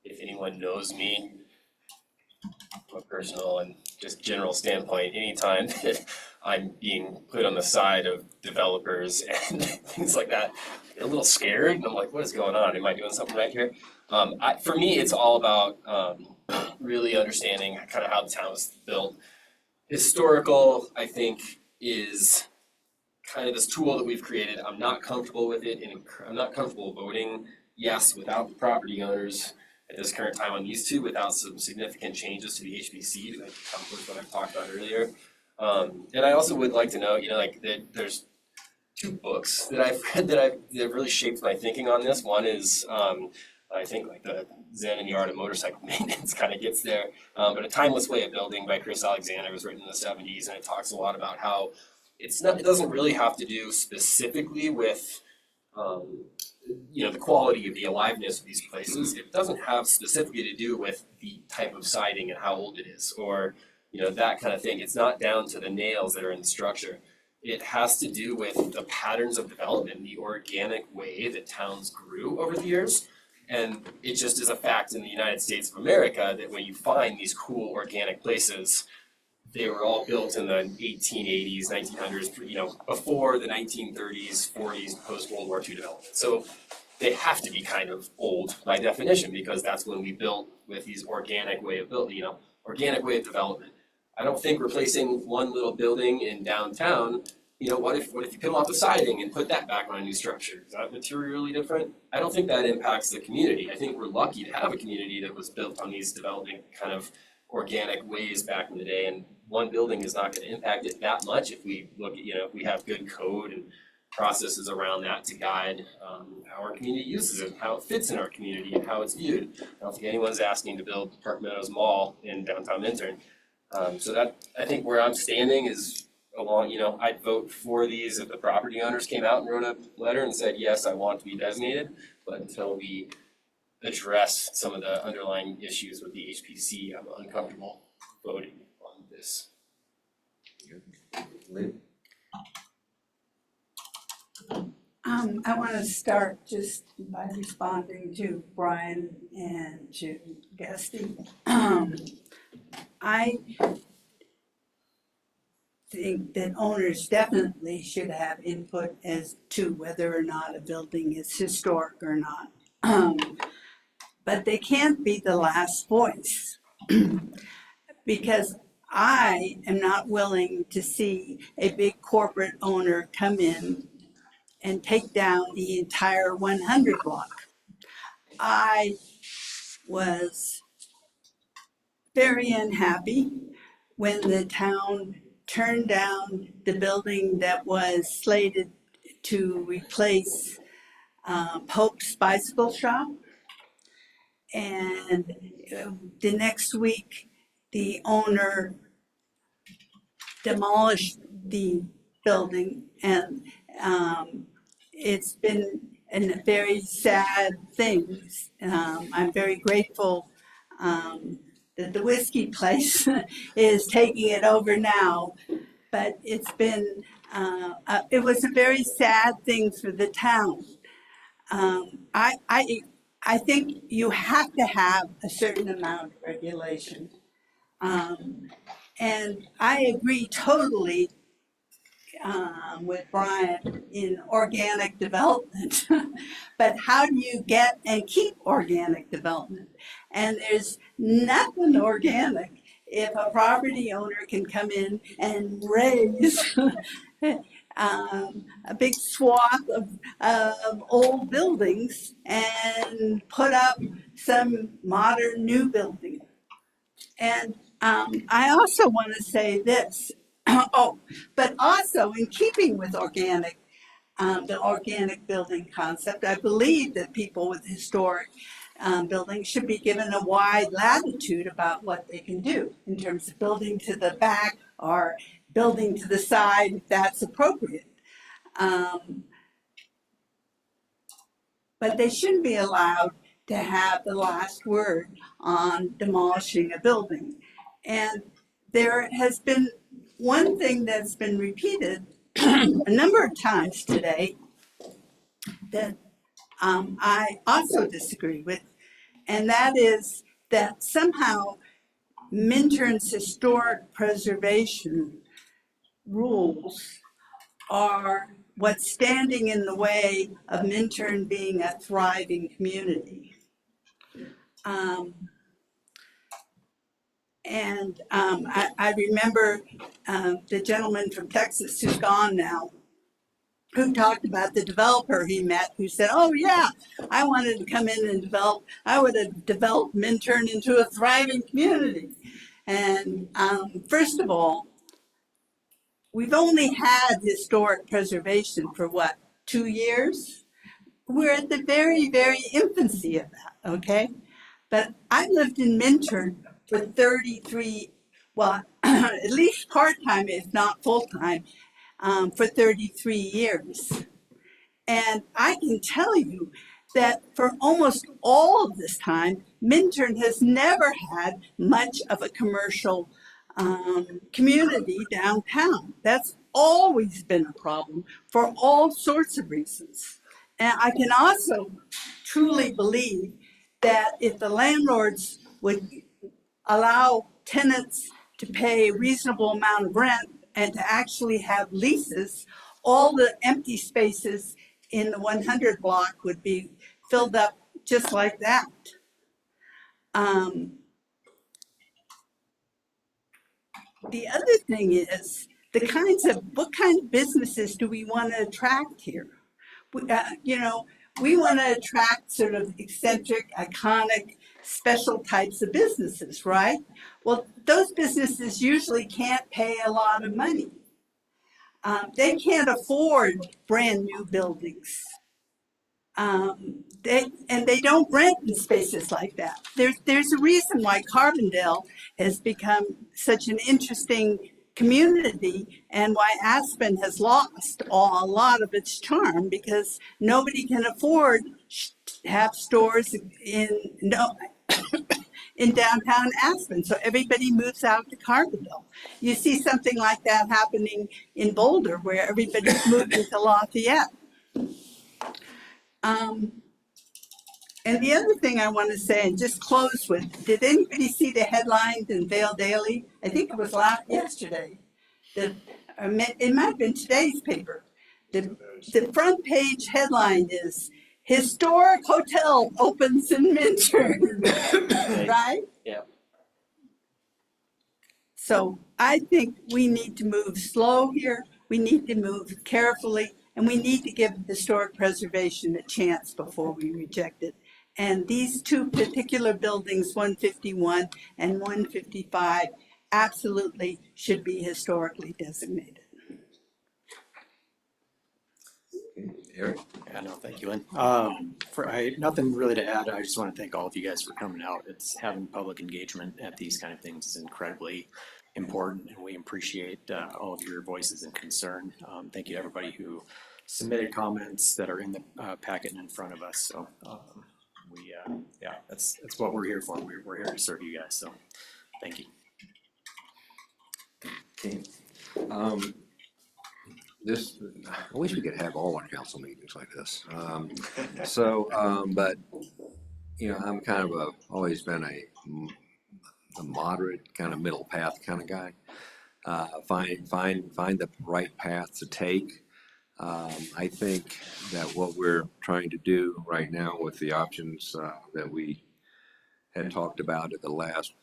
if anyone knows me, from a personal and just general standpoint, anytime that I'm being put on the side of developers and things like that, I get a little scared and I'm like, what is going on? Am I doing something right here? For me, it's all about really understanding kind of how the town was built. Historical, I think, is kind of this tool that we've created. I'm not comfortable with it, and I'm not comfortable voting yes without the property owners at this current time on these 2, without some significant changes to the HBC to accomplish what I talked about earlier. And I also would like to know, that there's 2 books that I've read that really shaped my thinking on this. One is I think like the Zen and the Art of Motorcycle Maintenance kind of gets there. But A Timeless Way of Building by Chris Alexander was written in the 70s, and it talks a lot about how it doesn't really have to do specifically with the quality of the aliveness of these places. It doesn't have specifically to do with the type of siding and how old it is, or that kind of thing. It's not down to the nails that are in the structure. It has to do with the patterns of development, the organic way that towns grew over the years. And it just is a fact in the United States of America that when you find these cool organic places, they were all built in the 1880s, 1900s, before the 1930s, 40s, post-World War II development. So they have to be kind of old by definition, because that's when we built with these organic way of building, organic way of development. I don't think replacing one little building in downtown, what if you peel off the siding and put that back on a new structure? Is that materially different? I don't think that impacts the community. I think we're lucky to have a community that was built on these developing kind of organic ways back in the day, and one building is not going to impact it that much if we look at, if we have good code and processes around that to guide how our community uses it, how it fits in our community, and how it's viewed. I don't think anyone's asking to build Park Meadows Mall in downtown Minturn. So that, I think where I'm standing is along, I'd vote for these if the property owners came out and wrote a letter and said, yes, I want to be designated, but until we address some of the underlying issues with the HPC, I'm uncomfortable voting on this. I want to start just by responding to Brian and to Gusty. I think that owners definitely should have input as to whether or not a building is historic or not. But they can't be the last voice because I am not willing to see a big corporate owner come in and take down the entire 100 block. I was very unhappy when the town turned down the building that was slated to replace Pope's Bicycle Shop. And the next week, the owner demolished the building, and it's been a very sad thing. I'm very grateful that the whiskey place is taking it over now, but it's been, it was a very sad thing for the town. I think you have to have a certain amount of regulation. And I agree totally with Brian in organic development. But how do you get and keep organic development? And there's nothing organic if a property owner can come in and raise a big swath of old buildings and put up some modern new building. And I also want to say this, but also in keeping with organic, the organic building concept, I believe that people with historic buildings should be given a wide latitude about what they can do in terms of building to the back or building to the side if that's appropriate. But they shouldn't be allowed to have the last word on demolishing a building. And there has been one thing that's been repeated a number of times today that I also disagree with, and that is that somehow Minturn's historic preservation rules are what's standing in the way of Minturn being a thriving community. I remember the gentleman from Texas who's gone now, who talked about the developer he met who said, oh yeah, I wanted to come in and develop, I would have developed Minturn into a thriving community. And first of all, we've only had historic preservation for what, 2 years? We're at the very, very infancy of that, okay? But I've lived in Minturn for 33, well, at least part-time, if not full-time, for 33 years. And I can tell you that for almost all of this time, Minturn has never had much of a commercial community downtown. That's always been a problem for all sorts of reasons. And I can also truly believe that if the landlords would allow tenants to pay a reasonable amount of rent and to actually have leases, all the empty spaces in the 100 block would be filled up just like that. The other thing is what kind of businesses do we want to attract here? We want to attract sort of eccentric, iconic, special types of businesses, right? Well, those businesses usually can't pay a lot of money. They can't afford brand new buildings. They don't rent in spaces like that. There's a reason why Carbondale has become such an interesting community and why Aspen has lost a lot of its charm, because nobody can afford to have stores in downtown Aspen. So everybody moves out to Carbondale. You see something like that happening in Boulder, where everybody's moving to Lafayette. And the other thing I want to say, and just close with, did anybody see the headlines in Vale Daily? I think it was yesterday. It might have been today's paper. The front page headline is, "Historic Hotel Opens in Minturn," right? Yeah. So I think we need to move slow here. We need to move carefully, and we need to give historic preservation a chance before we reject it. And these two particular buildings, 151 and 155, absolutely should be historically designated. Eric? Yeah, no, thank you, Lynn. Nothing really to add. I just want to thank all of you guys for coming out. It's having public engagement at these kind of things is incredibly important, and we appreciate all of your voices and concern. Thank you to everybody who submitted comments that are in the packet and in front of us. So that's what we're here for. We're here to serve you guys. So thank you. Okay. I wish we could have all our council meetings like this. But I'm kind of always been a moderate kind of middle path kind of guy. Find the right path to take. I think that what we're trying to do right now with the options that we had talked about at the last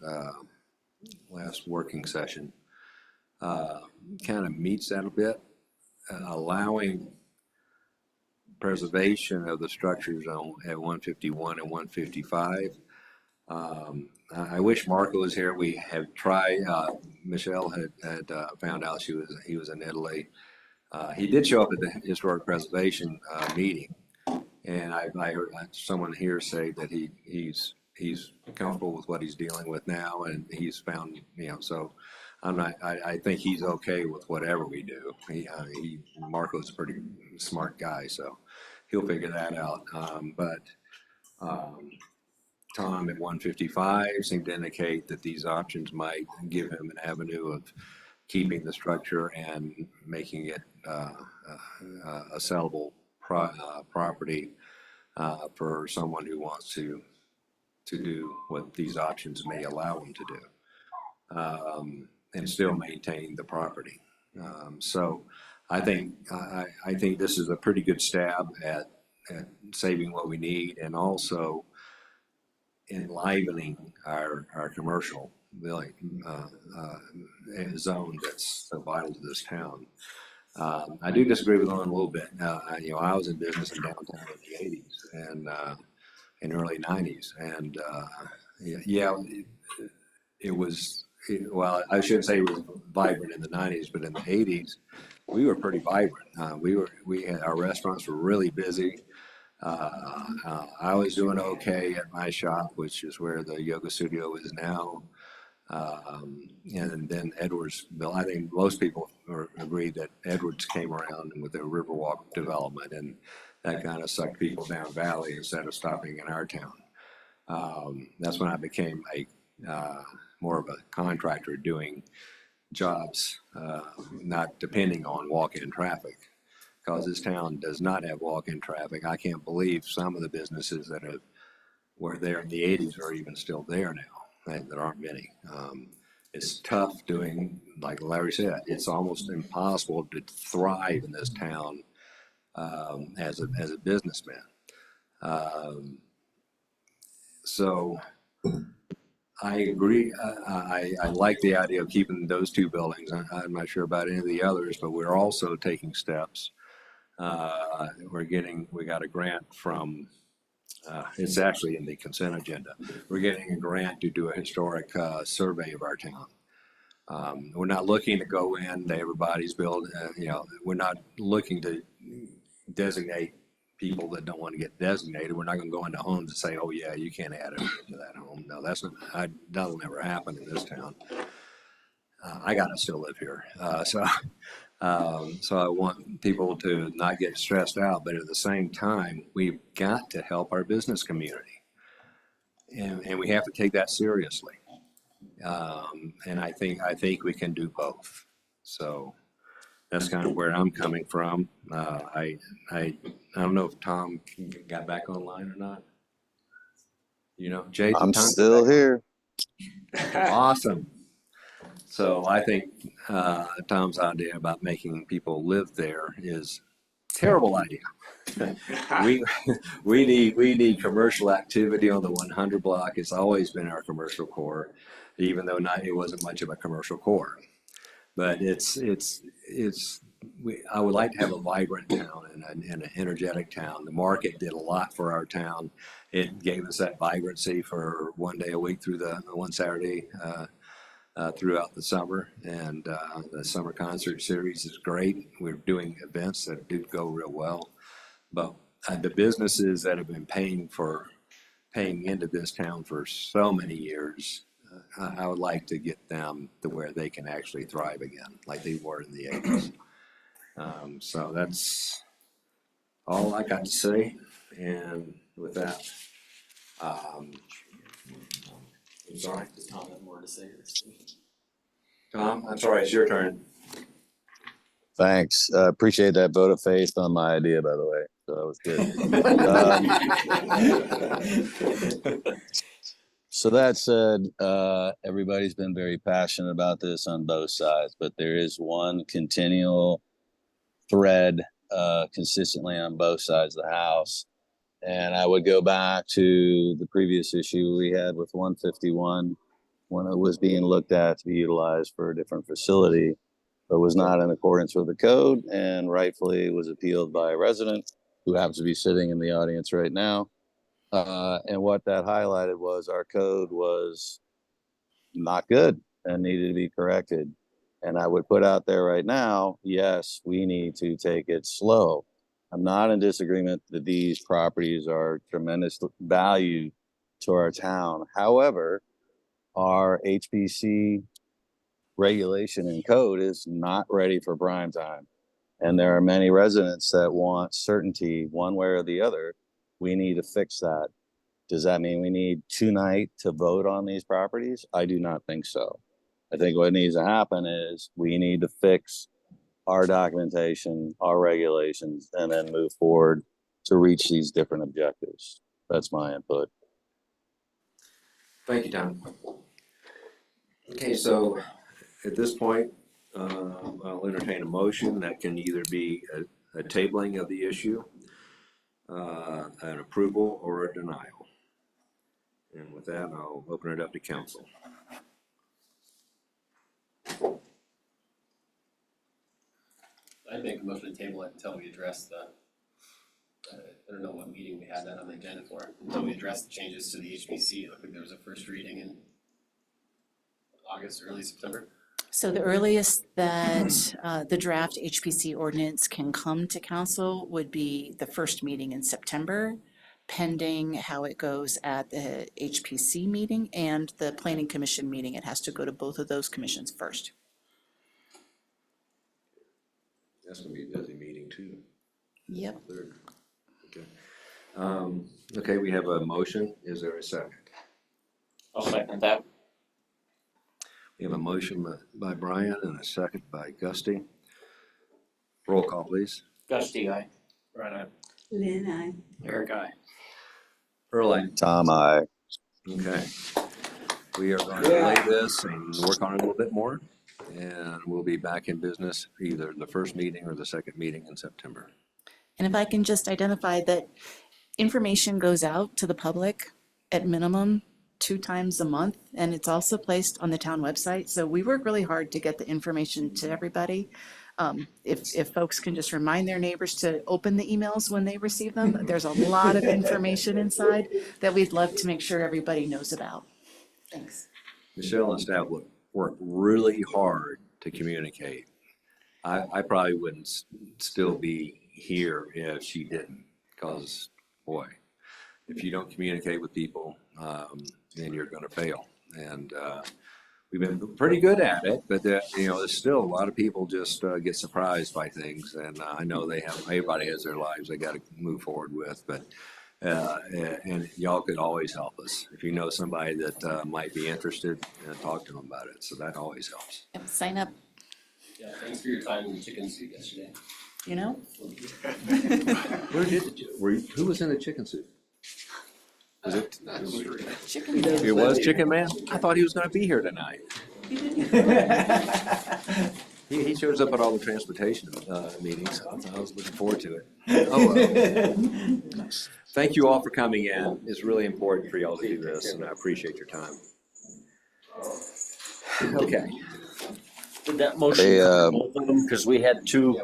working session kind of meets that a bit, allowing preservation of the structures at 151 and 155. I wish Marco was here. We have tried. Michelle had found out he was in Italy. He did show up at the historic preservation meeting, and I heard someone here say that he's comfortable with what he's dealing with now, and he's found so. I think he's okay with whatever we do. Marco's a pretty smart guy, so he'll figure that out. But Tom at 155 seemed to indicate that these options might give him an avenue of keeping the structure and making it a sellable property for someone who wants to do what these options may allow him to do. And still maintain the property. So I think this is a pretty good stab at saving what we need and also enlivening our commercial zone that's so vital to this town. I do disagree with Lauren a little bit. I was in business in downtown in the 80s and in early 90s, and it was. Well, I shouldn't say it was vibrant in the 90s, but in the 80s, we were pretty vibrant. Our restaurants were really busy. I was doing okay at my shop, which is where the yoga studio is now. And then Edwards built, I think most people agree that Edwards came around with the Riverwalk development, and that kind of sucked people down valley instead of stopping in our town. That's when I became more of a contractor doing jobs, not depending on walk-in traffic, because this town does not have walk-in traffic. I can't believe some of the businesses that were there in the 80s are even still there now. There aren't many. It's tough doing, like Larry said, it's almost impossible to thrive in this town as a businessman. So I agree. I like the idea of keeping those two buildings. I'm not sure about any of the others, but we're also taking steps. We got a grant from, it's actually in the consent agenda. We're getting a grant to do a historic survey of our town. We're not looking to go in to everybody's building, we're not looking to designate people that don't want to get designated. We're not going to go into homes and say, oh yeah, you can't add it to that home. No, that'll never happen in this town. I gotta still live here. So I want people to not get stressed out, but at the same time, we've got to help our business community. And we have to take that seriously. And I think we can do both. So that's kind of where I'm coming from. I don't know if Tom got back online or not. Jay, I'm Tom still here. Awesome. So I think Tom's idea about making people live there is a terrible idea. we need commercial activity on the 100 block. It's always been our commercial core, even though it wasn't much of a commercial core. But I would like to have a vibrant town and an energetic town. The market did a lot for our town. It gave us that vibrancy for one day a week through one Saturday throughout the summer. And the summer concert series is great. We're doing events that do go real well. But the businesses that have been paying into this town for so many years, I would like to get them to where they can actually thrive again, like they were in the 80s. So that's all I got to say. And with that, I'm sorry. Does Tom have more to say? Tom, I'm sorry, it's your turn. Thanks. Appreciate that vote of faith on my idea, by the way. So that was good. So that said, everybody's been very passionate about this on both sides, but there is one continual thread consistently on both sides of the house. And I would go back to the previous issue we had with 151 when it was being looked at to be utilized for a different facility, but was not in accordance with the code and rightfully was appealed by a resident who happens to be sitting in the audience right now. And what that highlighted was our code was not good and needed to be corrected. And I would put out there right now, yes, we need to take it slow. I'm not in disagreement that these properties are tremendous value to our town. However, our HPC regulation and code is not ready for prime time. And there are many residents that want certainty one way or the other. We need to fix that. Does that mean we need tonight to vote on these properties? I do not think so. I think what needs to happen is we need to fix our documentation, our regulations, and then move forward to reach these different objectives. That's my input. Thank you, Tom. Okay, so at this point, I'll entertain a motion that can either be a tabling of the issue, an approval, or a denial. And with that, I'll open it up to council. I'd make a motion to table it until we address I don't know what meeting we had that on the agenda for, until we address the changes to the HPC. It looked like there was a first reading in August, early September. So the earliest that the draft HPC ordinance can come to council would be the first meeting in September. pending how it goes at the HPC meeting and the Planning Commission meeting. It has to go to both of those commissions first. That's gonna be a busy meeting too. Yep. Okay. Okay, we have a motion. Is there a second? I'll second that. We have a motion by Brian and a second by Gusty. Roll call, please. Gusty, aye. Right on. Lynn, I. Eric, aye. Earl, aye. Tom, I. Okay. We are going to delay this and work on it a little bit more. And we'll be back in business either the first meeting or the second meeting in September. And if I can just identify that information goes out to the public at minimum 2 times a month, and it's also placed on the town website. So we work really hard to get the information to everybody. If folks can just remind their neighbors to open the emails when they receive them, there's a lot of information inside that we'd love to make sure everybody knows about. Thanks. Michelle and staff work really hard to communicate. I probably wouldn't still be here if she didn't, because boy, if you don't communicate with people, then you're going to fail. And we've been pretty good at it, but there's still a lot of people just get surprised by things. And I know everybody has their lives they got to move forward with, but and y'all could always help us if you know somebody that might be interested, talk to them about it. So that always helps. Yep, sign up, Yeah, thanks for your time in the chicken soup yesterday. you know? Who was in the chicken soup? Was it? Chicken. It was Chicken Man? I thought he was gonna be here tonight. He shows up at all the transportation meetings. I was looking forward to it. Oh, well. Thank you all for coming in. It's really important for y'all to do this, and I appreciate your time. Okay. Did that motion, because we had two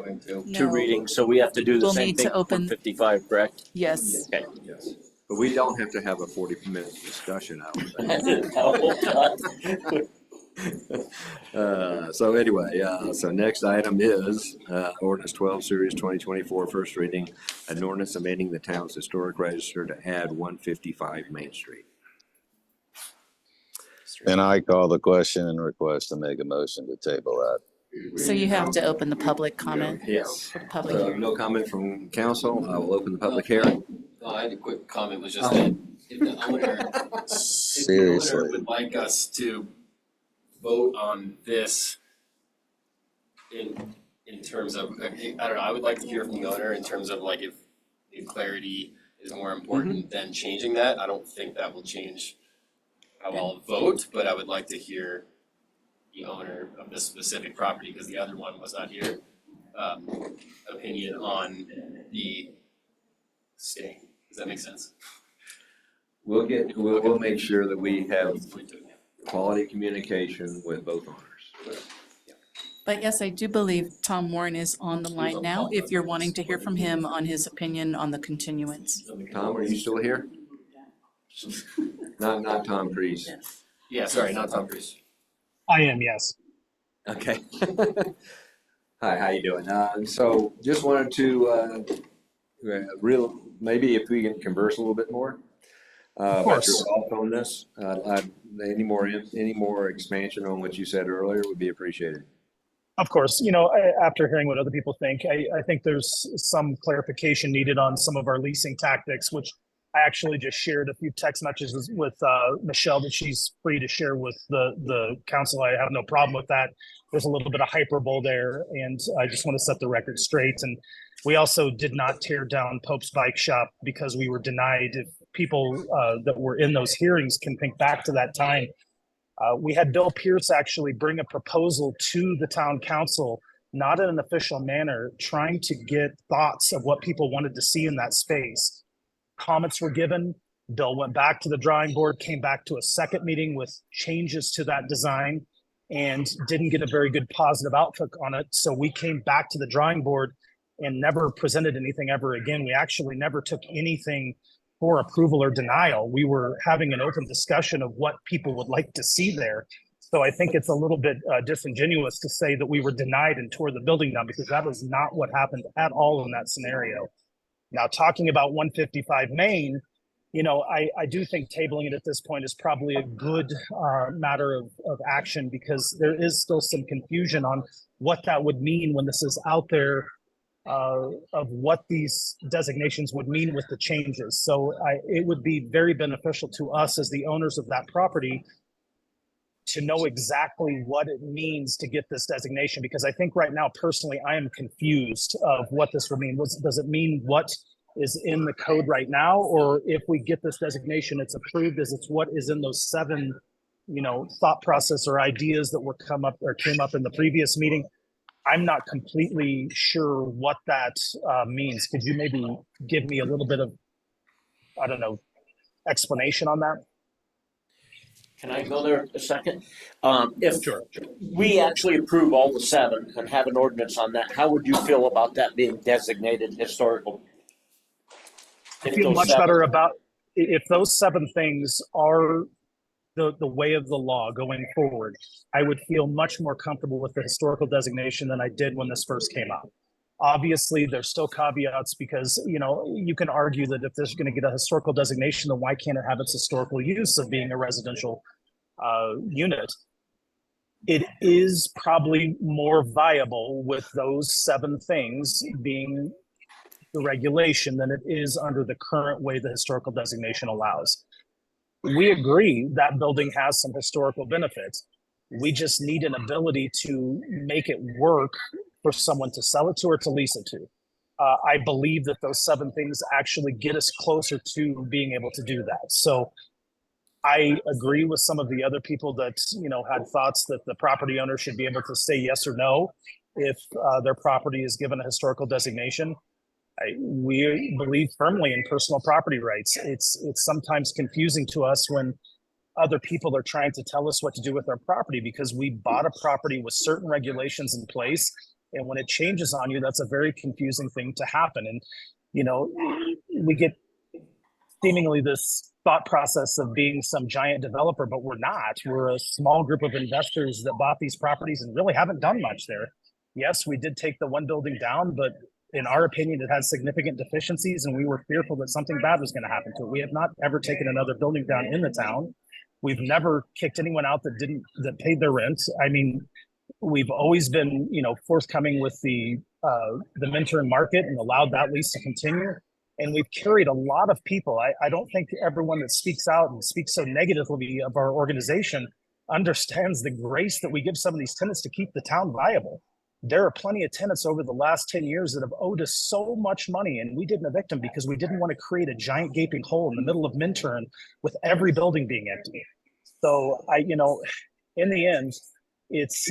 No. readings, so we have to do the We'll same need thing to for open- 55, correct? Yes. Okay. Yes. But we don't have to have a 40-minute discussion out of it. So anyway, so next item is ordinance 12 series 2024 first reading, an ordinance amending the town's historic register to add 155 Main Street. And I call the question and request to make a motion to table that. So you have to open the public comment. Yes. For the public So hearing. no comment from council. I will open the public hearing. I had a quick comment, was just that if the owner, Seriously. would like us to vote on this in terms of, I don't know, I would like to hear from the owner in terms of like if clarity is more important than changing that. I don't think that will change how I'll vote, but I would like to hear the owner of this specific property, because the other one was not here, opinion on the stay. Does that make sense? We'll make sure that we have quality communication with both owners. But yes, I do believe Tom Warren is on the line now, if you're wanting to hear from him on his opinion on the continuance. Tom, are you still here? Not Tom Priest. Yeah, sorry, not Tom Priest. I am, yes. Okay. Hi, how you doing? So just wanted to maybe if we can converse a little bit more about your thoughts on this. Any more expansion on what you said earlier would be appreciated. Of course, after hearing what other people think, I think there's some clarification needed on some of our leasing tactics, which I actually just shared a few text messages with Michelle that she's free to share with the council. I have no problem with that. There's a little bit of hyperbole there, and I just want to set the record straight. And we also did not tear down Pope's Bike Shop because we were denied. If people that were in those hearings can think back to that time, we had Bill Pierce actually bring a proposal to the town council, not in an official manner, trying to get thoughts of what people wanted to see in that space. Comments were given. Bill went back to the drawing board, came back to a second meeting with changes to that design, and didn't get a very good positive outlook on it. So we came back to the drawing board and never presented anything ever again. We actually never took anything for approval or denial. We were having an open discussion of what people would like to see there. So I think it's a little bit disingenuous to say that we were denied and tore the building down, because that was not what happened at all in that scenario. Now, talking about 155 Main, I do think tabling it at this point is probably a good matter of action, because there is still some confusion on what that would mean when this is out there, of what these designations would mean with the changes. So it would be very beneficial to us as the owners of that property to know exactly what it means to get this designation, because I think right now, personally, I am confused of what this will mean. Does it mean what is in the code right now, or if we get this designation, it's approved as it's what is in those 7, thought process or ideas that came up in the previous meeting? I'm not completely sure what that means. Could you maybe give me a little bit of, I don't know, explanation on that? Can I go there a second? If we actually approve all the 7 and have an ordinance on that, how would you feel about that being designated historical? I feel much better about if those 7 things are the way of the law going forward. I would feel much more comfortable with the historical designation than I did when this first came out. Obviously, there's still caveats, because you can argue that if this is going to get a historical designation, then why can't it have its historical use of being a residential unit? It is probably more viable with those 7 things being the regulation than it is under the current way the historical designation allows. We agree that building has some historical benefits. We just need an ability to make it work for someone to sell it to or to lease it to. I believe that those 7 things actually get us closer to being able to do that. So I agree with some of the other people that, had thoughts that the property owner should be able to say yes or no if their property is given a historical designation. We believe firmly in personal property rights. It's sometimes confusing to us when other people are trying to tell us what to do with our property, because we bought a property with certain regulations in place, and when it changes on you, that's a very confusing thing to happen. And we get seemingly this thought process of being some giant developer, but we're not. We're a small group of investors that bought these properties and really haven't done much there. Yes, we did take the one building down, but in our opinion, it had significant deficiencies, and we were fearful that something bad was going to happen to it. We have not ever taken another building down in the town. We've never kicked anyone out that paid their rent. I mean, we've always been, forthcoming with the Minturn market and allowed that lease to continue. And we've carried a lot of people. I don't think everyone that speaks out and speaks so negatively of our organization understands the grace that we give some of these tenants to keep the town viable. There are plenty of tenants over the last 10 years that have owed us so much money, and we didn't evict them because we didn't want to create a giant gaping hole in the middle of Minturn with every building being empty. So in the end, it's,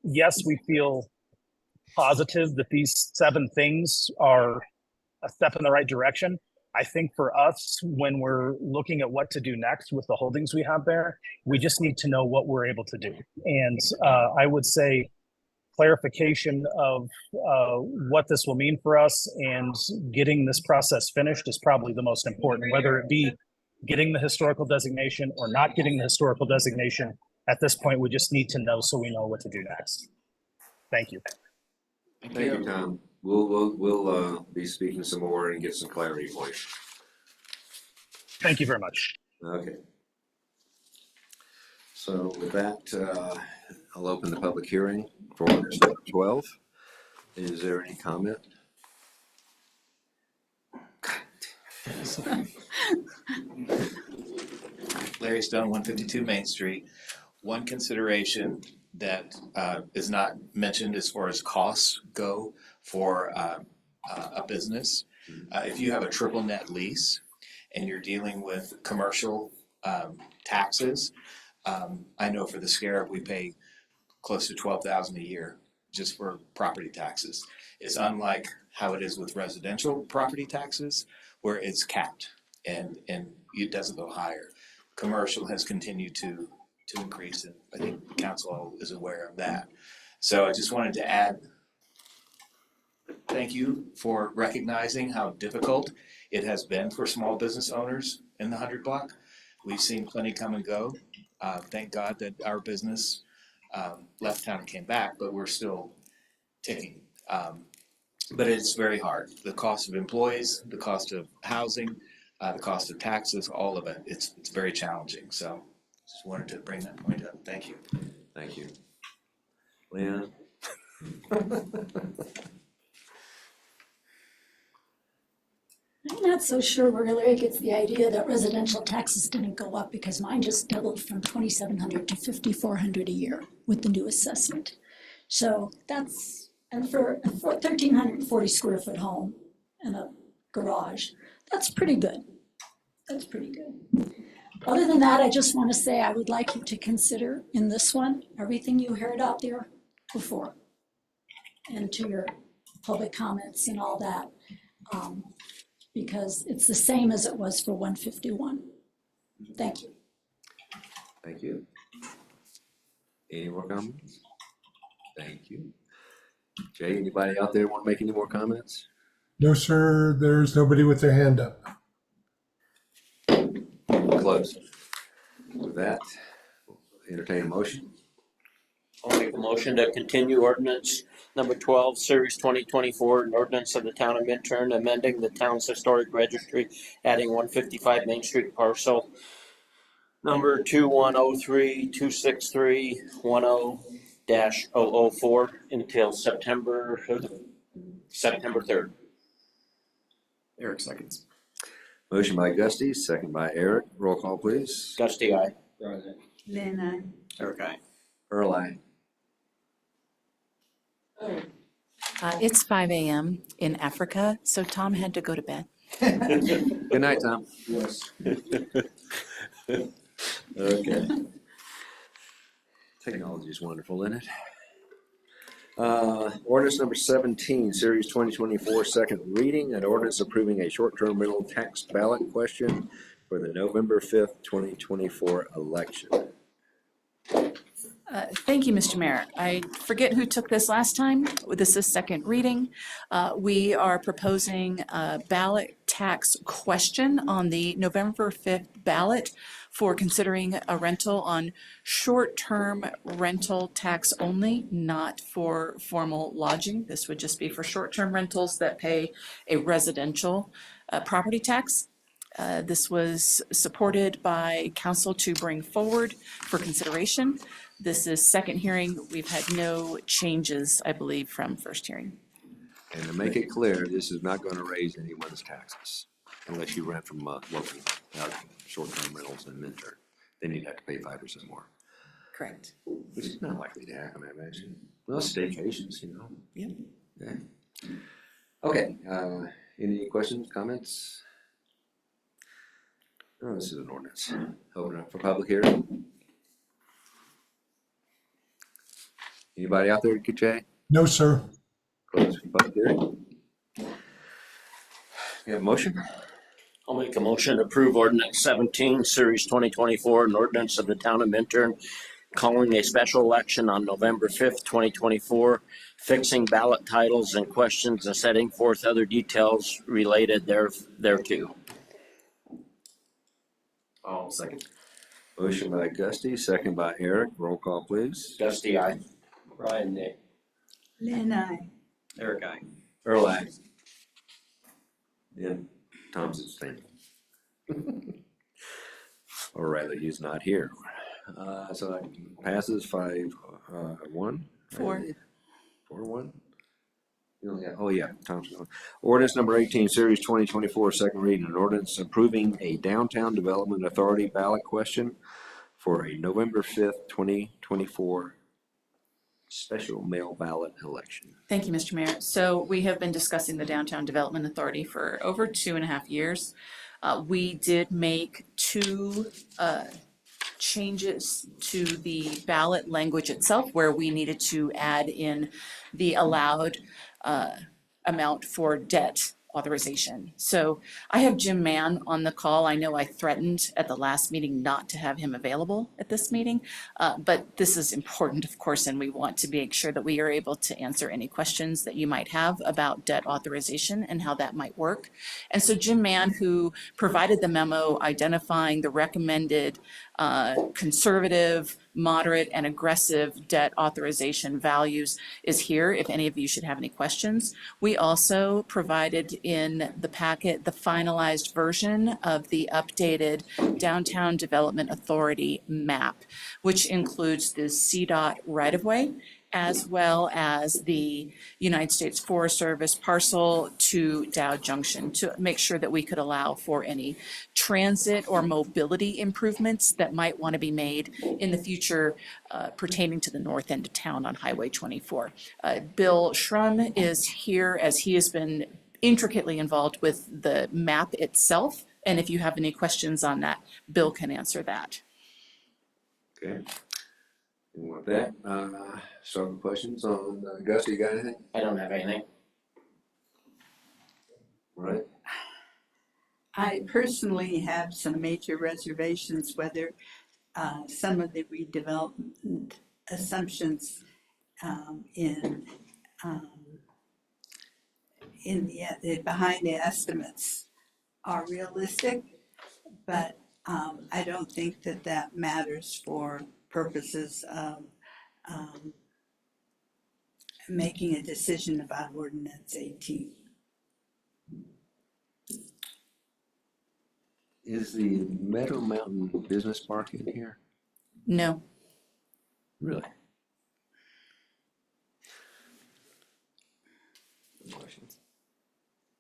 yes, we feel positive that these 7 things are a step in the right direction. I think for us, when we're looking at what to do next with the holdings we have there, we just need to know what we're able to do. And I would say clarification of what this will mean for us and getting this process finished is probably the most important, whether it be getting the historical designation or not getting the historical designation. At this point, we just need to know so we know what to do next. Thank you. Thank you, Tom. We'll be speaking some more and get some clarity for you. Thank you very much. Okay. So with that, I'll open the public hearing for ordinance number 12. Is there any comment? Larry Stone, 152 Main Street. One consideration that is not mentioned as far as costs go for a business. If you have a triple net lease and you're dealing with commercial taxes, I know for the Scarab we pay close to $12,000 a year just for property taxes. It's unlike how it is with residential property taxes, where it's capped and it doesn't go higher. Commercial has continued to increase, and I think council is aware of that. So I just wanted to add, thank you for recognizing how difficult it has been for small business owners in the 100 block. We've seen plenty come and go. Thank God that our business left town and came back, but we're still ticking. But it's very hard. The cost of employees, the cost of housing, the cost of taxes, all of it. It's very challenging. So just wanted to bring that point up. Thank you. Thank you. Lynn? I'm not so sure where Larry gets the idea that residential taxes didn't go up because mine just doubled from 2,700 to 5,400 a year with the new assessment. So that's, and for a 1,340 square foot home and a garage, that's pretty good. That's pretty good. Other than that, I just want to say I would like you to consider in this one, everything you heard out there before. And to your public comments and all that. Because it's the same as it was for 151. Thank you. Thank you. Any more comments? Thank you. Jay, anybody out there want to make any more comments? No, sir, there's nobody with their hand up. Close. With that, entertain a motion. I'll make a motion to continue ordinance number 12, series 2024, an ordinance of the town of Minturn, amending the town's historic registry, adding 155 Main Street parcel number 2103-263-10-004 until September 3rd. Eric seconds. Motion by Gusty, second by Eric. Roll call, please. Gusty, aye. Lynn, aye. Eric, aye. Earl, aye. It's 5 a.m. in Africa, so Tom had to go to bed. Good night, Tom. Yes. Okay. Technology is wonderful, isn't it? Ordinance number 17, series 2024, second reading, an ordinance approving a short-term rental tax ballot question for the November 5th, 2024 election. Thank you, Mr. Mayor. I forget who took this last time. This is second reading. We are proposing a ballot tax question on the November 5th ballot for considering a rental on short-term rental tax only, not for formal lodging. This would just be for short-term rentals that pay a residential property tax. This was supported by council to bring forward for consideration. This is second hearing. We've had no changes, I believe, from first hearing. And to make it clear, this is not going to raise anyone's taxes unless you rent from local short-term rentals in Minturn. Then you'd have to pay 5% more. Correct. Which is not likely to happen, I imagine. Well, staycations, you know. Yep. Yeah. Okay, any questions, comments? Oh, this is an ordinance. Open up for public hearing. Anybody out there, Jay? No, sir. Close for public hearing. We have a motion? I'll make a motion to approve ordinance 17, series 2024, an ordinance of the town of Minturn calling a special election on November 5th, 2024, fixing ballot titles and questions and setting forth other details related thereto. I'll second. Motion by Gusty, second by Eric. Roll call, please. Gusty, aye. Ryan, nay. Lynn, aye. Eric, aye. Earl, aye. And Tom's abstaining. Or rather, he's not here. So that passes 5-1. 4-1. Oh yeah, Tom's going. Ordinance number 18, series 2024, second reading, an ordinance approving a downtown development authority ballot question for a November 5th, 2024 special mail ballot election. Thank you, Mr. Mayor. So we have been discussing the Downtown Development Authority for over 2.5 years. We did make two changes to the ballot language itself where we needed to add in the allowed amount for debt authorization. So I have Jim Mann on the call. I know I threatened at the last meeting not to have him available at this meeting, but this is important, of course, and we want to make sure that we are able to answer any questions that you might have about debt authorization and how that might work. And so Jim Mann, who provided the memo identifying the recommended conservative, moderate, and aggressive debt authorization values is here if any of you should have any questions. We also provided in the packet the finalized version of the updated Downtown Development Authority map, which includes the CDOT right-of-way, as well as the United States Forest Service parcel to Dow Junction, to make sure that we could allow for any transit or mobility improvements that might want to be made in the future pertaining to the north end of town on Highway 24. Bill Schrum is here as he has been intricately involved with the map itself. And if you have any questions on that, Bill can answer that. Okay. And with that, start with questions on, Gus, you got anything? I don't have anything. All right. I personally have some major reservations whether some of the redevelopment assumptions in the behind the estimates are realistic, but I don't think that that matters for purposes of making a decision about ordinance 18. Is the Meadow Mountain Business Park in here? No. Really?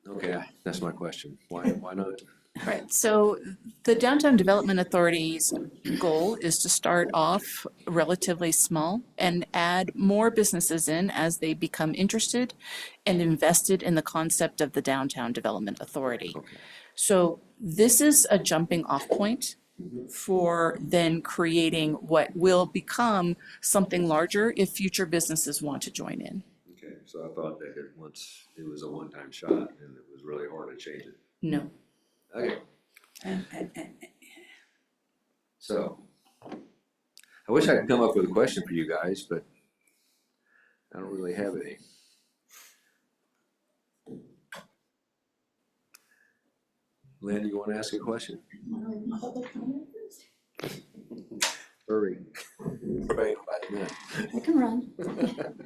Okay, that's my question. Why not? Right, so the Downtown Development Authority's goal is to start off relatively small and add more businesses in as they become interested and invested in the concept of the Downtown Development Authority. Okay. So this is a jumping off point for then creating what will become something larger if future businesses want to join in. Okay, so I thought that once it was a one-time shot and it was really hard to change it. No. Okay. So, I wish I could come up with a question for you guys, but I don't really have any. Lynn, you want to ask a question? Hurry. Right, about a minute. I can run.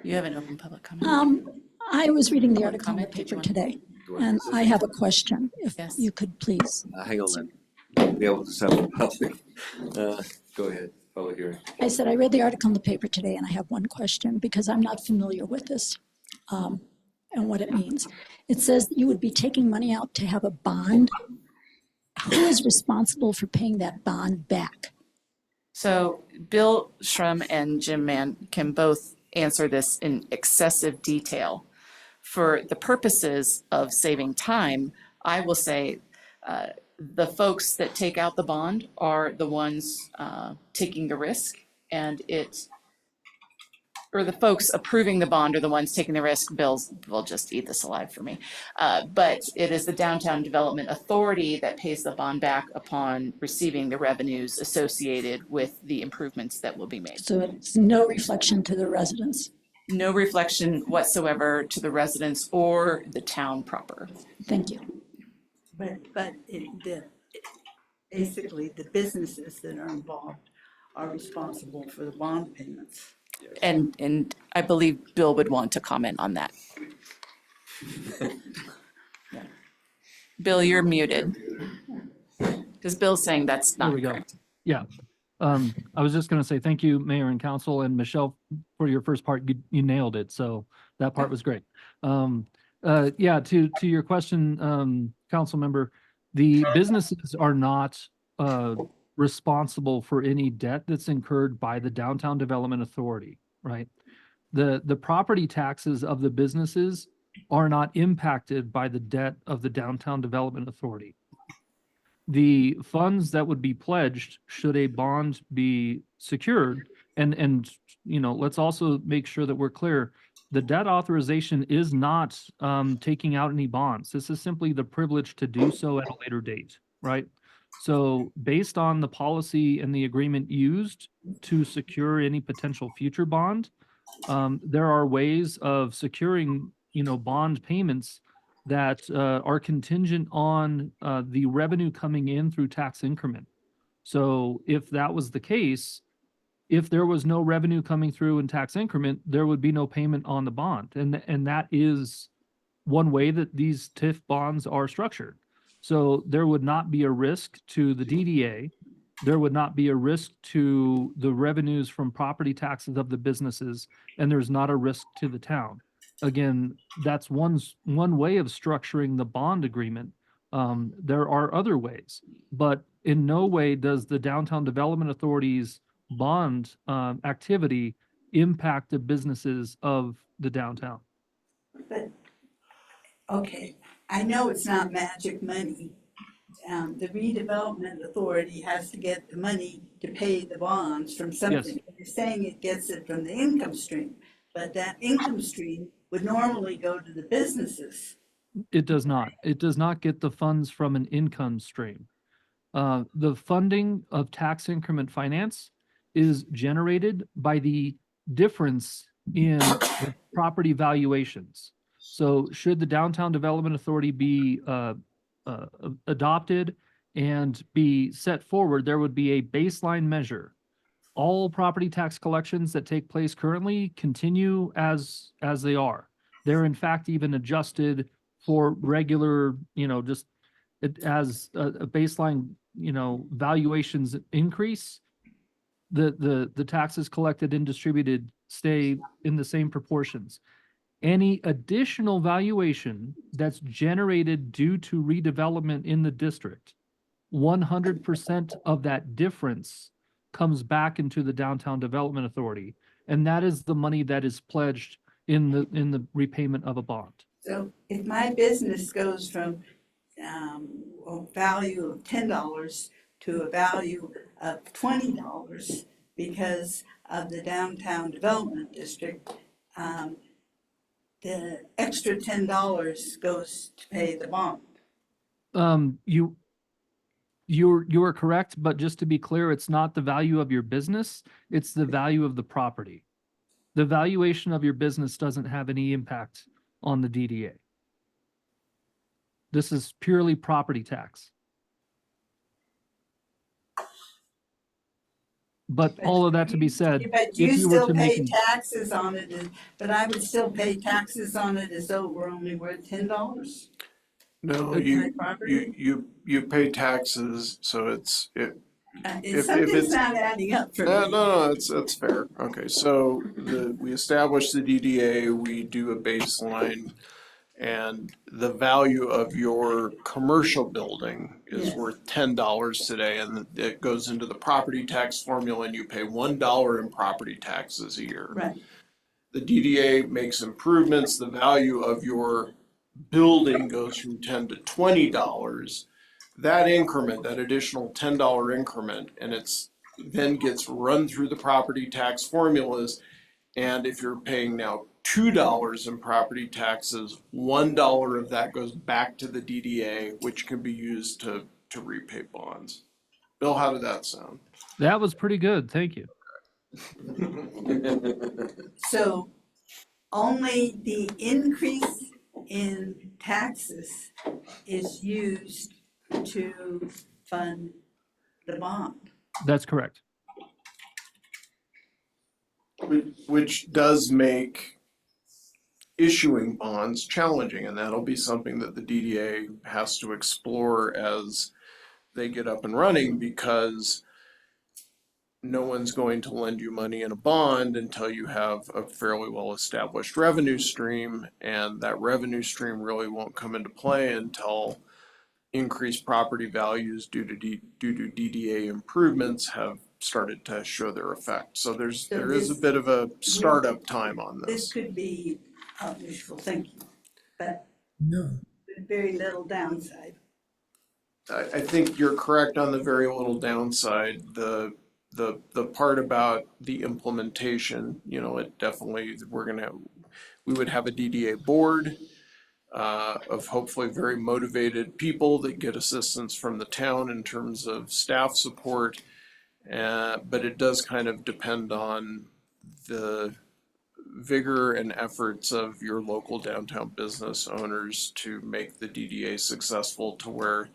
You have an open public comment. I was reading the Public article in the comment, did you paper want- today, Do I- and I have a question, if Yes. you could please. Hang on, Lynn. Be able to settle public. Go ahead, public hearing. I said, I read the article in the paper today, and I have one question, because I'm not familiar with this, and what it means. It says that you would be taking money out to have a bond. Who is responsible for paying that bond back? So Bill Schrum and Jim Mann can both answer this in excessive detail. For the purposes of saving time, I will say the folks that take out the bond are the ones taking the risk, and or the folks approving the bond are the ones taking the risk. Bill will just eat this alive for me. But it is the Downtown Development Authority that pays the bond back upon receiving the revenues associated with the improvements that will be made. So it's no reflection to the residents. No reflection whatsoever to the residents or the town proper. Thank you. But basically, the businesses that are involved are responsible for the bond payments. And I believe Bill would want to comment on that. Yeah. Bill, you're muted. Because Bill's saying that's not correct. Yeah. I was just going to say thank you, Mayor and Council, and Michelle, for your first part. You nailed it. So that part was great. Yeah, to your question, Council Member, the businesses are not responsible for any debt that's incurred by the Downtown Development Authority, right? The property taxes of the businesses are not impacted by the debt of the Downtown Development Authority. The funds that would be pledged should a bond be secured, and you know, let's also make sure that we're clear. The debt authorization is not taking out any bonds. This is simply the privilege to do so at a later date, right? So based on the policy and the agreement used to secure any potential future bond, there are ways of securing, you know, bond payments that are contingent on the revenue coming in through tax increment. So if that was the case, if there was no revenue coming through in tax increment, there would be no payment on the bond. And that is one way that these TIF bonds are structured. So there would not be a risk to the DDA. There would not be a risk to the revenues from property taxes of the businesses, and there's not a risk to the town. Again, that's one way of structuring the bond agreement. There are other ways, but in no way does the Downtown Development Authority's bond activity impact the businesses of the downtown. But, okay, I know it's not magic money. The redevelopment authority has to get the money to pay the bonds from something. Yes. You're saying it gets it from the income stream, but that income stream would normally go to the businesses. It does not. It does not get the funds from an income stream. The funding of tax increment finance is generated by the difference in the property valuations. So should the Downtown Development Authority be adopted and be set forward, there would be a baseline measure. All property tax collections that take place currently continue as they are. They're in fact even adjusted for regular, just as a baseline, valuations increase, the taxes collected and distributed stay in the same proportions. Any additional valuation that's generated due to redevelopment in the district, 100% of that difference comes back into the Downtown Development Authority. And that is the money that is pledged in the repayment of a bond. So if my business goes from a value of $10 to a value of $20 because of the downtown development district, the extra $10 goes to pay the bond. You are correct, but just to be clear, it's not the value of your business, it's the value of the property. The valuation of your business doesn't have any impact on the DDA. This is purely property tax. But all of that to be said, But you if you were still to pay make, taxes on it, but I would still pay taxes on it as though it were only worth $10. No, you pay taxes, so it's Something's not adding up for me. No, that's fair. Okay, so we establish the DDA, we do a baseline, and the value of your commercial building is Yes. worth $10 today, and it goes into the property tax formula, and you pay $1 in property taxes a year. Right. The DDA makes improvements, the value of your building goes from $10 to $20. That increment, that additional $10 increment, and it's then gets run through the property tax formulas. And if you're paying now $2 in property taxes, $1 of that goes back to the DDA, which can be used to repay bonds. Bill, how did that sound? that was pretty good, thank you. So only the increase in taxes is used to fund the bond. That's correct. Which does make issuing bonds challenging, and that'll be something that the DDA has to explore as they get up and running, because no one's going to lend you money in a bond until you have a fairly well-established revenue stream, and that revenue stream really won't come into play until increased property values due to DDA improvements have started to show their effect. So there is a bit of a startup time on this. This could be wishful thinking, but No. very little downside. I think you're correct on the very little downside. The part about the implementation, it definitely, we would have a DDA board of hopefully very motivated people that get assistance from the town in terms of staff support. But it does kind of depend on the vigor and efforts of your local downtown business owners to make the DDA successful, to where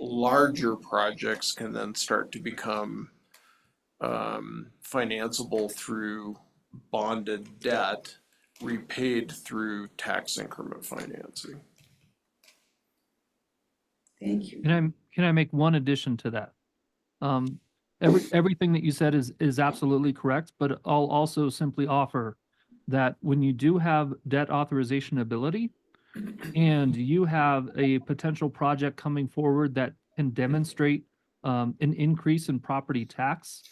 larger projects can then start to become financeable through bonded debt repaid through tax increment financing. Thank you. Can I make one addition to that? Everything that you said is absolutely correct, but I'll also simply offer that when you do have debt authorization ability and you have a potential project coming forward that can demonstrate an increase in property tax,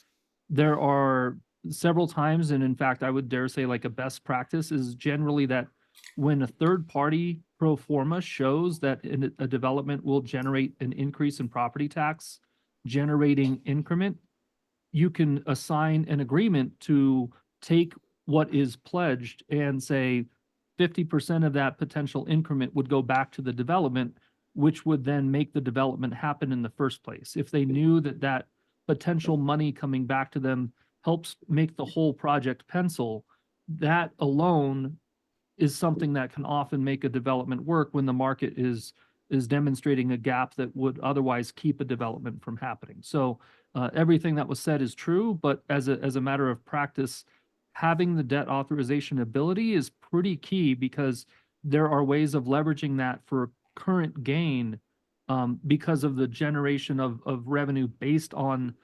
there are several times, and in fact, I would dare say like a best practice is generally that when a third party pro forma shows that a development will generate an increase in property tax, generating increment, you can assign an agreement to take what is pledged and say 50% of that potential increment would go back to the development, which would then make the development happen in the first place. If they knew that that potential money coming back to them helps make the whole project pencil, that alone is something that can often make a development work when the market is demonstrating a gap that would otherwise keep a development from happening. So everything that was said is true, but as a matter of practice, having the debt authorization ability is pretty key because there are ways of leveraging that for current gain because of the generation of revenue based on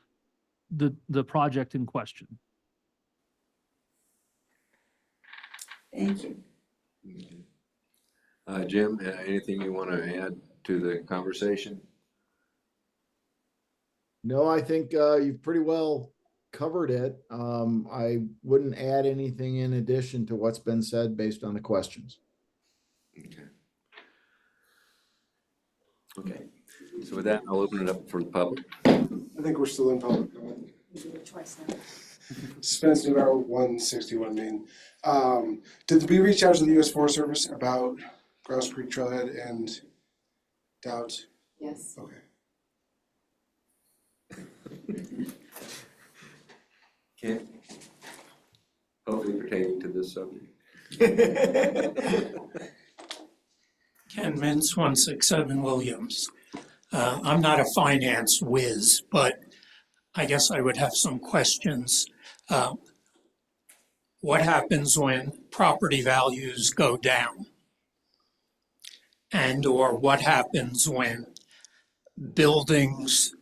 the project in question. Thank you. Jim, anything you want to add to the conversation? No, I think you've pretty well covered it. I wouldn't add anything in addition to what's been said based on the questions. Okay. So with that, I'll open it up for the public. I think we're still in public comment. Twice now. Spence Navarro, 161 Main. Did we reach out to the U.S. Forest Service about Grouse Creek Trailhead and Doubt? Yes. Okay. Ken? Hopefully pertaining to this subject. Ken Mintz, 167 Williams. I'm not a finance whiz, but I guess I would have some questions. What happens when property values go down? And or what happens when buildings,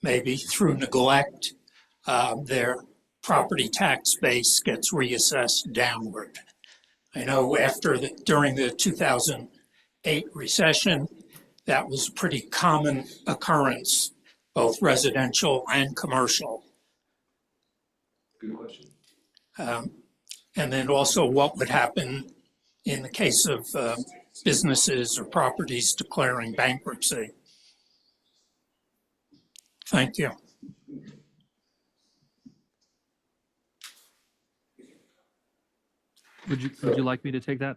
maybe through neglect, their property tax base gets reassessed downward? I know during the 2008 recession, that was a pretty common occurrence, both residential and commercial. Good question. And then also what would happen in the case of businesses or properties declaring bankruptcy? Thank you. Would you like me to take that?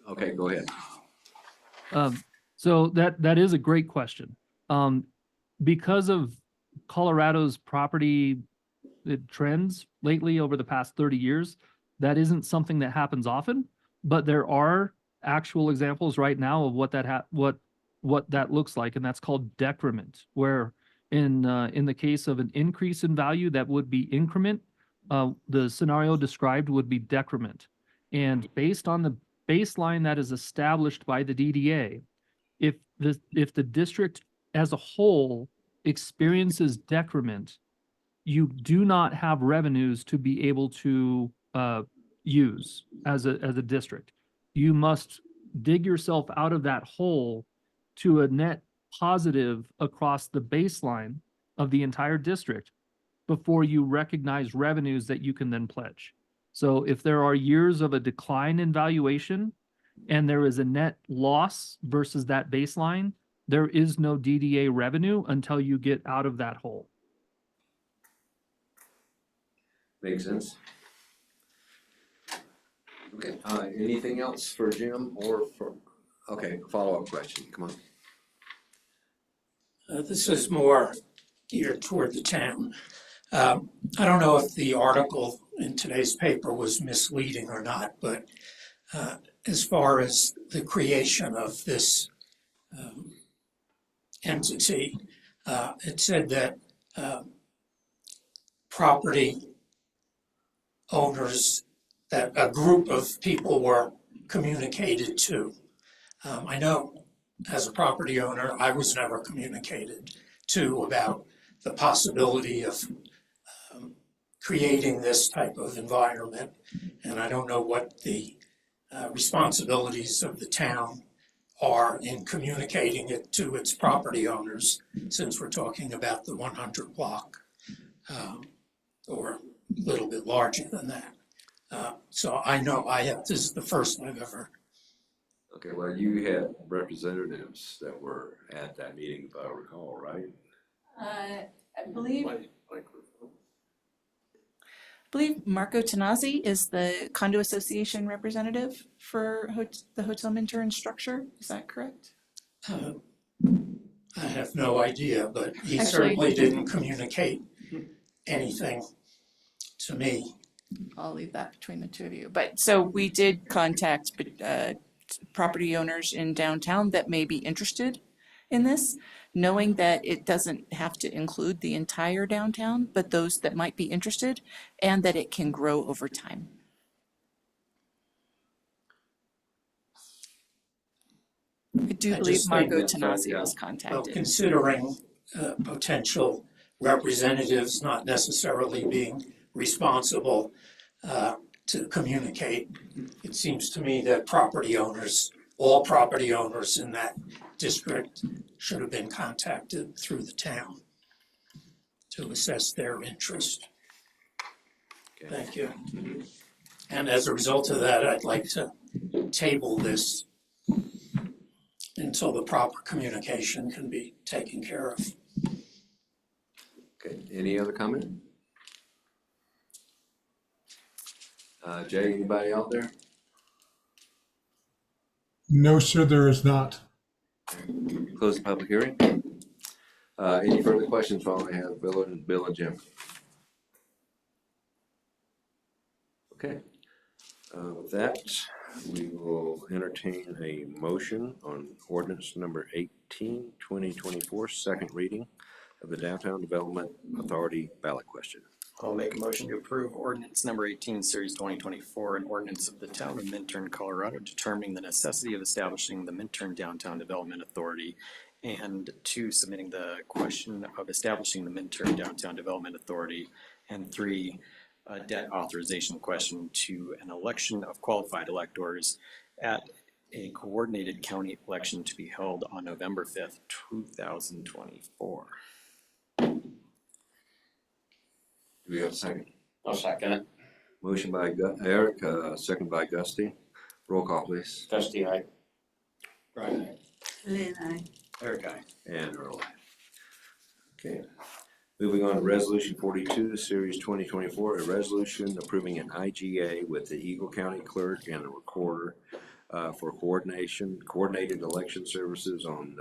Okay, go ahead. So that is a great question. Because of Colorado's property trends lately over the past 30 years, that isn't something that happens often, but there are actual examples right now of what that looks like, and that's called decrement, where in the case of an increase in value, that would be increment. The scenario described would be decrement. And based on the baseline that is established by the DDA, if the district as a whole experiences decrement, you do not have revenues to be able to use as a district. You must dig yourself out of that hole to a net positive across the baseline of the entire district before you recognize revenues that you can then pledge. So if there are years of a decline in valuation and there is a net loss versus that baseline, there is no DDA revenue until you get out of that hole. Makes sense. Okay, anything else for Jim or okay, follow-up question, come on. This is more geared toward the town. I don't know if the article in today's paper was misleading or not, but as far as the creation of this entity. It said that property owners, that a group of people were communicated to. I know as a property owner, I was never communicated to about the possibility of creating this type of environment. And I don't know what the responsibilities of the town are in communicating it to its property owners, since we're talking about the 100 block, or a little bit larger than that. So I know this is the first I've ever. Okay, well, you had representatives that were at that meeting, if I recall, right? I believe Marco Tanazzi is the condo association representative for the Hotel Minturn structure. Is that correct? I have no idea, but he Actually- certainly didn't communicate anything to me. I'll leave that between the two of you. But so we did contact property owners in downtown that may be interested in this, knowing that it doesn't have to include the entire downtown, but those that might be interested, and that it can grow over time. I do I believe just Marco think that, Tanazzi was Well, contacted. considering potential representatives not necessarily being responsible to communicate, it seems to me that property owners, all property owners in that district should have been contacted through the town to assess their interest. Thank you. And as a result of that, I'd like to table this until the proper communication can be taken care of. Okay, any other comment? Jay, anybody out there? No, sir, there is not. Close the public hearing. Any further questions while I have Bill and Jim? Okay, with that, we will entertain a motion on ordinance number 18, 2024, second reading of the Downtown Development Authority ballot question. I'll make a motion to approve ordinance number 18, series 2024, an ordinance of the town of Minturn, Colorado, determining the necessity of establishing the Minturn Downtown Development Authority, and 2, submitting the question of establishing the Minturn Downtown Development Authority, and 3, a debt authorization question to an election of qualified electors at a coordinated county election to be held on November 5th, 2024. Do we have a second? I'll second it. Motion by Eric, second by Gusty. Roll call, please. Gusty, aye. Lynn, aye. Eric, aye. And Earl, aye. Okay. Moving on to Resolution 42, Series 2024, a resolution approving an IGA with the Eagle County Clerk and the Recorder for coordinated election services on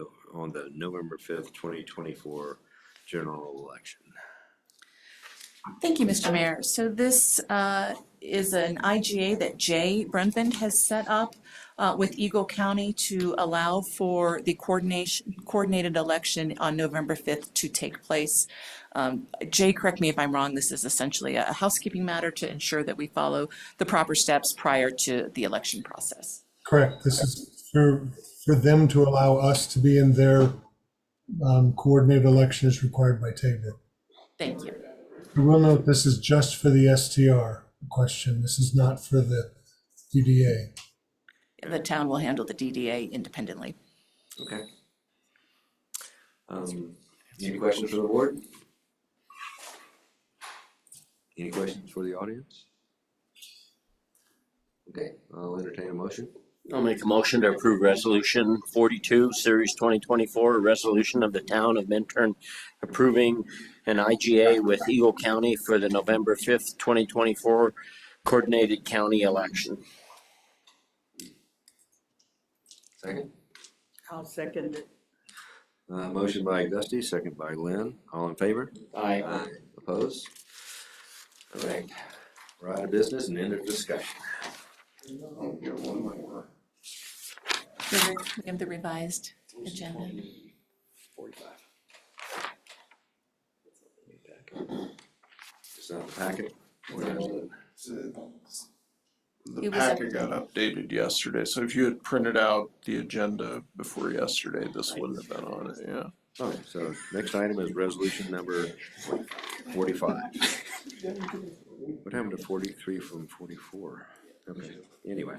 the November 5th, 2024 general election. Thank you, Mr. Mayor. So this is an IGA that Jay Brunvand has set up with Eagle County to allow for the coordinated election on November 5th to take place. Jay, correct me if I'm wrong, this is essentially a housekeeping matter to ensure that we follow the proper steps prior to the election process. Correct. This is for them to allow us to be in their coordinated election as required by Tabor. Thank you. I will note this is just for the STR question. This is not for the DDA. The town will handle the DDA independently. Okay. Any questions for the board? Any questions for the audience? Okay, I'll entertain a motion. I'll make a motion to approve resolution 42, series 2024, a resolution of the town of Minturn approving an IGA with Eagle County for the November 5th, 2024 coordinated county election. Second. I'll second it. Motion by Gusty, second by Lynn. All in favor? Aye. Opposed? All right. We're out of business and end of discussion. We have the revised agenda. 45. Is that the packet? Where is it? The It was packet got updated yesterday, so if you had printed out the agenda before yesterday, this wouldn't have been on it, yeah. Okay, so next item is resolution number 45. What happened to 43 from 44? Okay, anyway.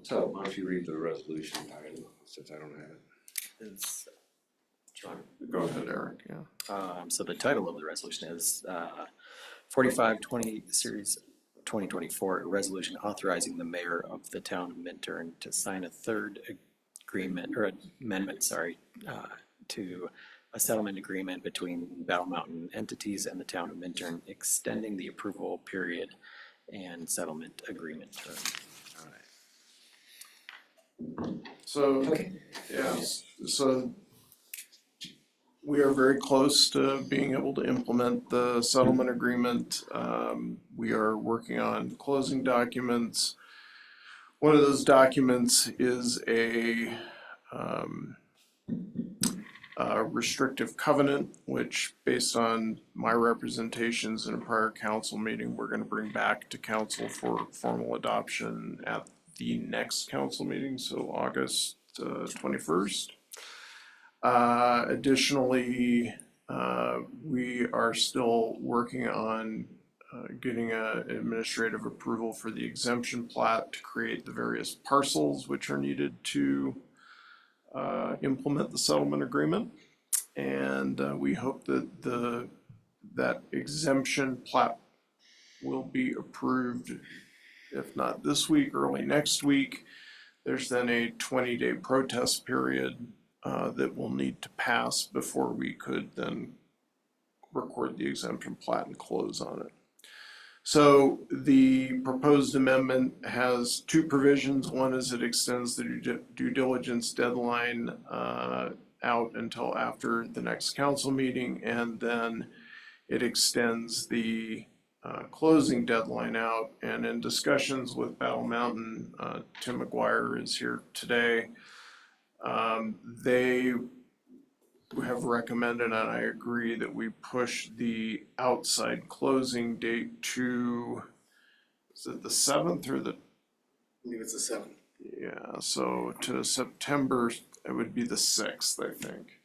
So why don't you read the resolution title, since I don't have it? It's, Go ahead, Eric, yeah. so the title of the resolution is 4520 Series 2024, a resolution authorizing the mayor of the town of Minturn to sign a third agreement, or amendment, sorry, to a settlement agreement between Battle Mountain entities and the town of Minturn, extending the approval period and settlement agreement term. So, yes, so we are very close to being able to implement the settlement agreement. We are working on closing documents. One of those documents is a restrictive covenant, which based on my representations in a prior council meeting, we're gonna bring back to council for formal adoption at the next council meeting, so August 21st. Additionally, we are still working on getting an administrative approval for the exemption plat to create the various parcels which are needed to implement the settlement agreement. And we hope that that exemption plat will be approved, if not this week, early next week. There's then a 20-day protest period that will need to pass before we could then record the exemption plat and close on it. So the proposed amendment has two provisions. One is it extends the due diligence deadline out until after the next council meeting, and then it extends the closing deadline out. And in discussions with Battle Mountain, Tim McGuire is here today. They have recommended, and I agree, that we push the outside closing date to, is it the 7th or the? I believe it's the 7th. Yeah, so to September, it would be the 6th, I think,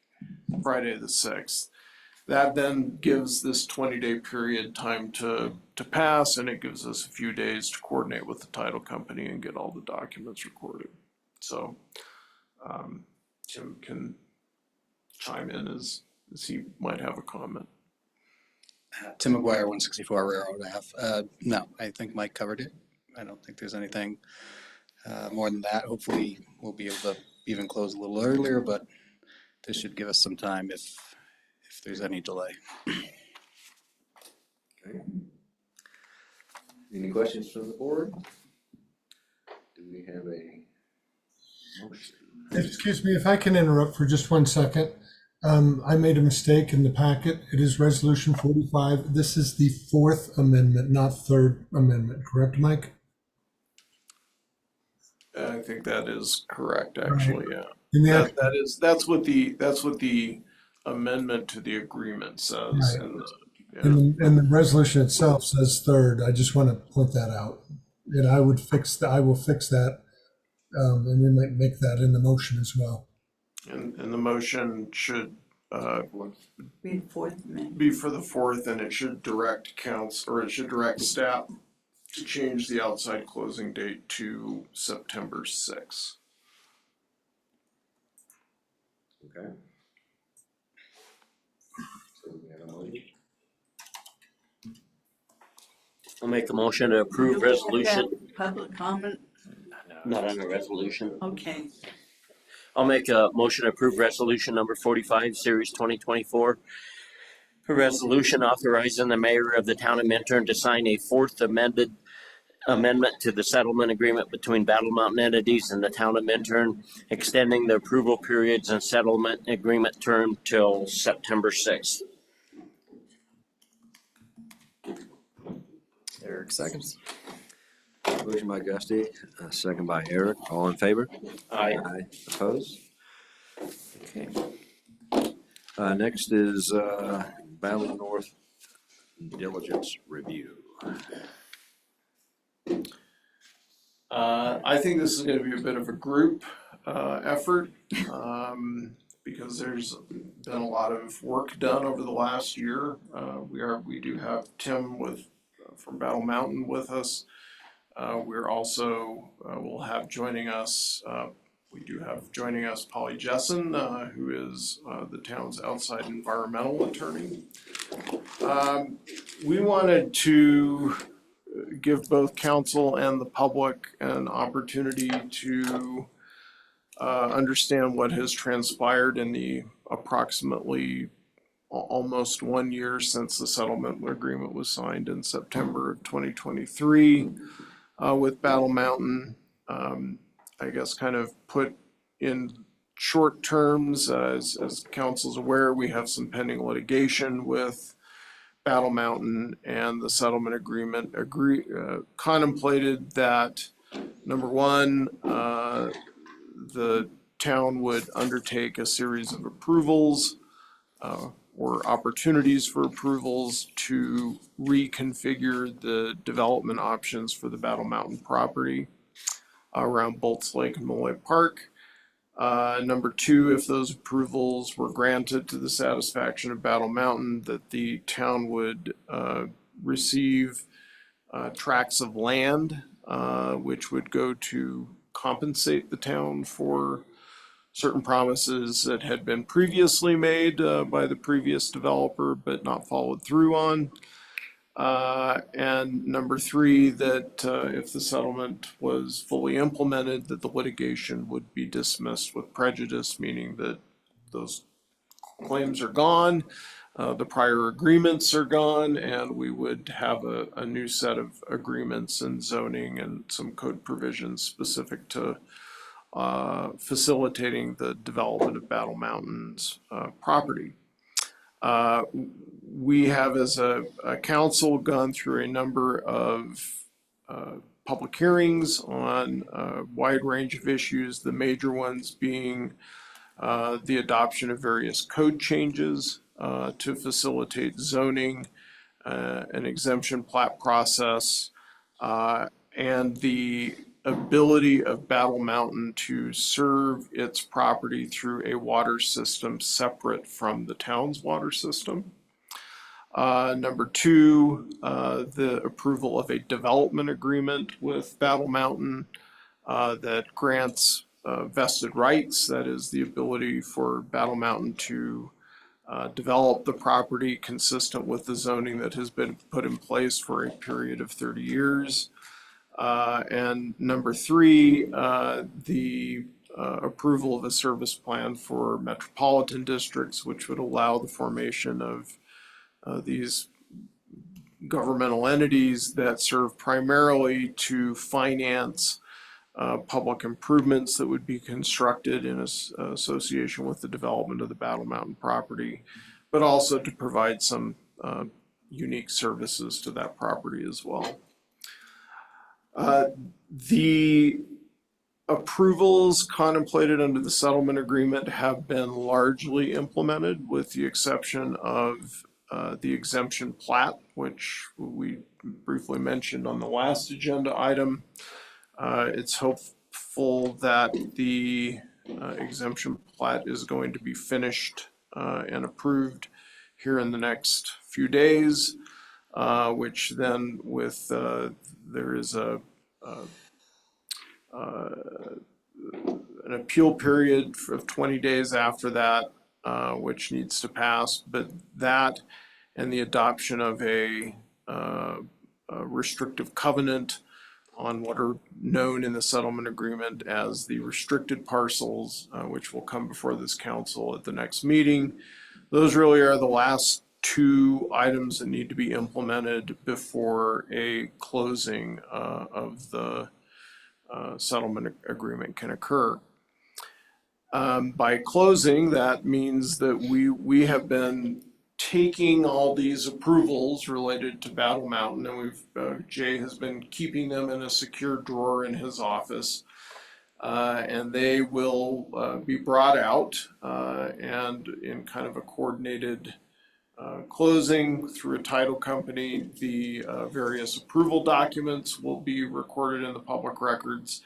Friday the 6th. That then gives this 20-day period time to pass, and it gives us a few days to coordinate with the title company and get all the documents recorded. So Tim can chime in as he might have a comment. Tim McGuire, 164 Railroad Ave. No, I think Mike covered it. I don't think there's anything more than that. Hopefully we'll be able to even close a little earlier, but this should give us some time if there's any delay. Okay. Any questions from the board? Do we have a motion? Excuse me, if I can interrupt for just 1 second. I made a mistake in the packet. It is resolution 45. This is the 4th amendment, not 3rd amendment, correct, Mike? I think that is correct, actually, yeah. And That's what the amendment to the agreement says. Right. And And the resolution itself says 3rd. I just want to point that out. And I will fix that. And we might make that in the motion as well. And the motion should Read fourth amendment. be for the 4th, and it should direct staff to change the outside closing date to September 6th. Okay. So we have a motion. I'll make a motion to approve resolution. Public comment? Not on a resolution. Okay. I'll make a motion to approve resolution number 45, series 2024. A resolution authorizing the mayor of the town of Minturn to sign a 4th amendment to the settlement agreement between Battle Mountain entities and the town of Minturn, extending the approval periods and settlement agreement term till September 6th. Eric seconds. Motion by Gusty, second by Eric. All in favor? Aye. Opposed? Okay. Next is Battle North diligence review. I think this is gonna be a bit of a group effort, because there's been a lot of work done over the last year. We do have Tim from Battle Mountain with us. We're also, we'll have joining us, we do have joining us Polly Jessen, who is the town's outside environmental attorney. We wanted to give both council and the public an opportunity to understand what has transpired in the approximately almost 1 year since the settlement agreement was signed in September of 2023 with Battle Mountain. I guess kind of put in short terms, as council's aware, we have some pending litigation with Battle Mountain, and the settlement agreement contemplated that, number one, the town would undertake a series of approvals or opportunities for approvals to reconfigure the development options for the Battle Mountain property around Bolts Lake and Molloy Park. Number two, if those approvals were granted to the satisfaction of Battle Mountain, that the town would receive tracts of land, which would go to compensate the town for certain promises that had been previously made by the previous developer but not followed through on. And number three, that if the settlement was fully implemented, that the litigation would be dismissed with prejudice, meaning that those claims are gone, the prior agreements are gone, and we would have a new set of agreements and zoning and some code provisions specific to facilitating the development of Battle Mountain's property. We have, as a council, gone through a number of public hearings on a wide range of issues, the major ones being the adoption of various code changes to facilitate zoning, an exemption plat process, and the ability of Battle Mountain to serve its property through a water system separate from the town's water system. Number two, the approval of a development agreement with Battle Mountain that grants vested rights, that is the ability for Battle Mountain to develop the property consistent with the zoning that has been put in place for a period of 30 years. And number three, the approval of a service plan for metropolitan districts, which would allow the formation of these governmental entities that serve primarily to finance public improvements that would be constructed in association with the development of the Battle Mountain property, but also to provide some unique services to that property as well. The approvals contemplated under the settlement agreement have been largely implemented, with the exception of the exemption plat, which we briefly mentioned on the last agenda item. It's hopeful that the exemption plat is going to be finished and approved here in the next few days, which then with there is an appeal period of 20 days after that, which needs to pass. But that and the adoption of a restrictive covenant on what are known in the settlement agreement as the restricted parcels, which will come before this council at the next meeting. Those really are the last two items that need to be implemented before a closing of the settlement agreement can occur. By closing, that means that we have been taking all these approvals related to Battle Mountain, and Jay has been keeping them in a secure drawer in his office. And they will be brought out and in kind of a coordinated closing through a title company. The various approval documents will be recorded in the public records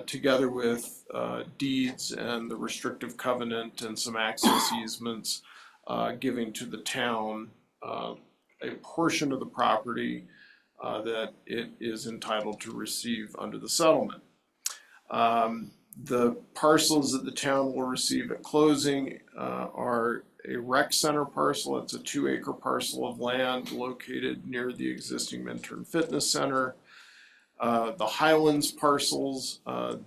together with deeds and the restrictive covenant and some access easements giving to the town a portion of the property that it is entitled to receive under the settlement. The parcels that the town will receive at closing are a rec center parcel. It's a 2-acre parcel of land located near the existing Minturn Fitness Center. The Highlands parcels,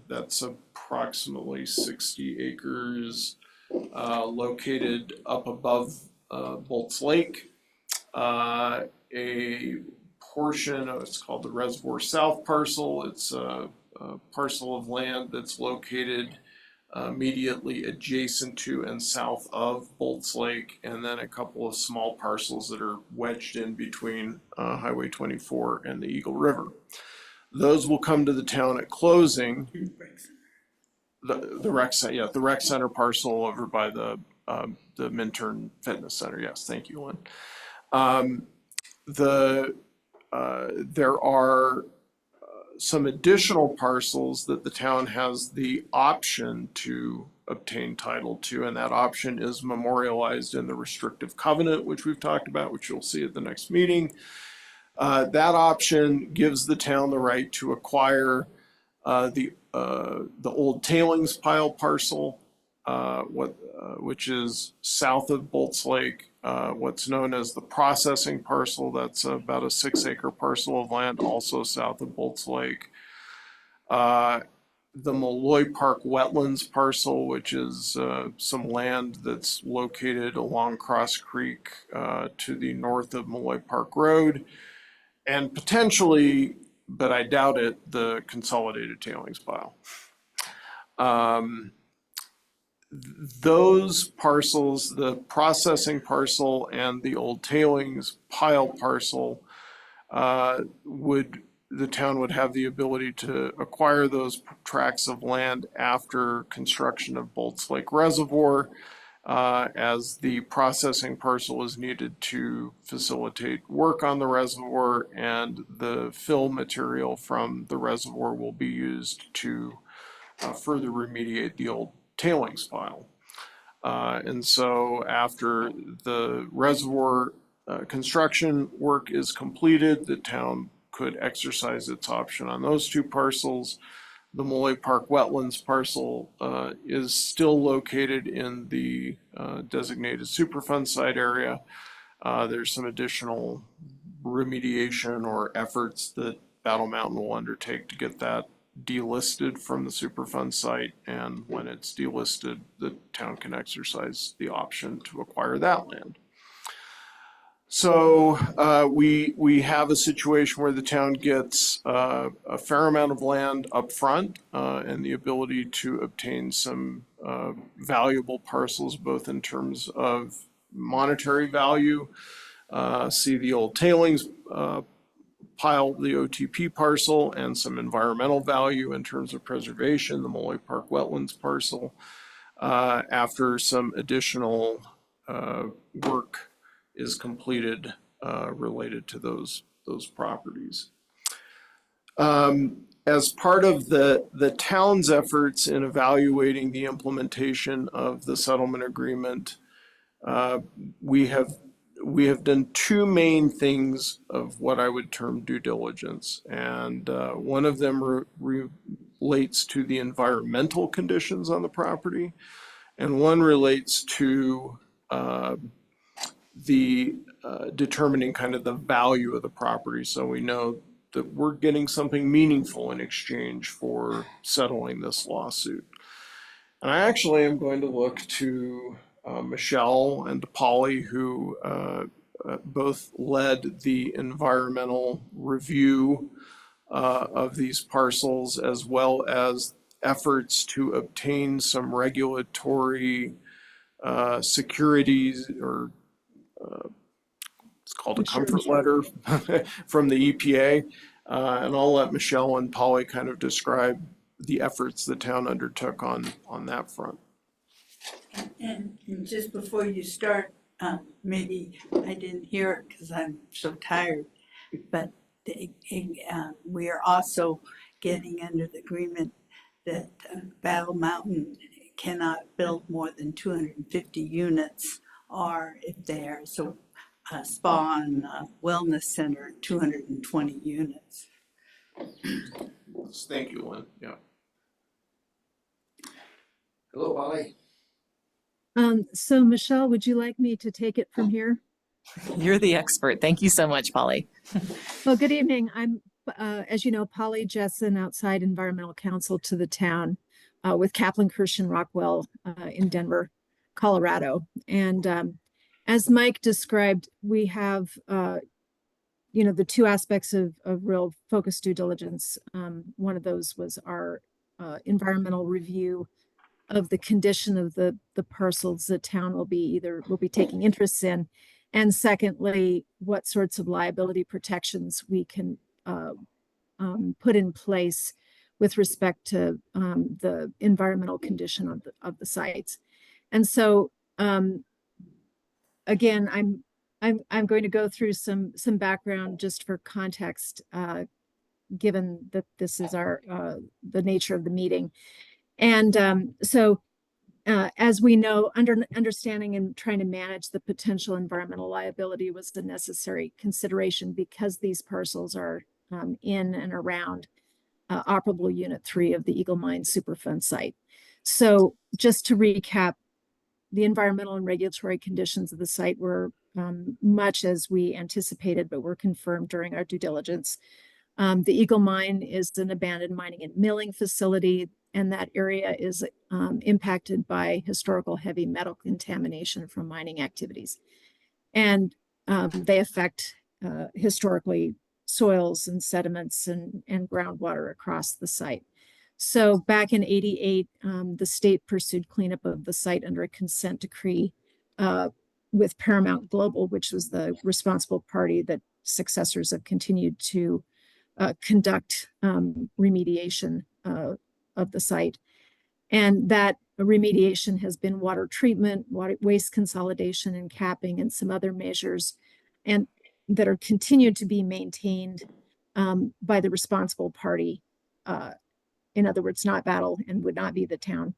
that's approximately 60 acres located up above Bolts Lake. A portion of it's called the Reservoir South parcel. It's a parcel of land that's located immediately adjacent to and south of Bolts Lake, and then a couple of small parcels that are wedged in between Highway 24 and the Eagle River. Those will come to the town at closing. The rec center, yeah, the rec center parcel over by the Minturn Fitness Center. Yes, thank you, Lynn. There are some additional parcels that the town has the option to obtain title to, and that option is memorialized in the restrictive covenant, which we've talked about, which you'll see at the next meeting. That option gives the town the right to acquire the old tailings pile parcel, which is south of Bolts Lake, what's known as the processing parcel. That's about a 6-acre parcel of land, also south of Bolts Lake. The Molloy Park wetlands parcel, which is some land that's located along Cross Creek to the north of Molloy Park Road, and potentially, but I doubt it, the consolidated tailings pile. Those parcels, the processing parcel and the old tailings pile parcel, the town would have the ability to acquire those tracts of land after construction of Bolts Lake Reservoir, as the processing parcel is needed to facilitate work on the reservoir, and the fill material from the reservoir will be used to further remediate the old tailings pile. And so after the reservoir construction work is completed, the town could exercise its option on those 2 parcels. The Molloy Park wetlands parcel is still located in the designated Superfund site area. There's some additional remediation or efforts that Battle Mountain will undertake to get that delisted from the Superfund site, and when it's delisted, the town can exercise the option to acquire that land. So we have a situation where the town gets a fair amount of land up front and the ability to obtain some valuable parcels, both in terms of monetary value. See the old tailings pile, the OTP parcel, and some environmental value in terms of preservation, the Molloy Park wetlands parcel, after some additional work is completed related to those properties. As part of the town's efforts in evaluating the implementation of the settlement agreement, we have done 2 main things of what I would term due diligence, and one of them relates to the environmental conditions on the property, and one relates to the determining kind of the value of the property, so we know that we're getting something meaningful in exchange for settling this lawsuit. And I actually am going to look to Michelle and Polly, who both led the environmental review of these parcels, as well as efforts to obtain some regulatory securities, or it's called a comfort letter from the EPA. And I'll let Michelle and Polly kind of describe the efforts the town undertook on that front. And just before you start, maybe I didn't hear it because I'm so tired, but we are also getting under the agreement that Battle Mountain cannot build more than 250 units, or if they are, so spa and wellness center, 220 units. Thank you, Lynn. Yeah. Hello, Polly. So Michelle, would you like me to take it from here? You're the expert. Thank you so much, Polly. Well, good evening. I'm, as you know, Polly Jessen, outside environmental counsel to the town with Kaplan, Kirsch, and Rockwell in Denver, Colorado. And as Mike described, we have, the two aspects of real focused due diligence. One of those was our environmental review of the condition of the parcels the town will be taking interests in. And secondly, what sorts of liability protections we can put in place with respect to the environmental condition of the sites. And so, again, I'm going to go through some background just for context, given that this is the nature of the meeting. And as we know, understanding and trying to manage the potential environmental liability was the necessary consideration because these parcels are in and around operable Unit 3 of the Eagle Mine Superfund site. So just to recap, the environmental and regulatory conditions of the site were much as we anticipated, but were confirmed during our due diligence. The Eagle Mine is an abandoned mining and milling facility, and that area is impacted by historical heavy metal contamination from mining activities. And they affect historically soils and sediments and groundwater across the site. So back in '88, the state pursued cleanup of the site under a consent decree with Paramount Global, which was the responsible party that successors have continued to conduct remediation of the site. And that remediation has been water treatment, waste consolidation and capping, and some other measures, and that are continued to be maintained by the responsible party. In other words, not Battle and would not be the town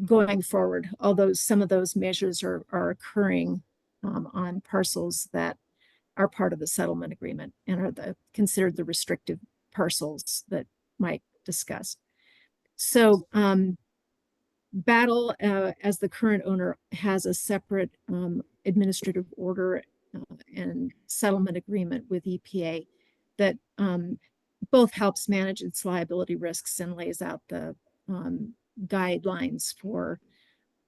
going forward, although some of those measures are occurring on parcels that are part of the settlement agreement and are considered the restrictive parcels that Mike discussed. So Battle, as the current owner, has a separate administrative order and settlement agreement with EPA that both helps manage its liability risks and lays out the guidelines for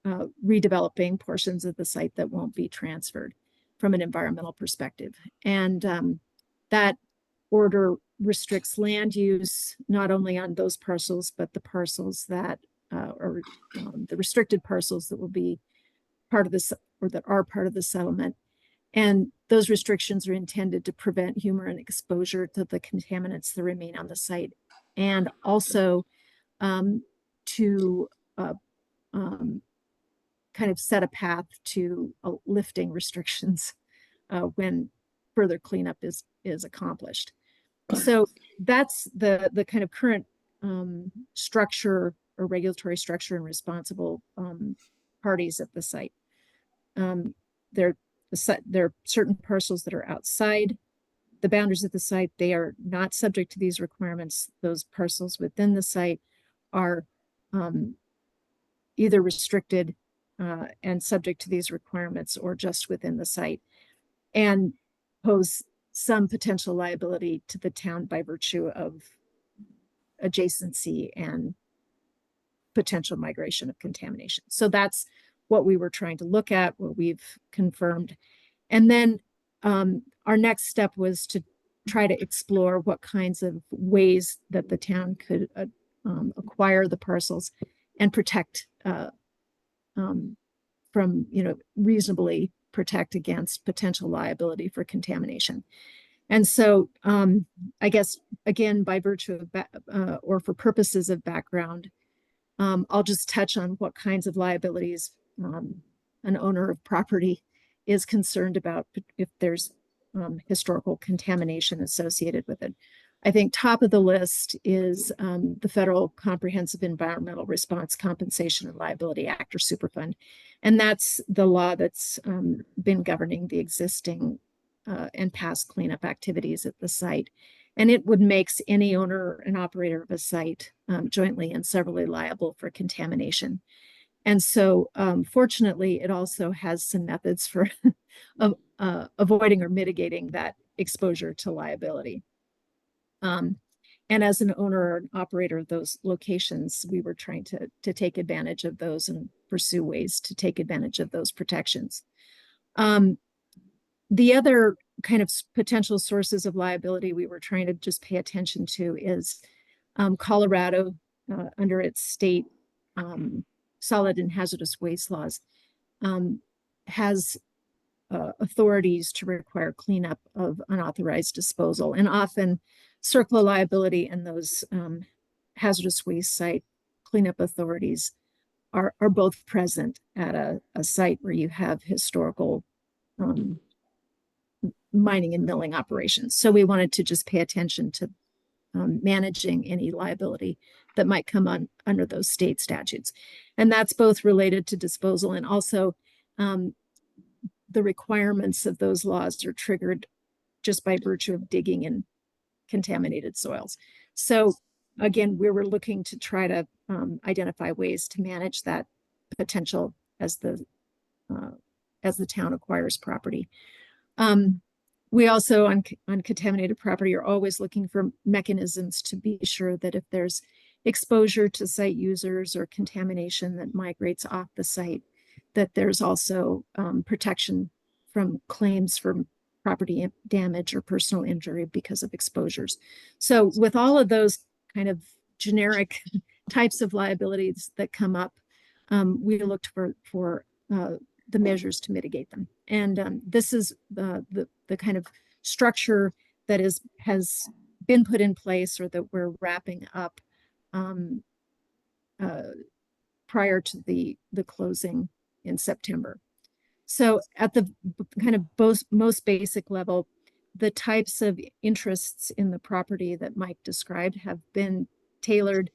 redeveloping portions of the site that won't be transferred from an environmental perspective. And that order restricts land use, not only on those parcels, but the parcels that are the restricted parcels that will be part of this or that are part of the settlement. And those restrictions are intended to prevent human exposure to the contaminants that remain on the site, and also to kind of set a path to lifting restrictions when further cleanup is accomplished. So that's the kind of current structure or regulatory structure and responsible parties at the site. There are certain parcels that are outside the boundaries of the site. They are not subject to these requirements. Those parcels within the site are either restricted and subject to these requirements or just within the site, and pose some potential liability to the town by virtue of adjacency and potential migration of contamination. So that's what we were trying to look at, what we've confirmed. And then our next step was to try to explore what kinds of ways that the town could acquire the parcels and protect from, reasonably protect against potential liability for contamination. And so I guess again, by virtue of, or for purposes of background, I'll just touch on what kinds of liabilities an owner of property is concerned about if there's historical contamination associated with it. I think top of the list is the Federal Comprehensive Environmental Response Compensation and Liability Act, or Superfund. And that's the law that's been governing the existing and past cleanup activities at the site. And it would makes any owner and operator of a site jointly and severally liable for contamination. And so fortunately, it also has some methods for avoiding or mitigating that exposure to liability. And as an owner or an operator of those locations, we were trying to take advantage of those and pursue ways to take advantage of those protections. The other kind of potential sources of liability we were trying to just pay attention to is Colorado, under its state solid and hazardous waste laws, has authorities to require cleanup of unauthorized disposal. And often CERCLA liability and those hazardous waste site cleanup authorities are both present at a site where you have historical mining and milling operations. So we wanted to just pay attention to managing any liability that might come on under those state statutes. And that's both related to disposal and also the requirements of those laws are triggered just by virtue of digging in contaminated soils. So again, we were looking to try to identify ways to manage that potential as the town acquires property. We also, on contaminated property, are always looking for mechanisms to be sure that if there's exposure to site users or contamination that migrates off the site, that there's also protection from claims for property damage or personal injury because of exposures. So with all of those kind of generic types of liabilities that come up, we looked for the measures to mitigate them. And this is the kind of structure that has been put in place or that we're wrapping up prior to the closing in September. So at the kind of most basic level, the types of interests in the property that Mike described have been tailored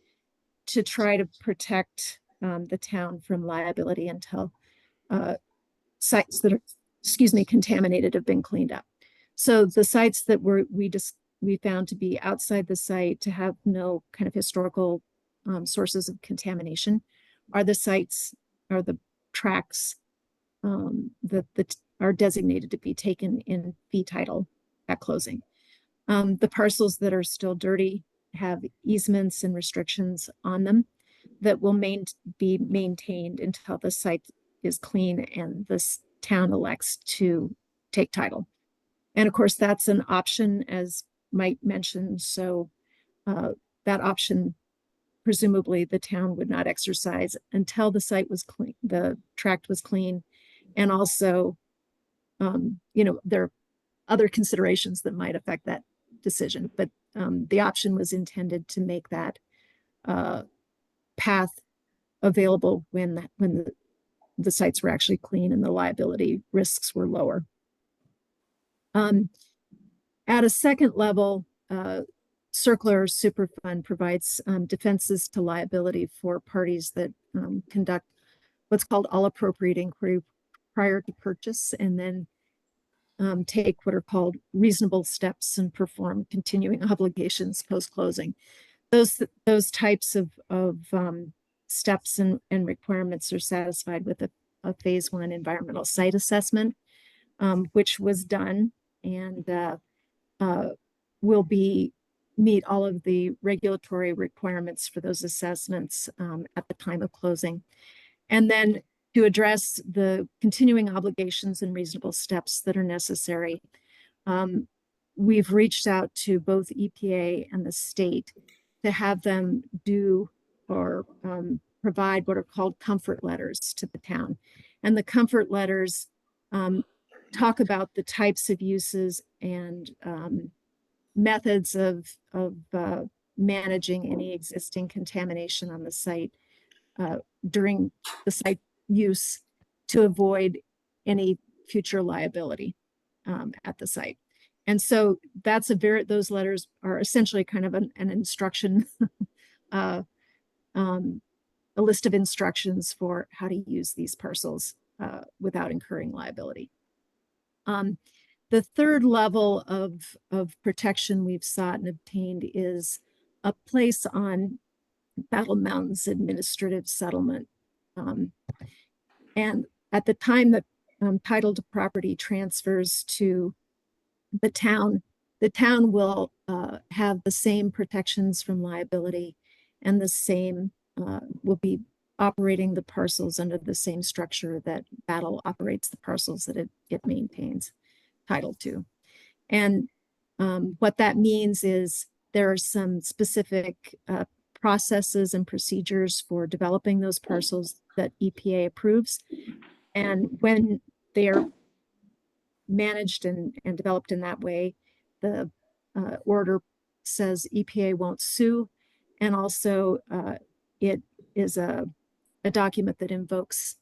to try to protect the town from liability until sites that are, contaminated have been cleaned up. So the sites that we found to be outside the site to have no kind of historical sources of contamination are the sites or the tracts that are designated to be taken in fee title at closing. The parcels that are still dirty have easements and restrictions on them that will be maintained until the site is clean and this town elects to take title. And of course, that's an option, as Mike mentioned. So that option, presumably the town would not exercise until the site was clean, the tract was clean. And also, there are other considerations that might affect that decision, but the option was intended to make that path available when the sites were actually clean and the liability risks were lower. At a second level, CERCLA or Superfund provides defenses to liability for parties that conduct what's called all appropriate inquiry prior to purchase and then take what are called reasonable steps and perform continuing obligations post-closing. Those types of steps and requirements are satisfied with a phase 1 environmental site assessment, which was done and will meet all of the regulatory requirements for those assessments at the time of closing. And then to address the continuing obligations and reasonable steps that are necessary, we've reached out to both EPA and the state to have them do or provide what are called comfort letters to the town. And the comfort letters talk about the types of uses and methods of managing any existing contamination on the site during the site use to avoid any future liability at the site. And so that's those letters are essentially kind of an instruction, a list of instructions for how to use these parcels without incurring liability. The third level of protection we've sought and obtained is a place on Battle Mountain's administrative settlement. And at the time that title to property transfers to the town will have the same protections from liability and the same, will be operating the parcels under the same structure that Battle operates the parcels that it maintains title to. And what that means is there are some specific processes and procedures for developing those parcels that EPA approves. And when they are managed and developed in that way, the order says EPA won't sue. And also it is a document that invokes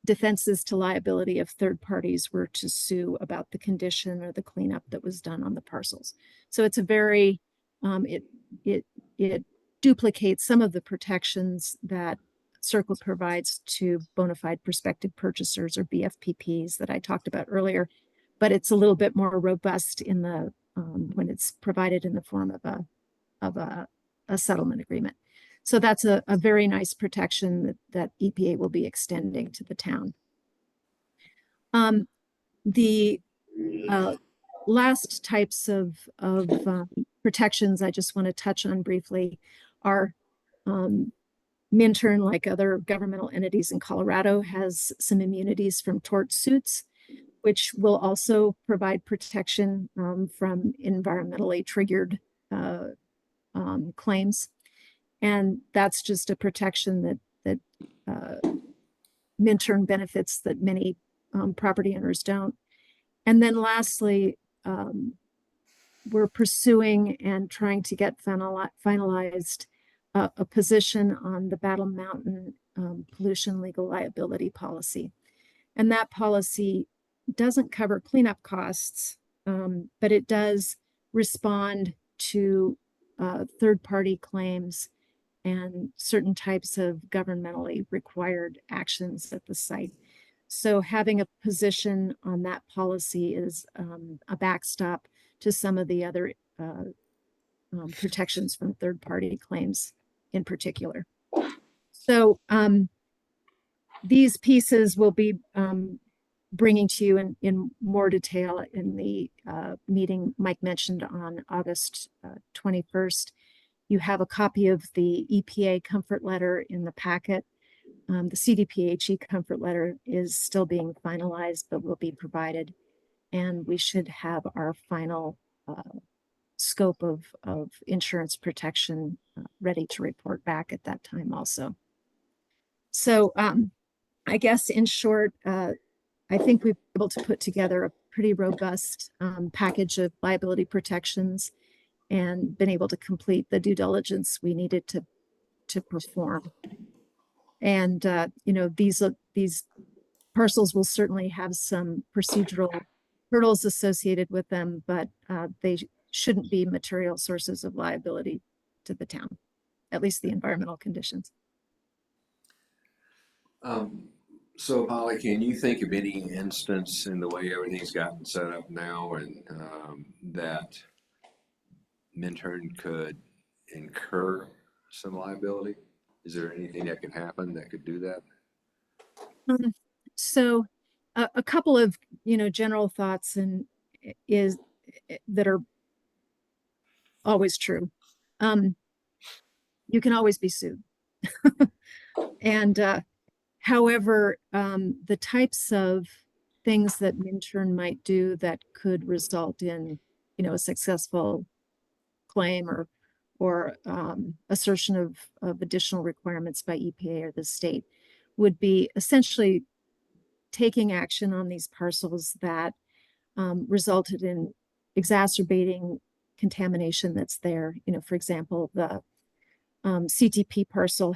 defenses to liability if third parties were to sue about the condition or the cleanup that was done on the parcels. So it's a very, it duplicates some of the protections that Circle provides to bona fide prospective purchasers or BFPPs that I talked about earlier, but it's a little bit more robust in the when it's provided in the form of a settlement agreement. So that's a very nice protection that EPA will be extending to the town. The last types of protections I just want to touch on briefly are Minturn, like other governmental entities in Colorado, has some immunities from tort suits, which will also provide protection from environmentally triggered claims. And that's just a protection that Minturn benefits that many property owners don't. And then lastly, we're pursuing and trying to get finalized a position on the Battle Mountain pollution legal liability policy. And that policy doesn't cover cleanup costs, but it does respond to third-party claims and certain types of governmentally required actions at the site. So having a position on that policy is a backstop to some of the other protections from third-party claims in particular. So these pieces will be bringing to you in more detail in the meeting Mike mentioned on August 21st. You have a copy of the EPA comfort letter in the packet. The CDPHE comfort letter is still being finalized, but will be provided. And we should have our final scope of insurance protection ready to report back at that time also. So I guess in short, I think we've been able to put together a pretty robust package of liability protections and been able to complete the due diligence we needed to perform. And you know, these parcels will certainly have some procedural hurdles associated with them, but they shouldn't be material sources of liability to the town, at least the environmental conditions. So Holly, can you think of any instance in the way everything's gotten set up now and that Minturn could incur some liability? Is there anything that could happen that could do that? So a couple of, you know, general thoughts and is that are always true. You can always be sued. And however, the types of things that Minturn might do that could result in, you know, a successful claim or assertion of additional requirements by EPA or the state would be essentially taking action on these parcels that resulted in exacerbating contamination that's there. You know, for example, the CTP parcel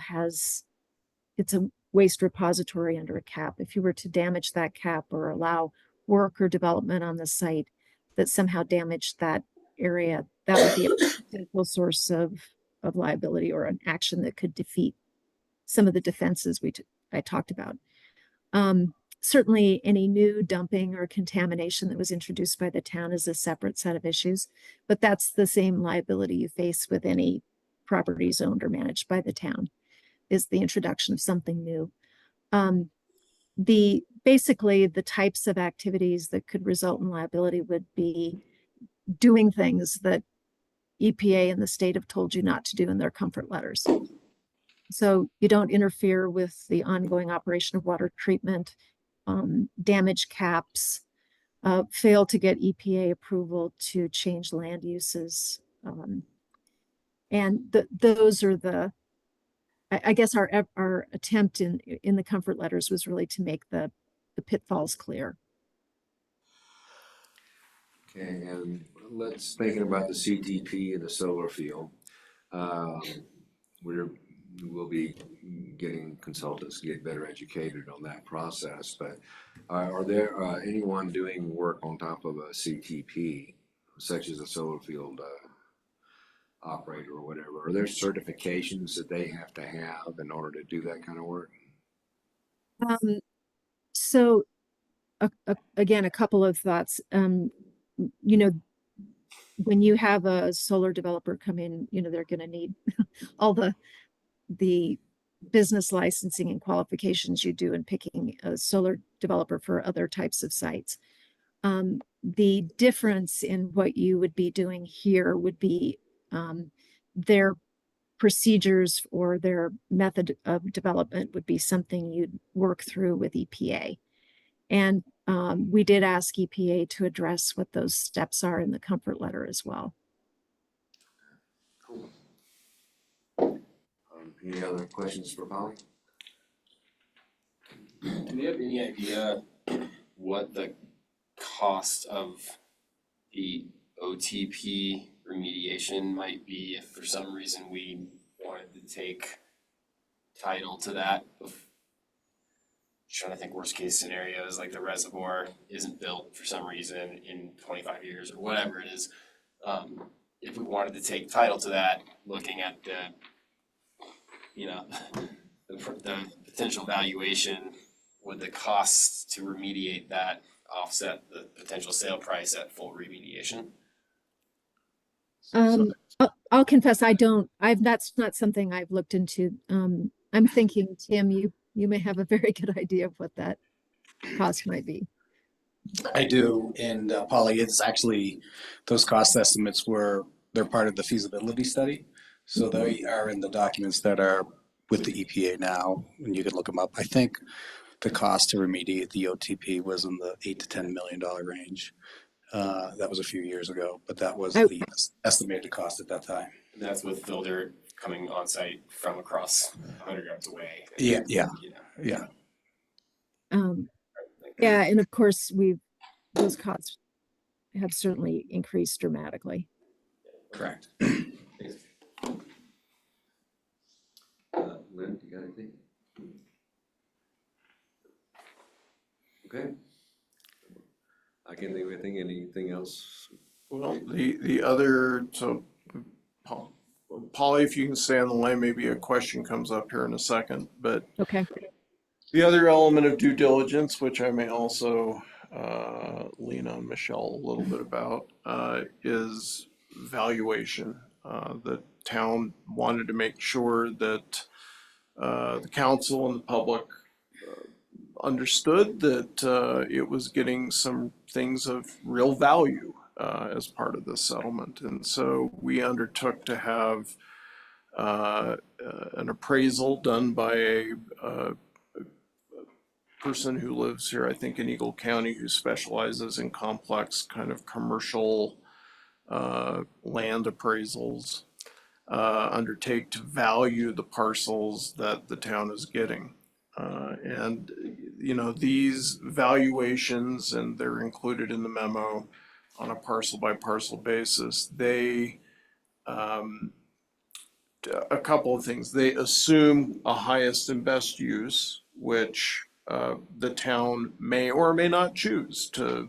it's a waste repository under a cap. If you were to damage that cap or allow work or development on the site that somehow damaged that area, that would be a potential source of liability or an action that could defeat some of the defenses I talked about. Certainly any new dumping or contamination that was introduced by the town is a separate set of issues, but that's the same liability you face with any properties owned or managed by the town, is the introduction of something new. Basically the types of activities that could result in liability would be doing things that EPA and the state have told you not to do in their comfort letters. So you don't interfere with the ongoing operation of water treatment, damage caps, fail to get EPA approval to change land uses. And those are I guess our attempt in the comfort letters was really to make the pitfalls clear. Okay, and let's thinking about the CTP and the solar field. We'll be getting consultants to get better educated on that process, but are there anyone doing work on top of a CTP, such as a solar field operator or whatever? Are there certifications that they have to have in order to do that kind of work? So again, a couple of thoughts. You know, when you have a solar developer come in, you know, they're going to need all the business licensing and qualifications you do in picking a solar developer for other types of sites. The difference in what you would be doing here would be their procedures or their method of development would be something you'd work through with EPA. And we did ask EPA to address what those steps are in the comfort letter as well. Cool. Any other questions for Polly? Do we have any idea what the cost of the OTP remediation might be if for some reason we wanted to take title to that? Trying to think worst case scenarios, like the reservoir isn't built for some reason in 25 years or whatever it is. If we wanted to take title to that, looking at the potential valuation, would the costs to remediate that offset the potential sale price at full remediation? I'll confess, that's not something I've looked into. I'm thinking, Tim, you may have a very good idea of what that cost might be. I do, and Polly, it's actually, those cost estimates they're part of the feasibility study. So they are in the documents that are with the EPA now, and you can look them up. I think the cost to remediate the OTP was in the $8 to $10 million range. That was a few years ago, but that was the estimated cost at that time. And that's with filter coming on site from across 100 yards away. Yeah. Yeah, and of course those costs have certainly increased dramatically. Correct. Lynn, you got anything? Okay. I can't think of anything else. Well, the other, so Polly, if you can stay on the line, maybe a question comes up here in a second, but okay. The other element of due diligence, which I may also lean on Michelle a little bit about, is valuation. The town wanted to make sure that the council and the public understood that it was getting some things of real value as part of this settlement. And so we undertook to have an appraisal done by a person who lives here, I think in Eagle County, who specializes in complex kind of commercial land appraisals, undertake to value the parcels that the town is getting. And, you know, these valuations, and they're included in the memo, on a parcel by parcel basis. They, a couple of things. They assume a highest and best use, which the town may or may not choose to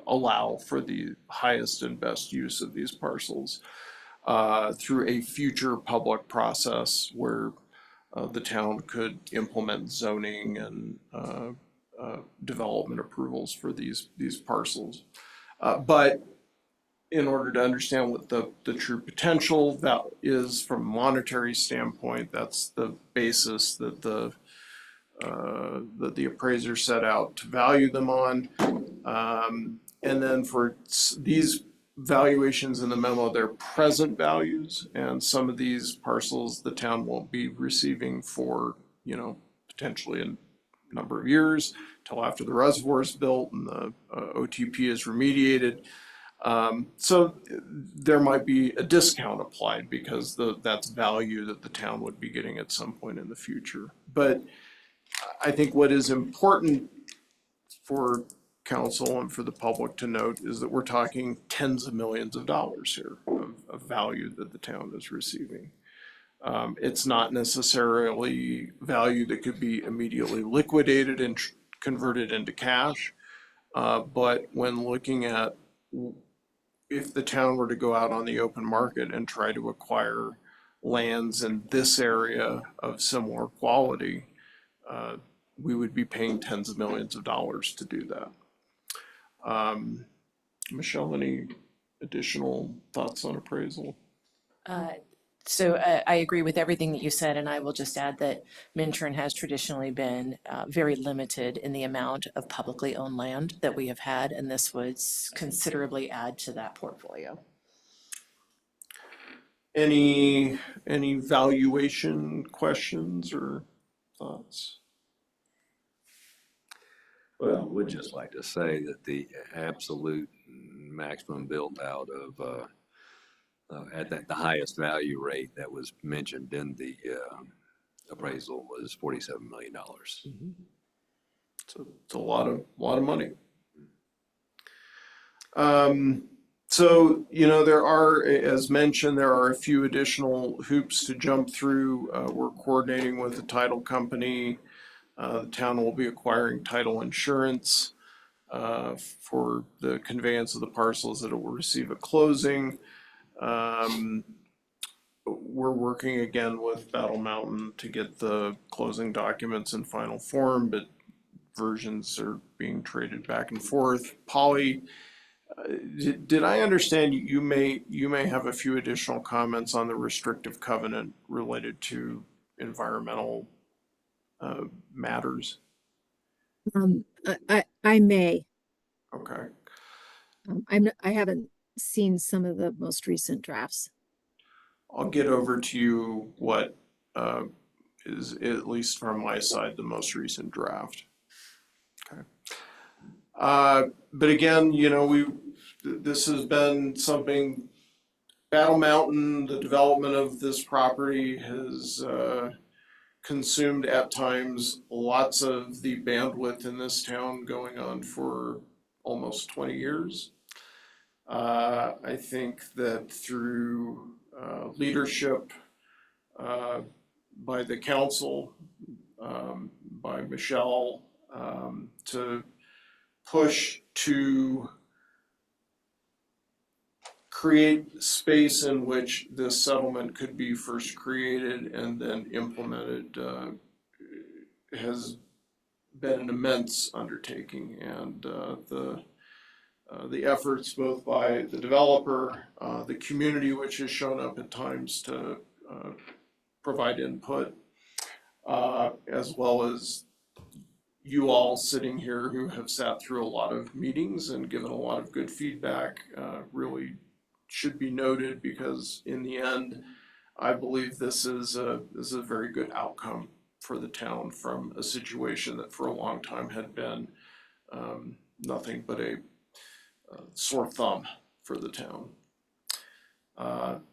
allow for the highest and best use of these parcels through a future public process where the town could implement zoning and development approvals for these parcels. But in order to understand what the true potential that is from a monetary standpoint, that's the basis that the appraiser set out to value them on. And then for these valuations in the memo, they're present values, and some of these parcels the town won't be receiving for, you know, potentially a number of years till after the reservoir is built and the OTP is remediated. So there might be a discount applied because that's value that the town would be getting at some point in the future. But I think what is important for council and for the public to note is that we're talking tens of millions of dollars here of value that the town is receiving. It's not necessarily value that could be immediately liquidated and converted into cash. But when looking at if the town were to go out on the open market and try to acquire lands in this area of similar quality, we would be paying tens of millions of dollars to do that. Michelle, any additional thoughts on appraisal? So I agree with everything that you said, and I will just add that Minturn has traditionally been very limited in the amount of publicly owned land that we have had, and this would considerably add to that portfolio. Any valuation questions or thoughts? Well, I would just like to say that the absolute maximum built out of at the highest value rate that was mentioned in the appraisal was $47 million. So it's a lot of money. So, you know, there are, as mentioned, there are a few additional hoops to jump through. We're coordinating with the title company. The town will be acquiring title insurance for the conveyance of the parcels that it will receive at closing. We're working again with Battle Mountain to get the closing documents in final form, but versions are being traded back and forth. Polly, did I understand you may have a few additional comments on the restrictive covenant related to environmental matters? I may. Okay. I haven't seen some of the most recent drafts. I'll get over to you what is, at least from my side, the most recent draft. Okay. But again, you know, this has been something, Battle Mountain, the development of this property has consumed at times lots of the bandwidth in this town going on for almost 20 years. I think that through leadership by the council, by Michelle, to push to create space in which this settlement could be first created and then implemented has been an immense undertaking, and the efforts both by the developer, the community, which has shown up at times to provide input, as well as you all sitting here who have sat through a lot of meetings and given a lot of good feedback, really should be noted, because in the end, I believe this is a very good outcome for the town from a situation that for a long time had been nothing but a sore thumb for the town.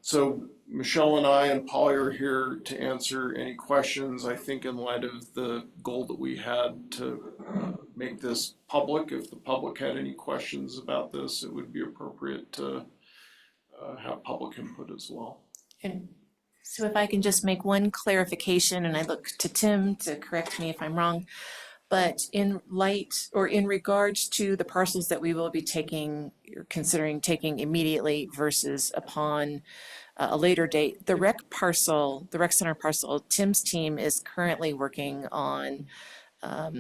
So Michelle and I and Polly are here to answer any questions. I think in light of the goal that we had to make this public, if the public had any questions about this, it would be appropriate to have public input as well. And so if I can just make one clarification, and I look to Tim to correct me if I'm wrong, but in light or in regards to the parcels that we will be taking or considering taking immediately versus upon a later date, the rec center parcel, Tim's team is currently working on a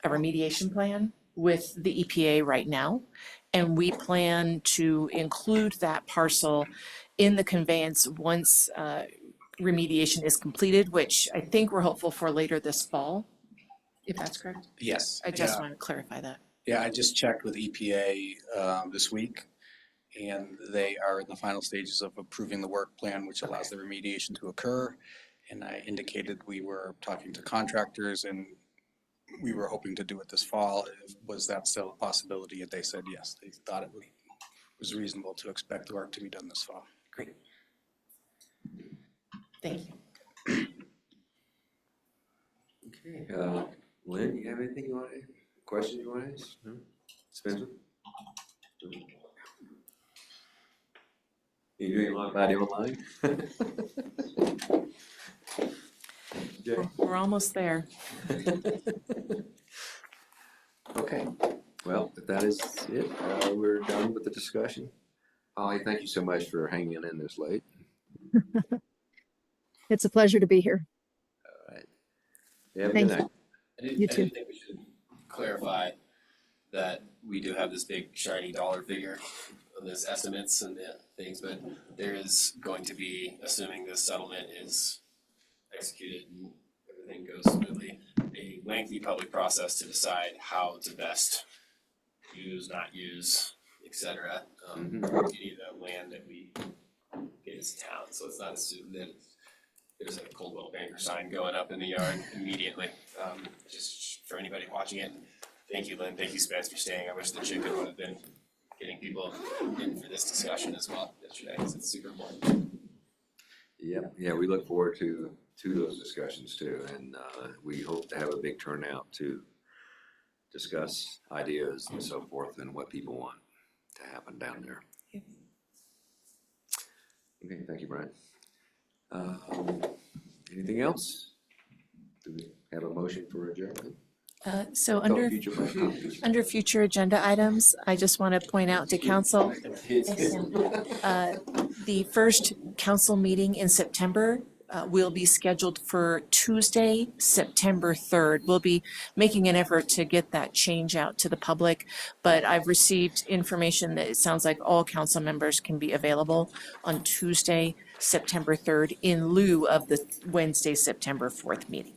remediation plan with the EPA right now. And we plan to include that parcel in the conveyance once remediation is completed, which I think we're hopeful for later this fall, if that's correct. Yes. I just Yeah. want to clarify that. Yeah, I just checked with EPA this week, and they are in the final stages of approving the work plan, which allows the remediation to occur. And I indicated we were talking to contractors and we were hoping to do it this fall. Was that still a possibility? And they said yes, they thought it was reasonable to expect the work to be done this fall. Great. Thank you. Okay, Lynn, you have anything you want to, questions you want to ask? No? Spencer? No? You doing a lot of audio online? We're almost there. Okay, well, if that is it, we're done with the discussion. Polly, thank you so much for hanging in this late. It's a pleasure to be here. All right. Have a Thank good you. night. You too. I think we should clarify that we do have this big shiny dollar figure on this estimates and the things, but there is going to be, assuming this settlement is executed and everything goes smoothly, a lengthy public process to decide how to best use, not use, etc. Any of the land that we get as a town, so it's not assumed that there's a Coldwell Banker sign going up in the yard immediately. Just for anybody watching it, thank you, Lynn, thank you, Spence, for staying. I wish the chicken would have been getting people in for this discussion as well yesterday, because it's super important. Yeah, we look forward to those discussions too, and we hope to have a big turnout to discuss ideas and so forth and what people want to happen down there. Okay, thank you, Brian. Anything else? Do we have a motion for adjournment? So under future agenda items, I just want to point out to council, the first council meeting in September will be scheduled for Tuesday, September 3rd. We'll be making an effort to get that change out to the public, but I've received information that it sounds like all council members can be available on Tuesday, September 3rd in lieu of the Wednesday, September 4th meeting.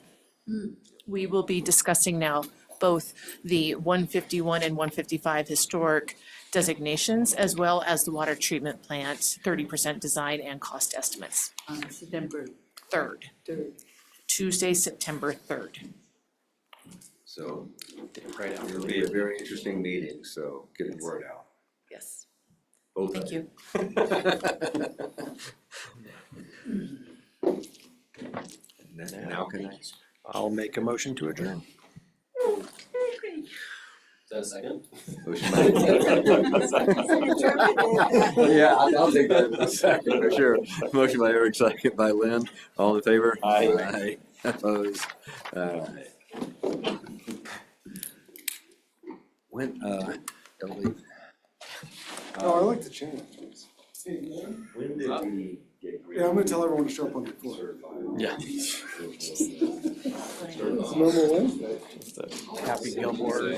We will be discussing now both the 151 and 155 historic designations, as well as the water treatment plant 30% design and cost estimates. On September 3rd. Tuesday, September 3rd. So it'll be a very interesting meeting, so get the word out. Yes. Both Thank you. Now can I? I'll make a motion to adjourn. Is that a second? Motion by yeah, I'll take that in a second for sure. Motion by Eric, second by Lynn. All in favor? Aye. Opposed? When, don't leave. Oh, I like the change. When did we get? Yeah, I'm gonna tell everyone to show up on the floor. Yeah. It's normal Wednesday. Happy Gilmore.